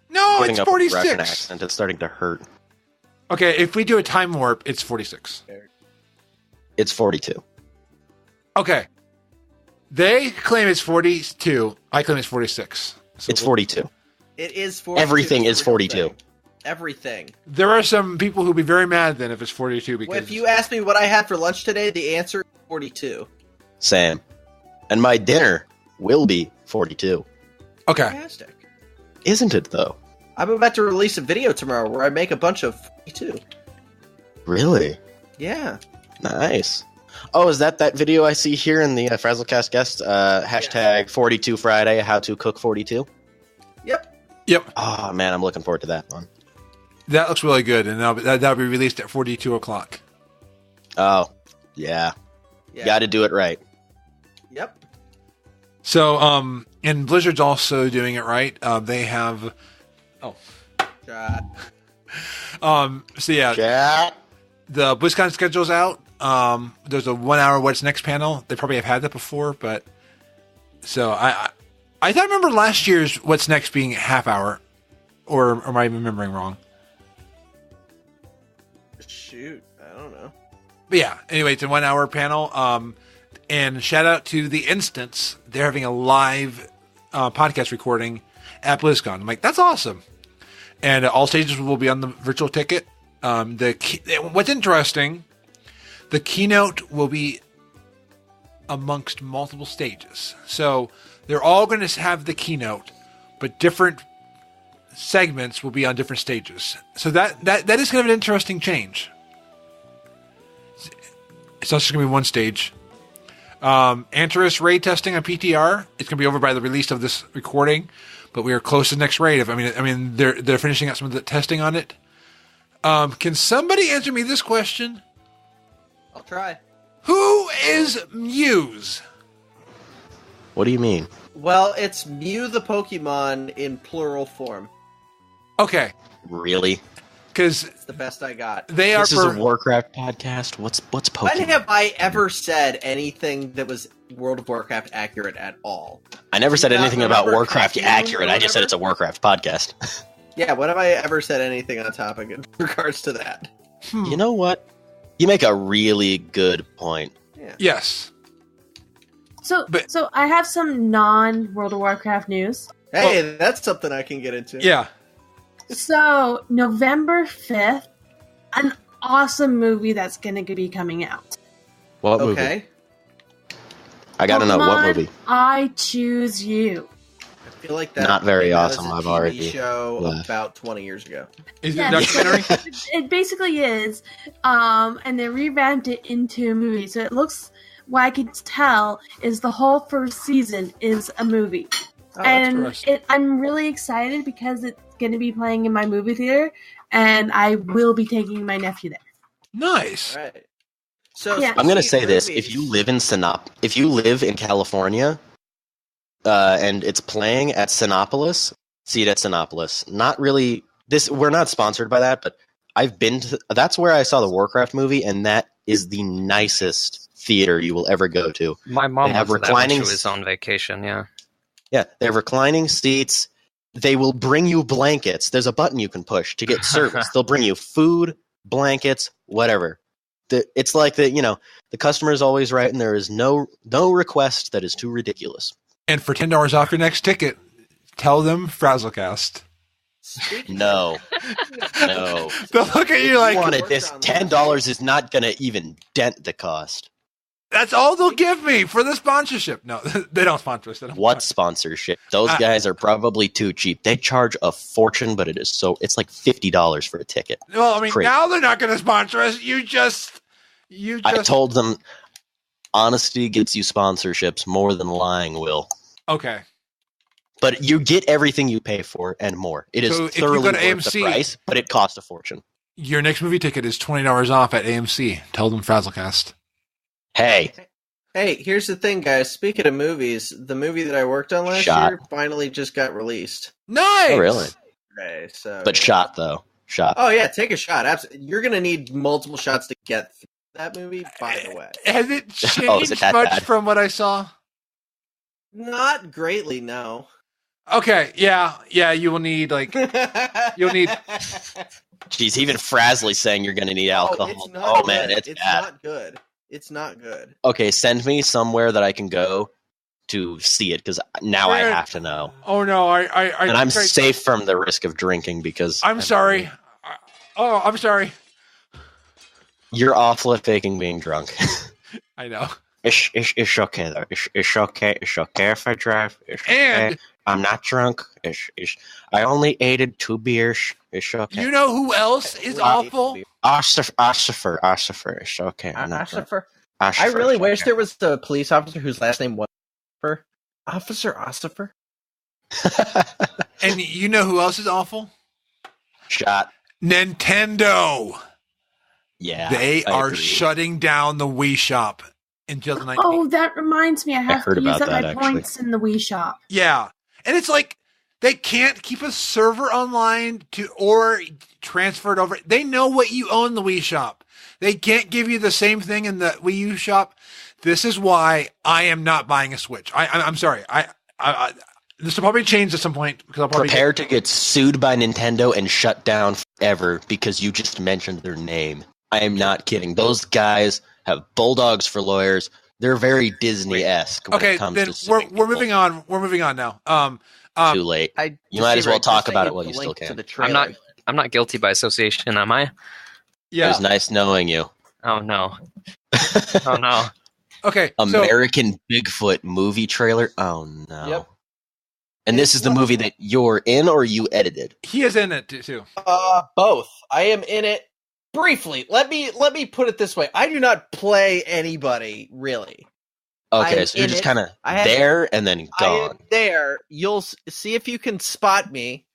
No, Putting it's up a Russian 46. accent, it's starting to hurt. Okay, if we do a time warp, it's 46. It's 42. Okay. They claim it's 42. I claim it's 46. So It's 42. It is 42. Everything is It's the real 42. thing. Everything. there are some people who'll be very mad then if it's 42 because Well, if you ask me what I had for lunch today, the answer is 42. Sam. And my dinner will be 42. okay. Fantastic. Isn't it, though? I'm about to release a video tomorrow where I make a bunch of 42. Really? Yeah. Nice. Oh, is that video I see here in the FrazlCast guest? Hashtag 42 Friday, how to cook 42? Yep. Oh, man, I'm looking forward to that one. That looks really good, and that'll be released at 42 o'clock. Oh, yeah. Yeah. Got to do it right. Yep. So, and Blizzard's also doing it right. They have, Shot. so yeah, Chat. the BlizzCon schedule's out. There's a 1 hour What's Next panel. They probably have had that before, but so I thought I remember last year's What's Next being a half hour, or am I remembering wrong? Shoot. I don't know. But yeah, anyway, it's a 1 hour panel. And shout out to The Instance. They're having a live podcast recording at BlizzCon. I'm like, that's awesome. And all stages will be on the virtual ticket. What's interesting, the keynote will be amongst multiple stages. So they're all going to have the keynote, but different segments will be on different stages. So that is kind of an interesting change. It's not just going to be one stage. Antares raid testing on PTR. It's going to be over by the release of this recording, but we are close to the next raid. I mean, they're finishing up some of the testing on it. Can somebody answer me this question? I'll try. Who is Muse? What do you mean? Well, it's Mew the Pokemon in plural form. Okay, Really? because It's the best I got. they are This is a Warcraft podcast. What's Pokemon? When have I ever said anything that was World of Warcraft accurate at all? I never said Do you not anything about remember Warcraft Typhoon accurate. or I just said whatever? it's a Warcraft podcast. Yeah, when have I ever said anything on topic in regards to that? You know what? You make a really good point. Yes. So, But- so I have some non-World of Warcraft news. Hey, that's something I can get into. Yeah. So, November 5th, an awesome movie that's going to be coming out. What movie? Okay. I gotta know what Pokemon, movie. I Choose You. I feel like that Not very came out awesome, as a I've TV already show left. about 20 years ago. Is it Yeah. a documentary? It basically is, and they revamped it into a movie. So it looks, what I can tell, is the whole first season is a movie. Oh, and interesting. I'm really excited because it's going to be playing in my movie theater, and I will be taking my nephew there. Nice. Right. So Yeah. I'm gonna speaking say of this: movies- if you live in California, and it's playing at Sinopolis, see it at Sinopolis. Not really. We're not sponsored by that, but I've been to. That's where I saw the Warcraft movie, and that is the nicest theater you will ever go to. My mom They have went to that when she reclining- was on vacation. Yeah. Yeah, they have reclining seats. They will bring you blankets. There's a button you can push to get service. They'll bring you food, blankets, whatever. It's like the customer is always right, and there is no request that is too ridiculous. And for $10 off your next ticket, tell them FrazlCast. Speaking No, no. They'll look at you like, Wanted this $10 is not going to even dent the cost. that's all they'll give me for the sponsorship. No, they don't sponsor us. They don't What sponsor. sponsorship? Those guys are probably too cheap. They charge a fortune, but it's like $50 for a ticket. Well, I mean, Crazy. now they're not going to sponsor us. You just. I told them honesty gets you sponsorships more than lying will. Okay. But you get everything you pay for and more. It is So if you thoroughly go to worth AMC the price, but it costs a fortune. Your next movie ticket is $20 off at AMC. Tell them FrazlCast. Hey, Hey, here's the thing, guys. Speaking of movies, the movie that I worked on last Shot. year finally just got released. Nice. oh really? Okay, so But shot though, shot. Oh yeah, take a shot. Absolutely. You're gonna need multiple shots to get through that movie. By the way, Has it changed Oh, is it that much bad? from what I saw? not greatly. No. Okay. Yeah. You will need You'll need- Jeez, even Frazley saying you're going to need alcohol. it's not good. Man, it's bad. not good. It's not good. Okay, send me somewhere that I can go to see it because now I Where- have to know, Oh no. I and I'm think I- safe from the risk of drinking because I'm sorry. I'm sorry. You're awful at faking being drunk. I know. It's okay though. It's okay. It's okay if I drive. It's okay. And I'm not drunk. I only ate 2 beers. It's okay. you know who else is awful? Ossifer. It's okay. I'm not drunk. I really Ossifer, wish it's there was a police officer whose last name was Officer Ossifer. okay. And you know who else is awful? Shot. Nintendo. Yeah. They I are agree. shutting down the Wii Shop until the 19th. Oh, that reminds me. I have heard to use about up my that, actually. points in the Wii Shop. Yeah. And it's like they can't keep a server online or transfer it over. They know what you own in the Wii Shop. They can't give you the same thing in the Wii U Shop. This is why I am not buying a Switch. I'm sorry. This will probably change at some point because I'll probably Prepare to get sued by Nintendo and shut down forever because you just mentioned their name. I am not kidding. Those guys have bulldogs for lawyers. They're very Disney-esque when Okay, it comes then to suing we're people. moving on. We're moving on now. Too late. I You might as well Deceiverr, talk just about sent it while the you still link to can. the I'm not. trailer. I'm not guilty by association, am I? It Yeah. was nice knowing you. Oh no. Oh no. Okay. So American Bigfoot movie trailer. Oh no. Yep. And this is the movie that you're in or you edited. he is in it too. Both. I am in it briefly. Let me put it this way. I do not play anybody really. Okay, I'm so you're in just it. kind of I have- there and then I am gone. there. You'll see if you can spot me.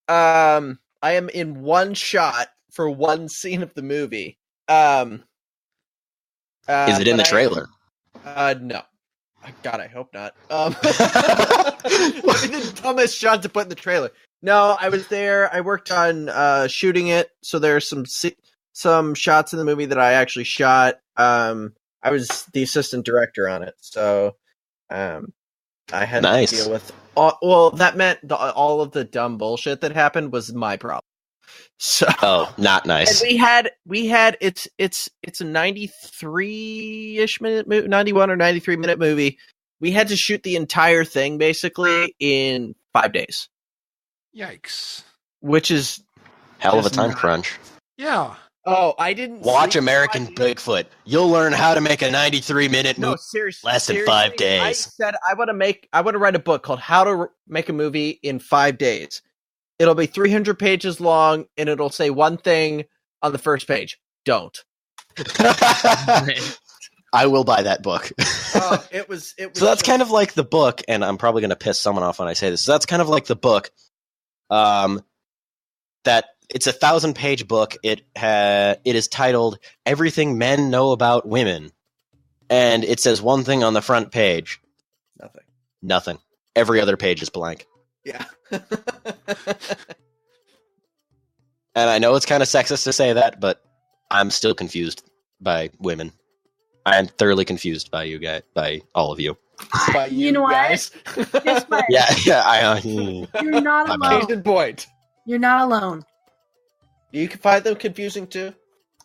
I am in one shot for one scene of the movie. Is it in but the trailer? No. God, I hope not. That'd be the dumbest shot to put in the trailer. No, I was there. I worked on shooting it, so there's some shots in the movie that I actually shot. I was the assistant director on it, so I had Nice. to deal with. Well, that meant all of the dumb bullshit that happened was my problem. So, Oh, not nice. and we had it's a 93-ish minute 91 or 93 minute movie. We had to shoot the entire thing basically in 5 days, Yikes. which is Hell of a just time not- crunch. Yeah. I didn't Watch sleep American much. Bigfoot. You'll learn how to make a 93-minute No, movie. seriously. less than 5 seriously, I days. said I want to write a book called How to Make a Movie in 5 Days. It'll be 300 pages long, and it'll say one thing on the first page: don't. I will buy that book. It was. So that's kind of like the book, and I'm probably going to piss someone off when I say this. So that's kind of like the book. That it's a 1,000-page book. It is titled "Everything Men Know About Women," and it says one thing on the front page. Nothing. Every other page is blank. Yeah. And I know it's kind of sexist to say that, but I'm still confused by women. I am thoroughly confused by you guys, by all of you. By You know what? guys. This way. Yeah. You're not My bad. alone. Case in point. You're not alone. You can find them confusing too.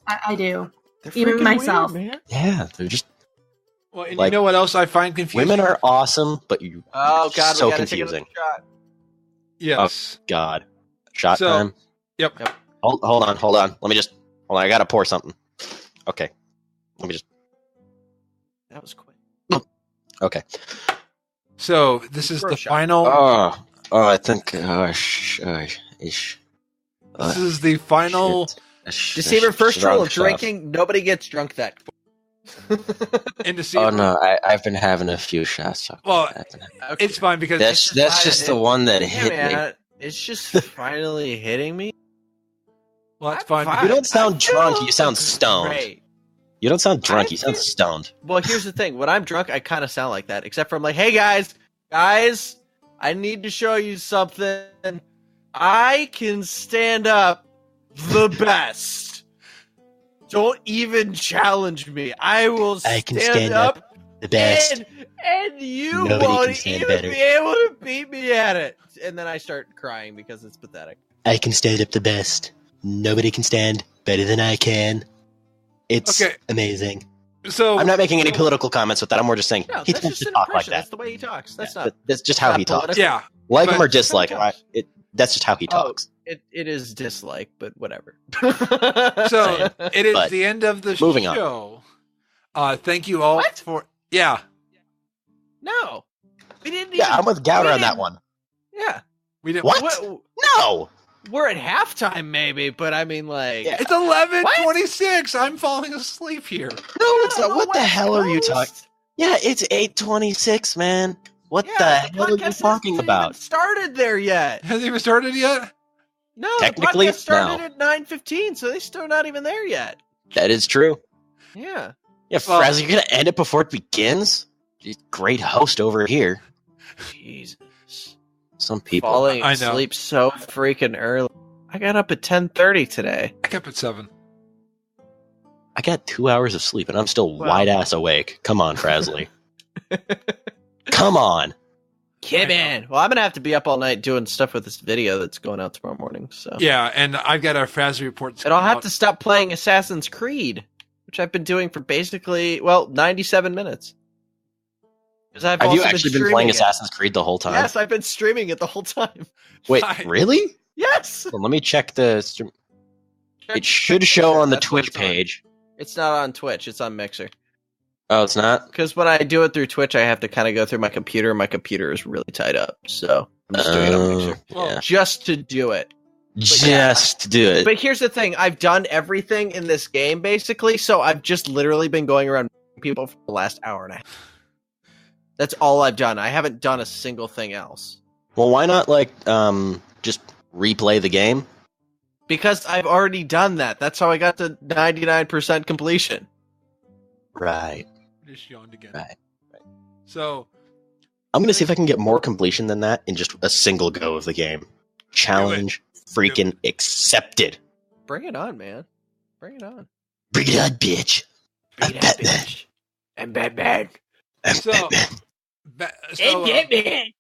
I do. They're Even freaking myself. weird, man. Yeah, they're just Well, and Like, you know what else I find confusing? women are awesome, but you Oh God, so we gotta take confusing. another shot. Yes. God, shot So- time. Yep. Hold on. Let me just hold on. I gotta pour something. Okay, let me just. That was quick. Okay. So this is For a the shot. final. I think. Ish. This is the final Deceiver, first rule of drinking: nobody gets drunk that quick. in Deceiver. Oh no, I've been having a few shots. So Well, Okay. it's fine because that's just the one that Yeah, hit me. man, it's just finally hitting me. well, it's fine. You don't sound I feel drunk. You sound stoned. Great. You don't sound drunk. I You sound feel- stoned. Well, here's the thing: when I'm drunk, I kind of sound like that. Except for I'm like, "Hey guys, I need to show you something. I can stand up the best. Don't even challenge me. I will I can stand up the best. and you Nobody can won't stand even better. be able to beat me at it." And then I start crying because it's pathetic. I can stand up the best. Nobody can stand better than I can. It's Okay. amazing. So I'm not making any political comments with that. I'm more just saying No, he that's tends just to an talk like impression. that. That's the way he talks. That's Yeah, not. That's just how not he talks. political. yeah, Like but- him or dislike him. Sometimes. That's just how he talks. It is dislike, but whatever. So it is But the end of the moving on. show. Thank you all What? for yeah. No, we didn't. Yeah, even, I'm with Gauder we on that didn't- one. Yeah. We didn't. What? No. We're at halftime, maybe, but I mean, like, Yeah. It's 11:26. I'm falling asleep here. No, it's not. What the hell are you West talking? Coast. Yeah, it's 8:26, man. What Yeah, the hell are you podcast talking hasn't about? even started there yet. Has it even started yet? No, Technically, the podcast started no. at 9:15, so they're still not even there yet. That is true. Yeah. Yeah, Well- Frazley, you're gonna end it before it begins? You great host over here. Jesus. Some people. Falling I know. asleep so freaking early. I got up at 10:30 today. I kept at 7. I got 2 hours of sleep and I'm still Well- wide ass awake. Come on, Frazley. Come on. Kid man. Well, I'm gonna have to be up all night doing stuff with this video that's going out tomorrow morning. So, Yeah, and I've got our Frazley reports. and I'll have to stop playing Assassin's Creed, which I've been doing for basically 97 minutes. Because I've Have you also actually been streaming playing it. Assassin's Creed the whole time? Yes, I've been streaming it the whole time. Wait, Fine. really? Yes. Well, let me check the stream. It should show on the That's what Twitch it's on. page. It's not on Twitch. It's on Mixer. Oh, it's not? Because when I do it through Twitch, I have to kind of go through my computer. My computer is really tied up, so I'm just doing it on Mixer Yeah. just to do it. Just to do it. But here's the thing: I've done everything in this game basically, so I've just literally been going around people for the last hour and a half. That's all I've done. I haven't done a single thing else. Well, why not just replay the game? Because I've already done that. That's how I got to 99% completion. Right. Just yawned again. Right. So I'm gonna see if I can get more completion than that in just a single go of the game. Challenge freaking accepted. Bring it on, man. Bring it on. Bring it on, bitch. Bring it on, bitch. I'm Batman. So, And Batman.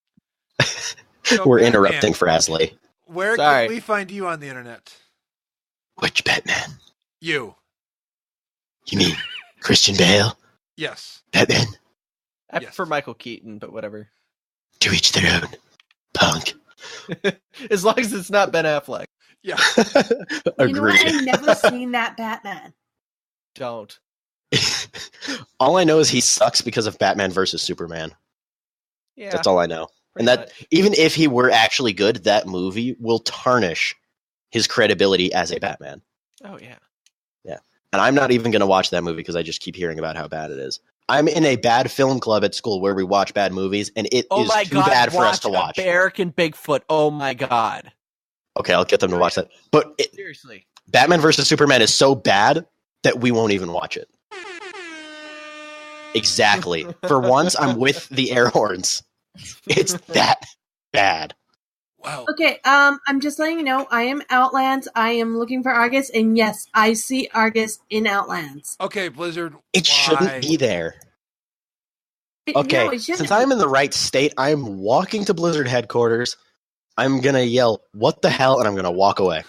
so We're Batman, interrupting Frazley. Where Sorry. can we find you on the internet? Which Batman? You. You mean Christian Bale? Yes. Batman? I Yes. prefer Michael Keaton, but whatever. To each their own. Punk. As long as it's not Ben Affleck. Yeah. You know what? Agreed. I've never seen that Batman. Don't. All I know is he sucks because of Batman versus Superman. Yeah. That's all I know. And pretty that much. even if he were actually good, that movie will tarnish his credibility as a Batman. Oh, yeah. And I'm not even going to watch that movie because I just keep hearing about how bad it is. I'm in a bad film club at school where we watch bad movies, and it Oh is my too god, bad for us to watch. American Bigfoot. Oh my god. Okay, I'll get them to watch that. But Seriously. Batman versus Superman is so bad that we won't even watch it. Exactly. For once, I'm with the air horns. It's that bad. Wow. Okay, I'm just letting you know, I am Outlands. I am looking for Argus, and yes, I see Argus in Outlands. Okay, Blizzard. It why? shouldn't be there. Okay, No, it shouldn't since be. I'm in the right state, I'm walking to Blizzard headquarters. I'm going to yell, "What the hell?" and I'm going to walk away.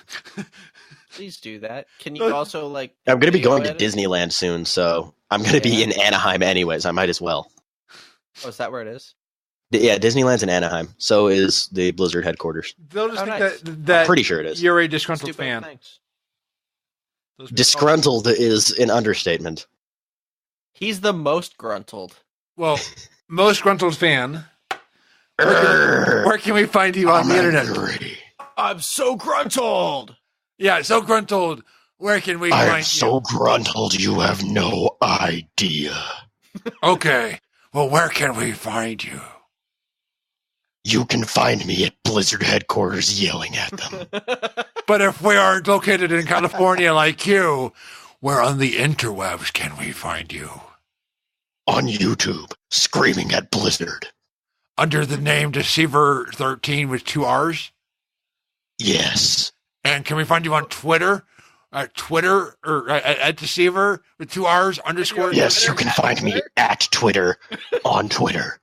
Please do that. Can you also, like... I'm going to be going to video edit? Disneyland soon, so I'm going to be Yeah. in Anaheim anyways. I might as well. Oh, is that where it is? Yeah, Disneyland's in Anaheim. So is the Blizzard headquarters. They'll just Oh, think nice. that I'm pretty sure it is. you're a disgruntled Stupid, fan. thanks. Those people- Disgruntled is an understatement. He's the most gruntled. Well, most gruntled fan. Where can we find you on the internet? I'm so gruntled! Yeah, so gruntled. Where can we I am find so gruntled you have no idea. you? Okay. Well, where can we find you? You can find me at Blizzard headquarters yelling at them. But if we aren't located in California like you, where on the interwebs can we find you? On YouTube, screaming at Blizzard. Under the name Deceiverr 13 with 2 R's? Yes. And can we find you on Twitter? Twitter or at Deceiverr with 2 R's underscore? Yes, you can find me at Twitter on Twitter.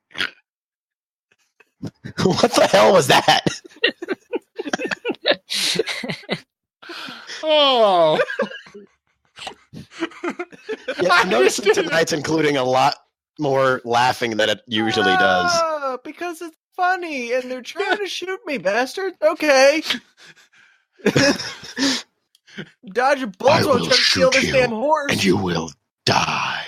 What the hell was that? Oh. Yeah, I'm noticing tonight's including a lot more laughing than it usually does. Ah, because it's funny, and they're trying to shoot me, bastard. Okay. Dodge a bullet I while will trying to steal shoot this you, damn horse. and you will die.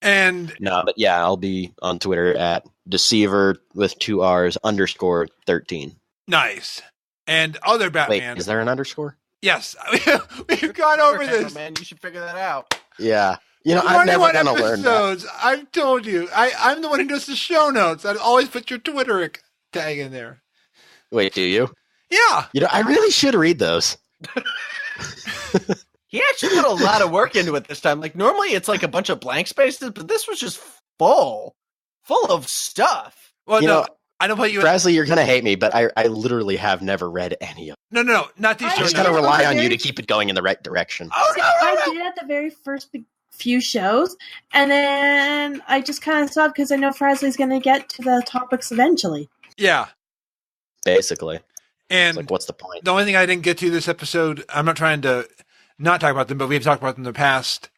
And No, but yeah, I'll be on Twitter at Deceiverr with 2 R's underscore 13. nice. And other Wait, Batman. is there an underscore? Yes. We've gone over this. Man, you should figure that out. Yeah. You know, I'm never 21 going to learn that. episodes. I've told you. I'm the one who does the show notes. I always put your Twitter tag in there. Wait, do you? Yeah. You know, I really should read those. He actually put a lot of work into it this time. Like, normally it's like a bunch of blank spaces, but this was just full of stuff. Well, You no, know, I don't put you in. Frazley, you're going to hate me, but I literally have never read any of them. No, not these I I show just know. got to notes. rely on you to keep it going in the right direction. I did at the very first few shows, and then I just kind of stopped because I know Frazley's going to get to the topics eventually. Yeah. Basically. And It's like, what's the point? the only thing I didn't get to this episode, I'm not trying to not talk about them, but we've talked about them in the past.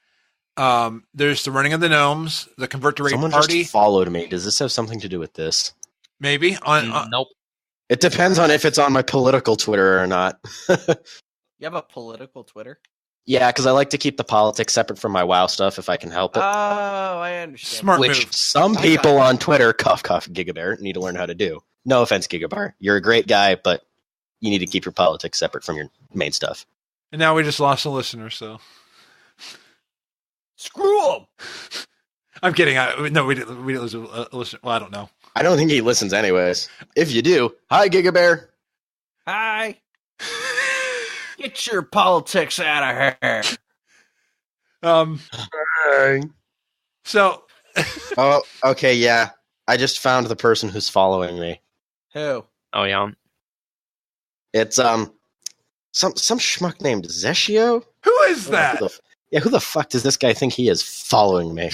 There's the running of the gnomes, the convert to raid Someone party, just followed me. Does this have something to do with this? maybe on Nope. It depends on if it's on my political Twitter or not. You have a political Twitter? Yeah, because I like to keep the politics separate from my WoW stuff if I can help Oh, it. I understand. smart Which move. some I got people it. on Twitter, cough, Gigabear, need to learn how to do. No offense, Gigabear. You're a great guy, but you need to keep your politics separate from your main stuff. And now we just lost a listener, so Screw him! I'm kidding. No, we didn't lose a listen. Well, I don't know. I don't think he listens anyways. If you do, hi, Giga Bear. Hi. Get your politics out of here. So. Oh, okay, yeah. I just found the person who's following me. Who? Oh yeah. It's some schmuck named Zeshio. Who is that? Who the fuck does this guy think he is following me?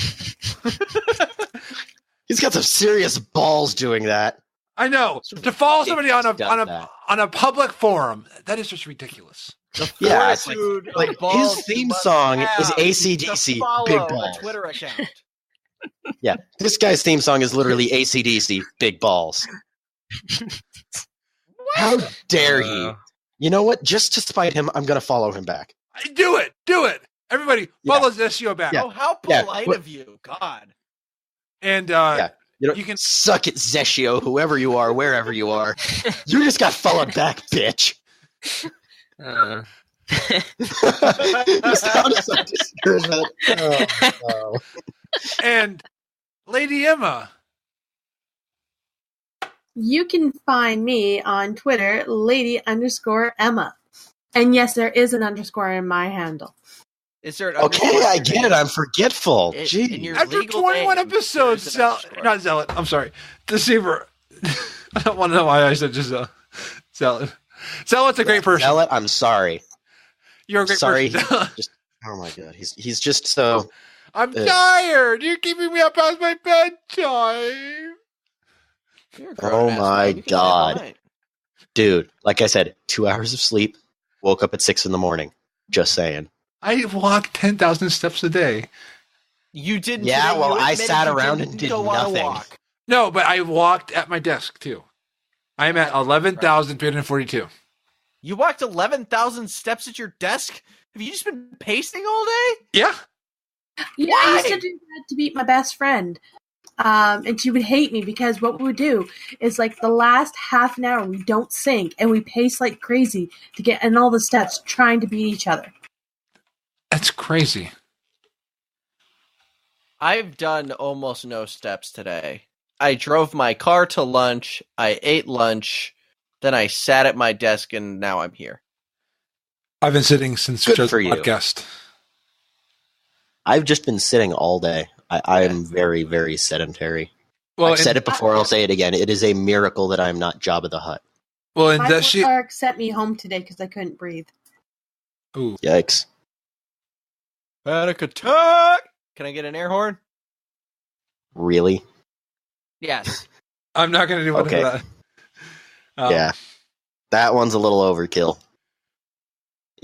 He's got some serious balls doing that. I know. To follow somebody on a public forum, that is just ridiculous. Yeah, it's like his theme song is AC/DC. Big balls. A Twitter account. Yeah, this guy's theme song is literally AC/DC. Big balls. How dare he? You know what? Just to spite him, I'm going to follow him back. Do it. Everybody, follow Zeshio back. Oh, how polite of you. God. And you can suck it, Zeshio, whoever you are, wherever you are. You just got followed back, bitch. You sounded so discouragement. Oh. And Lady Emma. You can find me on Twitter, Lady_Emma. And yes, there is an underscore in my handle. Is there an okay, I get it. I'm forgetful. Gee. After 21 episodes, not Zealot. I'm sorry. Deceiverr. I don't want to know why I said just Zealot. Zealot's a great person. Zealot, I'm sorry. You're a great person. Oh my god, he's just so... I'm tired. You're keeping me up past my bedtime. Oh my god. Dude, like I said, 2 hours of sleep, woke up at 6 a.m. Just saying. I walk 10,000 steps a day. You didn't. Yeah, well, I sat around and did nothing. No, but I walked at my desk too. I'm at 11,342. You walked 11,000 steps at your desk? Have you just been pacing all day? Yeah. Yeah, I used to do that to beat my best friend. And she would hate me because what we would do is like the last half an hour we don't sync and we pace like crazy to get in all the steps trying to beat each other. That's crazy. I've done almost no steps today. I drove my car to lunch, I ate lunch, then I sat at my desk, and now I'm here. I've been sitting since we chose the podcast. I've just been sitting all day. I am very, very sedentary. Well, I've said it before, I'll say it again. It is a miracle that I'm not Jabba the Hutt. Well, and my work sent me home today because I couldn't breathe. Ooh. Yikes. Panic attack! Can I get an air horn? Really? Yes. I'm not going to do one of that. Yeah. That one's a little overkill.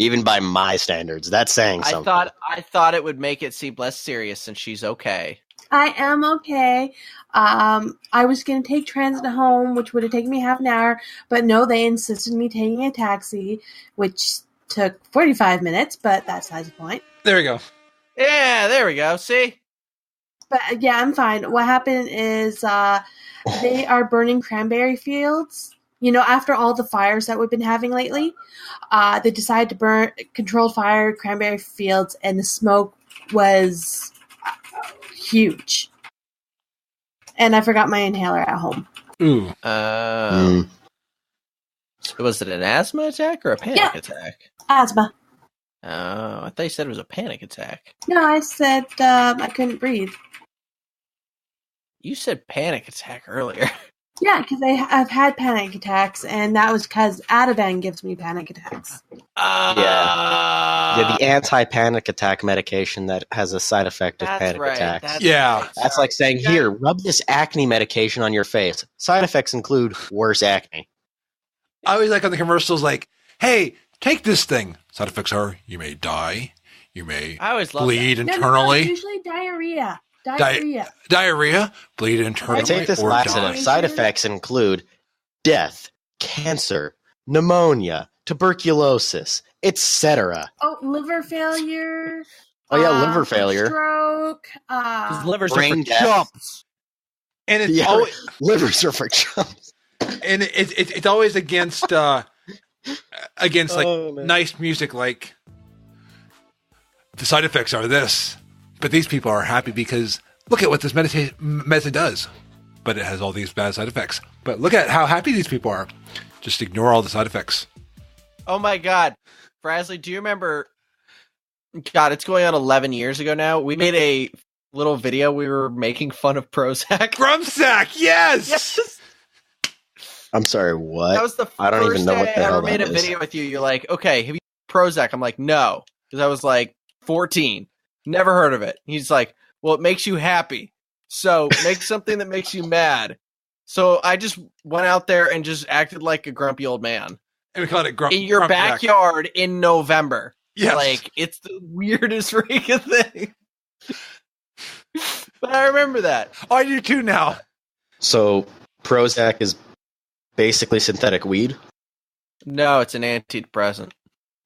Even by my standards. That's saying something. I thought it would make it seem less serious since she's okay. I am okay. I was going to take transit home, which would have taken me half an hour, but no, they insisted me taking a taxi, which took 45 minutes, but that's besides the point. There we go. Yeah, there we go. See? But yeah, I'm fine. What happened is they are burning cranberry fields. You know, after all the fires that we've been having lately, they decided to burn controlled fire cranberry fields, and the smoke was huge. And I forgot my inhaler at home. Ooh. Was it an asthma attack or a panic attack? Asthma. Oh, I thought you said it was a panic attack. No, I said I couldn't breathe. You said panic attack earlier. Yeah, because I've had panic attacks, and that was because Ativan gives me panic attacks. Yeah, the anti-panic attack medication that has a side effect of panic attacks. That's like saying, here, rub this acne medication on your face. Side effects include worse acne. I always like on the commercials, like, hey, take this thing. Side effects are you may die, you may bleed internally. No, usually diarrhea. Diarrhea, bleed internally. Take this laxative. Side effects include death, cancer, pneumonia, tuberculosis, etc. Oh, liver failure. Oh yeah, liver failure. Stroke. Livers brain are for chumps. And it's always livers are for chumps. And it's always against nice music, like the side effects are this. But these people are happy because look at what this medicine does. But it has all these bad side effects. But look at how happy these people are. Just ignore all the side effects. Oh my God. Frazley, do you remember? God, it's going on 11 years ago now. We made a little video. We were making fun of Prozac. Grumsack, yes! Yes! I'm sorry, what? That was the I don't even first know day what the I hell ever made that a is. video with you. You're like, okay, have you Prozac? I'm like, no. Because I was like 14. Never heard of it. He's like, well, it makes you happy. So make something that makes you mad. So I just went out there and just acted like a grumpy old man. And we called it In your Grumsack. backyard in November. Yes. Like, it's the weirdest freaking thing. But I remember that. Oh, I do too now. So Prozac is basically synthetic weed. No, it's an antidepressant.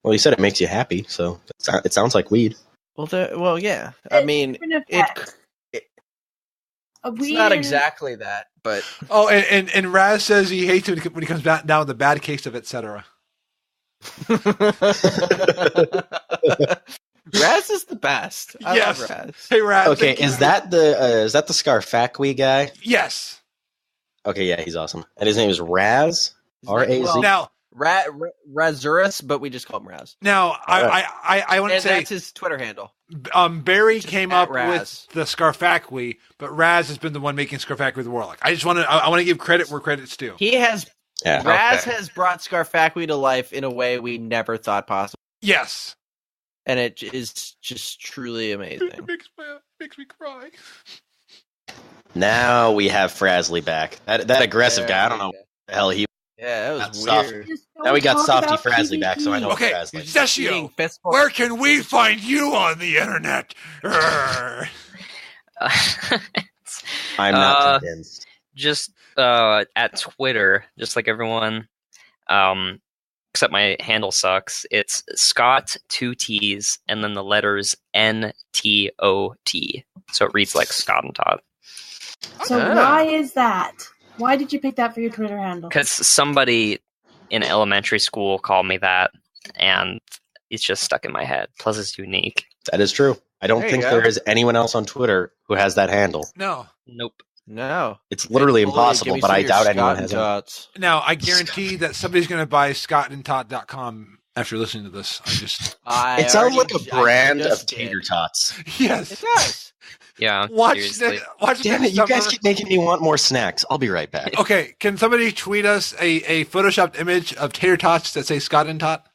Well, you said it makes you happy, so it sounds like weed. Well, yeah. I mean, it's not exactly that, but Oh, and Raz says he hates it when he comes back down with a bad case of etc. Raz is the best. I Yes. love Raz. Hey, Raz. Okay, thank you. is that the Scarfacui guy? Yes. Okay, yeah, he's awesome. And his name is Raz. R-A-Z. Well, Now, Razurus, but we just call him Raz. I want to And say that's his Twitter handle. Barry came at up Raz. with the Scarfacui, but Raz has been the one making Scarfacui the Warlock. I want to give credit where credit's due. He has Yeah. Raz Okay. has brought Scarfacui to life in a way we never thought possible, Yes. and it is just truly It amazing. makes me cry. Now we have Frazley back. That aggressive guy. I don't know what the hell he. Yeah, that That's was soft. weird. Now we got Softy Frazley back, so I know Okay, Frazley. Eating Zeshio, fistfuls. where can we find you on the internet? Urgh. I'm not convinced. Just at Twitter, just like everyone, except my handle sucks. It's Scott 2 T's and then the letters NTOT. So it reads like Scott and Todd. So why is that? Why did you pick that for your Twitter handle? Because somebody in elementary school called me that, and it's just stuck in my head. Plus, it's unique. That is true. I don't There you think go. there is anyone else on Twitter who has that handle. No. Nope. No, It's literally Hey, Bully, impossible, give me but some I of your doubt anyone Scott has and it. Tots. Now, I guarantee that somebody's going to buy scottandtot.com after listening to this. It sounds like a brand of just tater did. tots. Yes. It does. Yeah. Watch seriously. watch Damn it, next you guys summer. keep making me want more snacks. I'll be right back. Okay, can somebody tweet us a photoshopped image of tater tots that say Scott and Tot?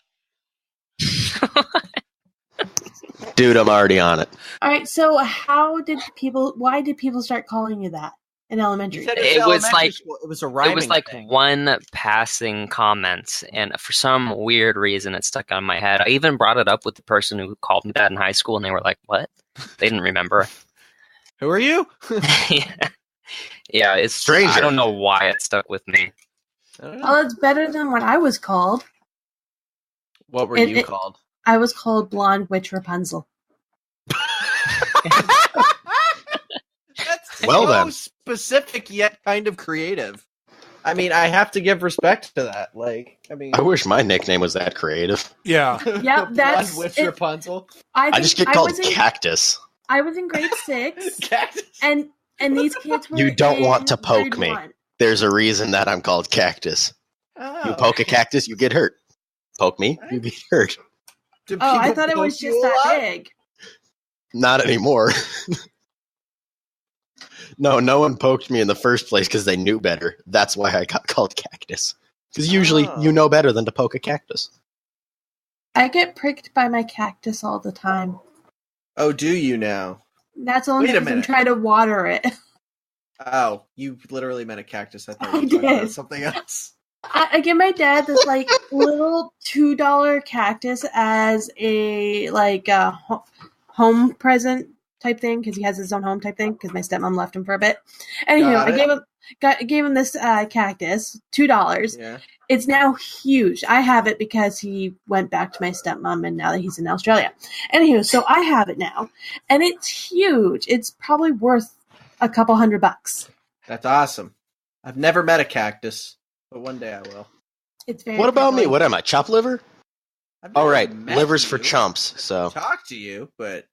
Dude, I'm already on it. All right. So why did people start calling you that in elementary? You said It was elementary like- school. It was a rhyming It was like thing. one passing comment, and for some weird reason, it stuck on my head. I even brought it up with the person who called me that in high school, and they were like, "What?" They didn't remember. Who are you? Yeah, it's Stranger. I don't know why it stuck with me. I don't know. Well, it's better than what I was called. What were it- you it- called? I was called Blonde Witch Rapunzel. That's Well so then. specific yet kind of creative. I mean, I have to give respect to that. Like, I mean, I wish my nickname was that creative. Yeah. Yep, that's Blonde Witch it. Rapunzel. I just get called was in, Cactus. I was in grade 6, Cactus. and these kids were. You don't want to in poke grade me. 1. There's a reason that I'm called Cactus. Oh. You poke a cactus, you get hurt. Poke me, you get hurt. Do Oh, I people thought it was poke you just a that lot? big. Not anymore. No one poked me in the first place because they knew better. That's why I got called Cactus. Because usually Oh. you know better than to poke a cactus. I get pricked by my cactus all the time. Oh, do you now? That's only Wait a because I'm minute. trying to water it. Oh, you literally meant a cactus. I thought I you were talking about did. something else. I give my dad this like little $2 cactus as a home present type thing because he has his own home type thing because my stepmom left him for a bit. Anywho, Got I it. gave him this cactus, $2. Yeah. It's now huge. I have it because he went back to my stepmom and now that he's in Australia. Anywho, so I have it now, and it's huge. It's probably worth a couple $100. That's awesome. I've never met a cactus, but one day I will. It's very. What about me? prickly. What am I? Chop liver? I've All never right, met liver's you. for chumps. So Talk to you, but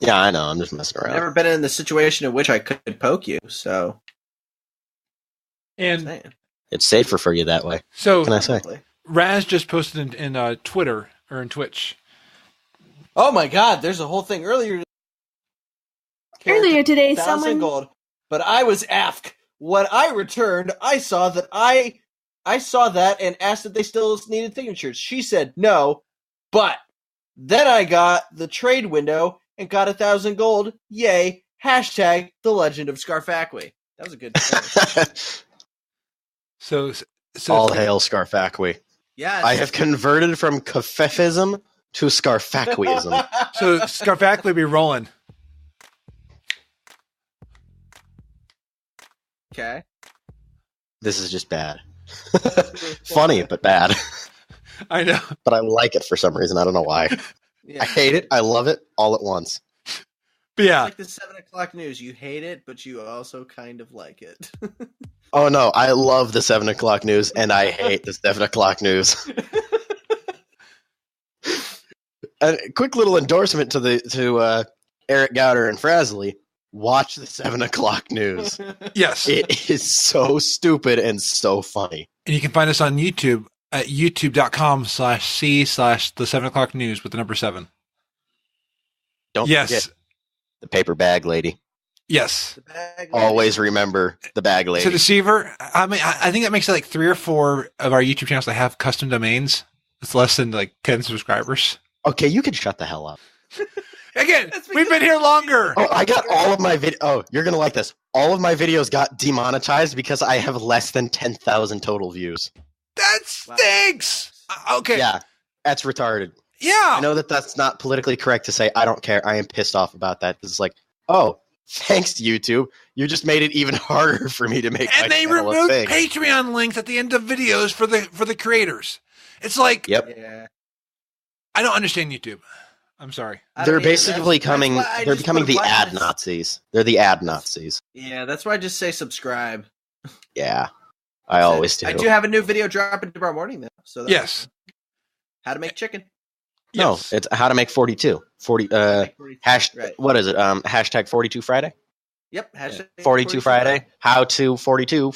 Yeah, I know. I'm just messing around. Never been in the situation in which I could poke you, so. And Saying. It's safer for you that way. so What can I say? Raz just posted in Twitter or in Twitch. Oh my God! There's a whole thing earlier. Earlier today, 1,000 someone gold, but I was asked. When I returned, I saw that and asked if they still needed signatures. She said no, but then I got the trade window and got 1,000 gold. Yay! Hashtag the Legend of Scarfacqui. That was a good finish. So All hail Scarfacqui. Yes. I have converted from Kafefism to Scarfacquiism. So Scarfacqui be rolling. Okay. This is just bad. Funny, but bad. I know. But I like it for some reason. I don't know why. Yeah. I hate it. I love it all at once. But yeah. Like the 7 o'clock news. You hate it, but you also kind of like it. Oh no, I love the 7 o'clock news, and I hate the 7 o'clock news. A quick little endorsement to Eric Gauder and Frazley. Watch the 7 o'clock news. Yes. It is so stupid and so funny. And you can find us on YouTube at youtube.com/c/the 7 o'clock news with the number 7. Don't Yes. forget the paper bag lady. Yes. Always remember the bag lady. So Deceiverr, I mean, I think that makes it like 3 or 4 of our YouTube channels that have custom domains. It's less than like 10 subscribers. Okay, you can shut the hell up. Again, we've been here longer. Oh, I got all of my Oh, you're gonna like this. All of my videos got demonetized because I have less than 10,000 total views. That stinks. Okay. Yeah, that's retarded. Yeah. I know that that's not politically correct to say. I don't care. I am pissed off about that. It's like, oh, thanks YouTube. You just made it even harder for me to make. And they removed Patreon links at the end of videos for the creators. It's like, yep. Yeah. I don't understand YouTube. I'm sorry. They're basically becoming the ad Nazis. They're the ad Nazis. Yeah, that's why I just say subscribe. Yeah, I always do. I do have a new video dropping tomorrow morning, though. So yes. How to make chicken. No, Yes. it's how to make 42. 40. Hash. Right. What is it? Hashtag 42 Friday. Yep. Hashtag 42 Friday. How to 42.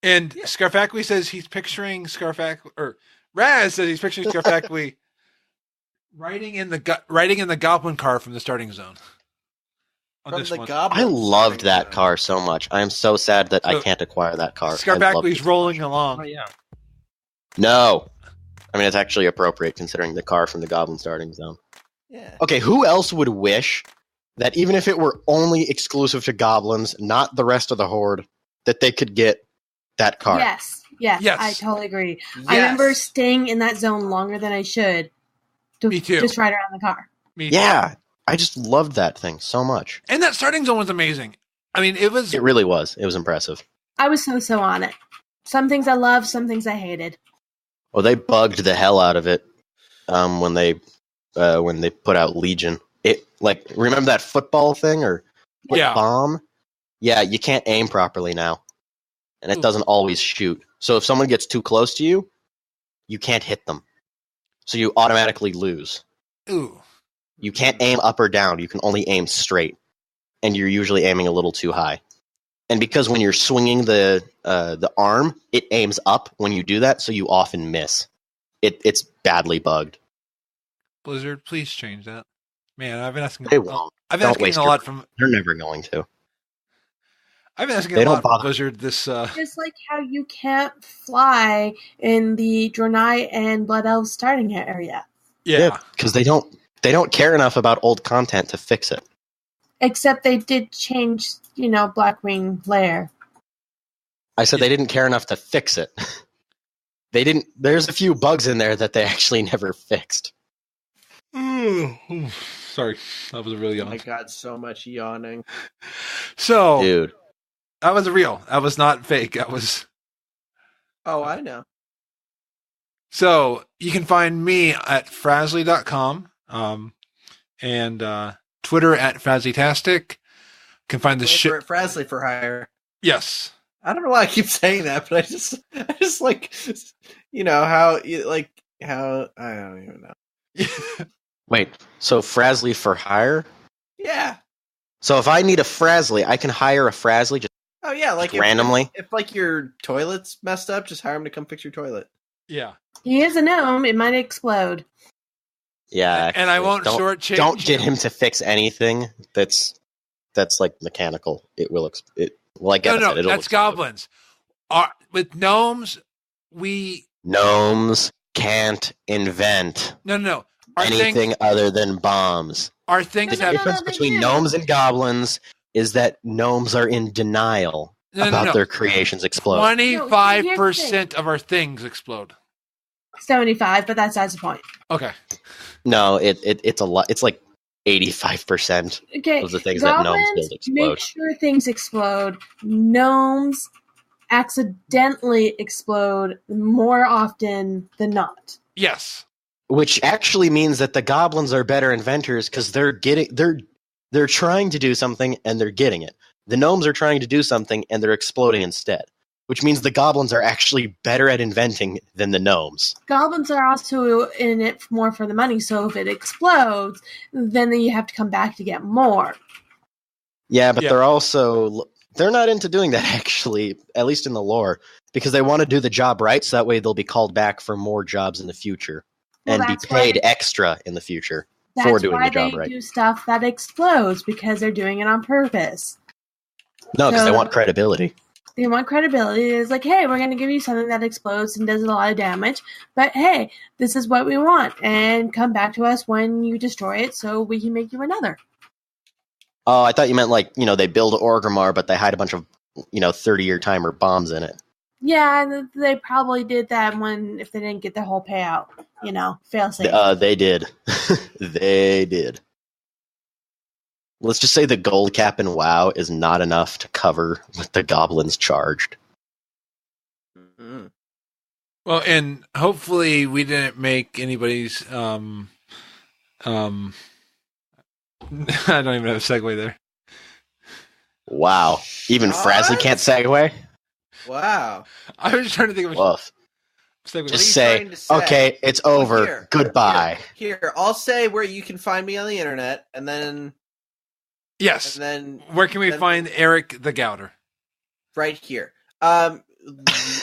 And Scarfacqui says he's picturing Scarfacqui, or Raz says he's picturing Scarfacqui riding in the goblin car from the starting zone. From the I goblin loved that zone. car so much. I am so sad that I So, can't acquire that car. Scarfacqui's rolling along. Oh yeah. No. I mean, it's actually appropriate considering the car from the goblin starting zone. Yeah. Okay, who else would wish that even if it were only exclusive to goblins, not the rest of the horde, that they could get that car? Yes, Yes. I totally agree. Yes. I remember staying in that zone longer than I should to Me too. just ride around the car. Yeah, I just loved that thing so much. And that starting zone was amazing. I mean, it was. It really was. It was impressive. I was so on it. Some things I loved, some things I hated. Well, they bugged the hell out of it when they put out Legion. It remember that football thing or Yeah. bomb? Yeah, you can't aim properly now, and it doesn't always shoot. So if someone gets too close to you, you can't hit them. So you automatically lose. Ooh. You can't aim up or down. You can only aim straight, and you're usually aiming a little too high. And because when you're swinging the arm, it aims up when you do that, so you often miss. It's badly bugged. Blizzard, please change that. Man, I've been asking. They won't. I've been Don't asking waste a your- lot from. They're never going to. I've been asking They a don't lot from bother. Blizzard. This. Just like how you can't fly in the Draenei and Blood Elves starting area. Yeah. Because they don't care enough about old content to fix it. Except they did change, Blackwing Lair. I said they didn't care enough to fix it. They didn't. There's a few bugs in there that they actually never fixed. Sorry, that was a really Oh my yawn. God, so much yawning. So Dude, that was real. That was not fake. That was. Oh, I know. So you can find me at Frazley.com and Twitter at Frazlytastic. You can find the show. Frazley for hire. Yes. I don't know why I keep saying that, but I just like, how I don't even know. wait. So Frazley for hire? Yeah. So if I need a Frazley, I can hire a Frazley just Oh yeah, like randomly. If like your toilet's messed up, just hire him to come fix your toilet. Yeah. He is a gnome. It might explode. Yeah, And I actually, won't shortchange Don't get him. him to fix anything that's like mechanical. It will. Well, I guess No, it'll that's explode. goblins. With gnomes, we Gnomes can't invent no. anything other than bombs. Our things The have difference they between do. gnomes and goblins is that gnomes are in denial about their creations exploding. 25% of our things explode. 75, but that's the point. Okay. No, it's a lot. It's like 85% Okay, of the things that gnomes goblins build explode. make sure things explode. Gnomes accidentally explode more often than not. Yes. Which actually means that the goblins are better inventors because they're trying to do something and they're getting it. The gnomes are trying to do something and they're exploding instead. Which means the goblins are actually better at inventing than the gnomes. Goblins are also in it more for the money, so if it explodes, then you have to come back to get more. Yeah, but they're not into doing that actually, at least in the lore, because they want to do the job right, so that way they'll be called back for more jobs in the future and be paid extra in the future for doing the job right. That's why they do stuff that explodes, because they're doing it on purpose. No, because they want credibility. They want credibility. It's like, hey, we're going to give you something that explodes and does a lot of damage, but hey, this is what we want, and come back to us when you destroy it so we can make you another. Oh, I thought you meant like, they build Orgrimmar, but they hide a bunch of, 30-year timer bombs in it. Yeah, they probably did that if they didn't get their whole payout, fail safe. They did. They did. Let's just say the gold cap in WoW is not enough to cover what the goblins charged. Mm-hmm. Well, and hopefully we didn't make anybody's I don't even have a segue there. Wow. Even Frazley can't segue? Wow. I was trying to think of a Woof. segue. Just say, okay, it's over. Goodbye. Here, I'll say where you can find me on the internet, and then... Yes. And then... Where can we find Eric the Gauder? Right here. Eric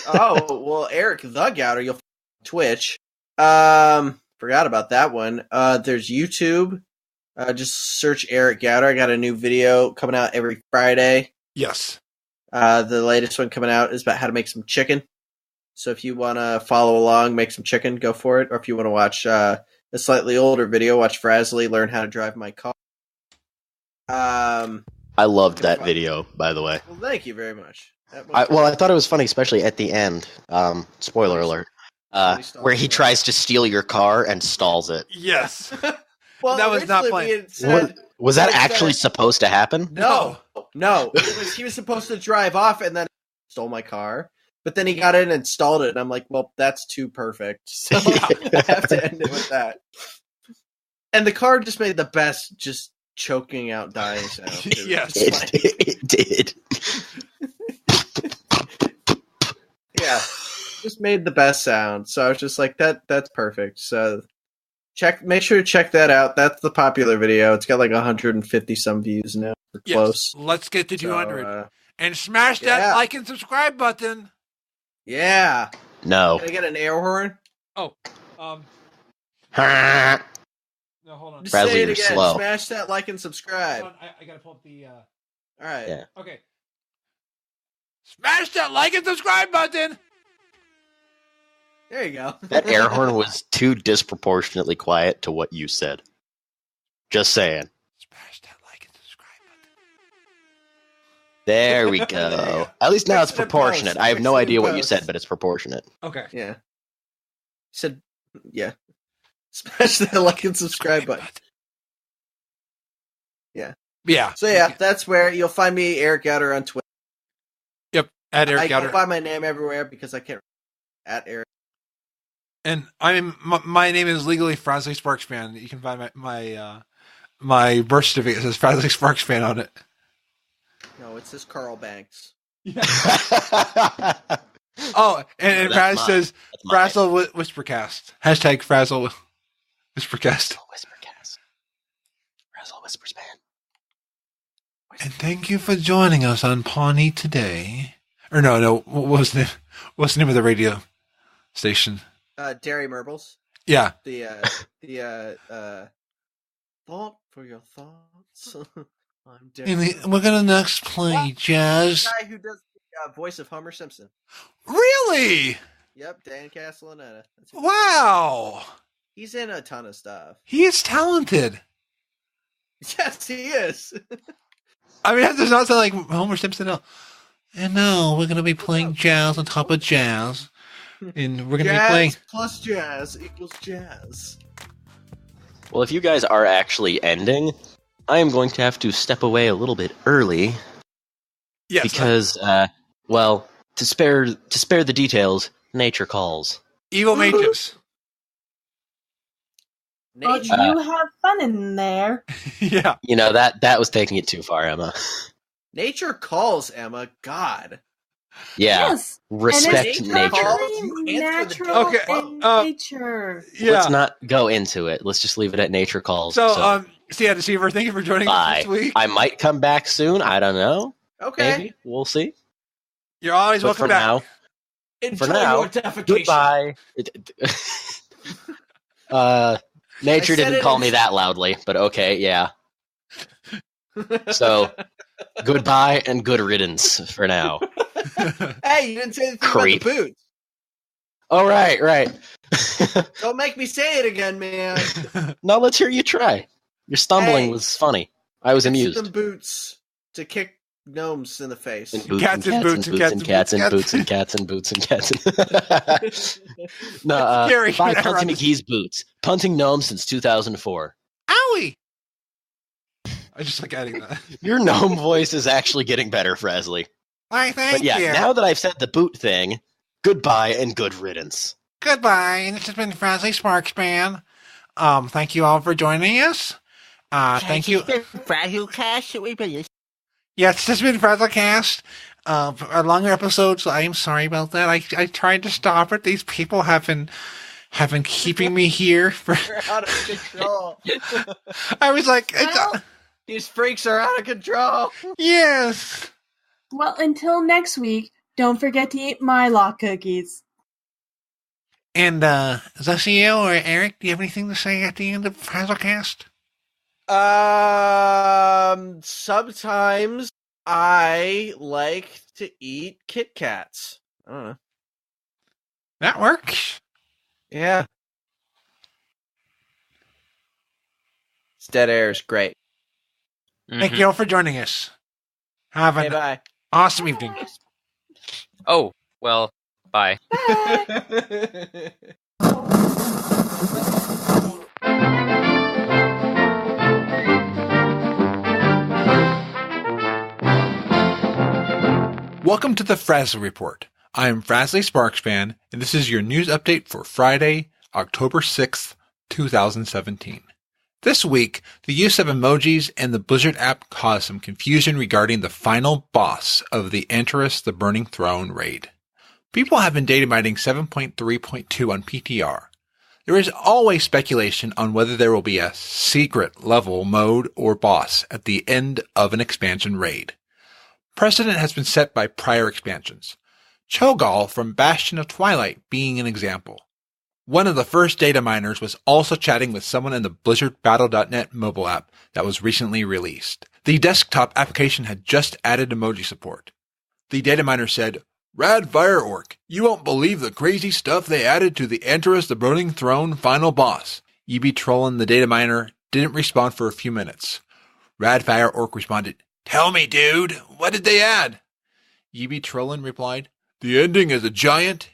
the Gauder, you'll find Twitch. Forgot about that one. There's YouTube. Just search Eric Gauder. I got a new video coming out every Friday. Yes. The latest one coming out is about how to make some chicken. So if you want to follow along, make some chicken, go for it. Or if you want to watch a slightly older video, watch Frazley learn how to drive my car. I loved that video, by the way. Well, thank you very much. I thought it was funny, especially at the end. Spoiler alert. Where he tries to steal your car and stalls it. Yes. Well, that was not planned. Was that actually supposed to happen? No. He was supposed to drive off and then stole my car. But then he got in and stalled it, and I'm like, well, that's too perfect. So I have to end it with that. And the car just made the best, just choking out dying sound. Yes. It did. Yeah. Just made the best sound. So I was just like, that's perfect. So make sure to check that out. That's the popular video. It's got like 150 some views now. We're close. Let's get to 200. And smash that like and subscribe button. Yeah. No. Can I get an air horn? Oh. No, hold on. Just Frazley, say it you're again. slow. Smash that like and subscribe. Hold on. I gotta pull up the All right. Yeah. Okay. Smash that like and subscribe button. There you go. That air horn was too disproportionately quiet to what you said. Just saying. Smash that like and subscribe button. There we go. At least now it's Fix it in proportionate. post. I have Fix no it in idea what you post. said, but it's proportionate. Okay. Yeah. Said, yeah. Smash that like and subscribe button. Yeah. Yeah. So yeah, that's where you'll find me, Eric Gauder, on Twitter. Yep. At Eric I Gauder. go by my name everywhere because I can't. At Eric. And my name is legally Frazley Sparkspan. You can find my birth certificate. It says Frazley Sparkspan on it. No, it says Carl Banks. Oh, and That's Fraz mine. says That's mine. Frazzle Whispercast. Hashtag Frazzle Whispercast. Whispercast. Frazzle Whisperspan. And thank you for joining us on Pawnee today. Or no, what's the name of the radio station? Dairy Merbles. Yeah. The thought for your thoughts. I'm And we're gonna next play jazz. The guy who does the voice of Homer Simpson. Really? Yep, Dan Castellaneta. Wow. He's in a ton of stuff. He is talented. Yes, he is. I mean, that does not sound like Homer Simpson at all. And now we're gonna be playing jazz on top of jazz. And we're gonna be playing plus jazz equals jazz. Well, if you guys are actually ending, I am going to have to step away a little bit early. Yes. Because, to spare the details, nature calls. Evil mages. Well, Nature. you have fun in there. Yeah. You know, that was taking it too far, Emma. Nature calls, Emma. God. Yeah. Yes. Respect and it's nature. perfectly natural Okay, in nature. Yeah. Let's not go into it. Let's just leave it at nature calls. So Deceiverr, thank you for joining us this week. I might come back soon. I don't know. Okay. Maybe. We'll see. You're always But welcome for back. now, Enjoy for now, your defecation. goodbye. Nature didn't call me that loudly, but okay, yeah. So, goodbye and good riddance for now. Hey, you didn't say anything Creep. about the boots. Oh, right. Don't make me say it again, man. Now let's hear you try. Your stumbling Hey. was funny. I was amused. Some boots to kick gnomes in the face. And boots Cats and and cats boots and and cats and cats boots and and cats and boots and cats and No, Scary. buy Never Punting understood. McGee's boots. Punting gnomes since 2004. Owie! I just like adding that. Your gnome voice is actually getting better, Frazley. Why, thank But yeah, you. now that I've said the boot thing, goodbye and good riddance. Goodbye. This has been Frazley Sparkspan. Thank you all for joining us. Thank you. FrazlCast. We've been Yes, this has been FrazlCast. A longer episode, so I am sorry about that. I tried to stop it. These people have been keeping me here for. They're out of control. I was like, These freaks are out of control. yes. Well, until next week, don't forget to eat Mylock cookies. And Zeshio or Eric, do you have anything to say at the end of FrazlCast? Sometimes I like to eat Kit Kats. I don't know. That works. Yeah. It's Dead Air is great. Thank you all for joining us. Have Okay, an bye. awesome evening. Oh, well, bye. Welcome to the Frazley Report. I am Frazley Sparkspan, and this is your news update for Friday, October 6th, 2017. This week, the use of emojis and the Blizzard app caused some confusion regarding the final boss of the Enterus the Burning Throne raid. People have been data mining 7.3.2 on PTR. There is always speculation on whether there will be a secret level mode or boss at the end of an expansion raid. Precedent has been set by prior expansions, Cho'Gall from Bastion of Twilight being an example. One of the first data miners was also chatting with someone in the Blizzard Battle.net mobile app that was recently released. The desktop application had just added emoji support. The data miner said, "Rad Fire Orc, you won't believe the crazy stuff they added to the Enterus the Burning Throne final boss." EB Trollin, the data miner, didn't respond for a few minutes. Rad Fire Orc responded, "Tell me, dude, what did they add?" EB Trollin replied, "The ending is a giant,"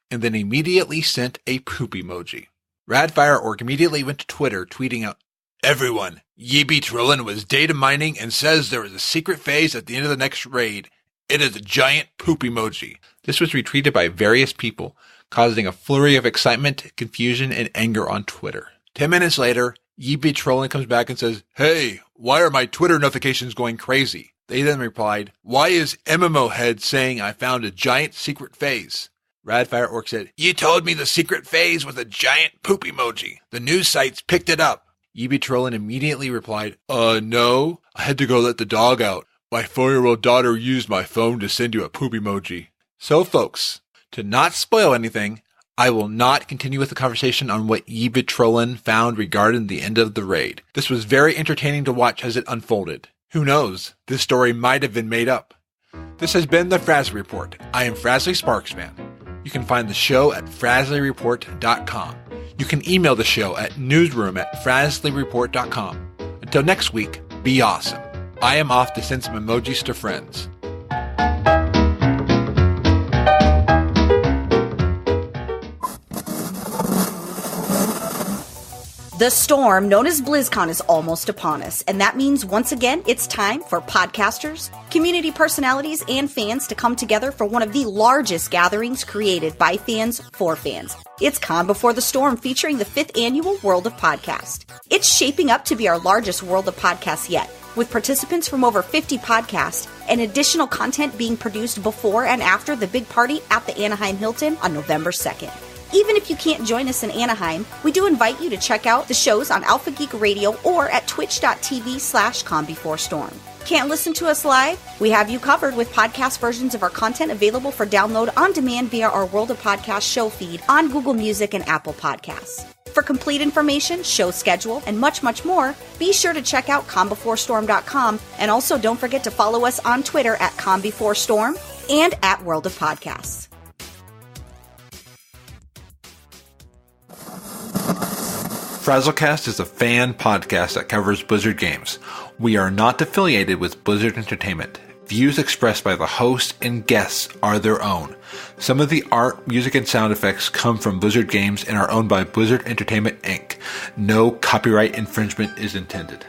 and then immediately sent a poop emoji. Radfire Orc immediately went to Twitter, tweeting out, "Everyone, Yibi Trillin was data mining and says there is a secret phase at the end of the next raid. It is a giant poop emoji." This was retweeted by various people, causing a flurry of excitement, confusion, and anger on Twitter. 10 minutes later, Yibi Trillin comes back and says, "Hey, why are my Twitter notifications going crazy?" They then replied, "Why is MMO Head saying I found a giant secret phase?" Radfire Orc said, "You told me the secret phase was a giant poop emoji. The news sites picked it up." Trollin immediately replied, no, I had to go let the dog out. My 4-year-old daughter used my phone to send you a poop emoji. So folks, to not spoil anything, I will not continue with the conversation on what Trollin found regarding the end of the raid. This was very entertaining to watch as it unfolded. Who knows, this story might have been made up. This has been the Frazley Report. I am Frazley Sparksman. You can find the show at FrazleyReport.com. You can email the show at newsroom@FrazleyReport.com. Until next week, be awesome. I am off to send some emojis to friends. The storm known as BlizzCon is almost upon us, and that means once again it's time for podcasters, community personalities, and fans to come together for one of the largest gatherings created by fans for fans. It's Con Before the Storm, featuring the 5th annual World of Podcast. It's shaping up to be our largest World of Podcasts yet, with participants from over 50 podcasts and additional content being produced before and after the big party at the Anaheim Hilton on November 2nd. Even if you can't join us in Anaheim, we do invite you to check out the shows on Alpha Geek Radio or at twitch.tv/ConBeforeStorm. Can't listen to us live? We have you covered with podcast versions of our content available for download on demand via our World of Podcast show feed on Google Music and Apple Podcasts. For complete information, show schedule, and much, much more, be sure to check out ConBeforeStorm.com, and also don't forget to follow us on Twitter at ConBeforeStorm and at World of Podcasts. FrazlCast is a fan podcast that covers Blizzard games. We are not affiliated with Blizzard Entertainment. Views expressed by the host and guests are their own. Some of the art, music, and sound effects come from Blizzard games and are owned by Blizzard Entertainment, Inc. No copyright infringement is intended.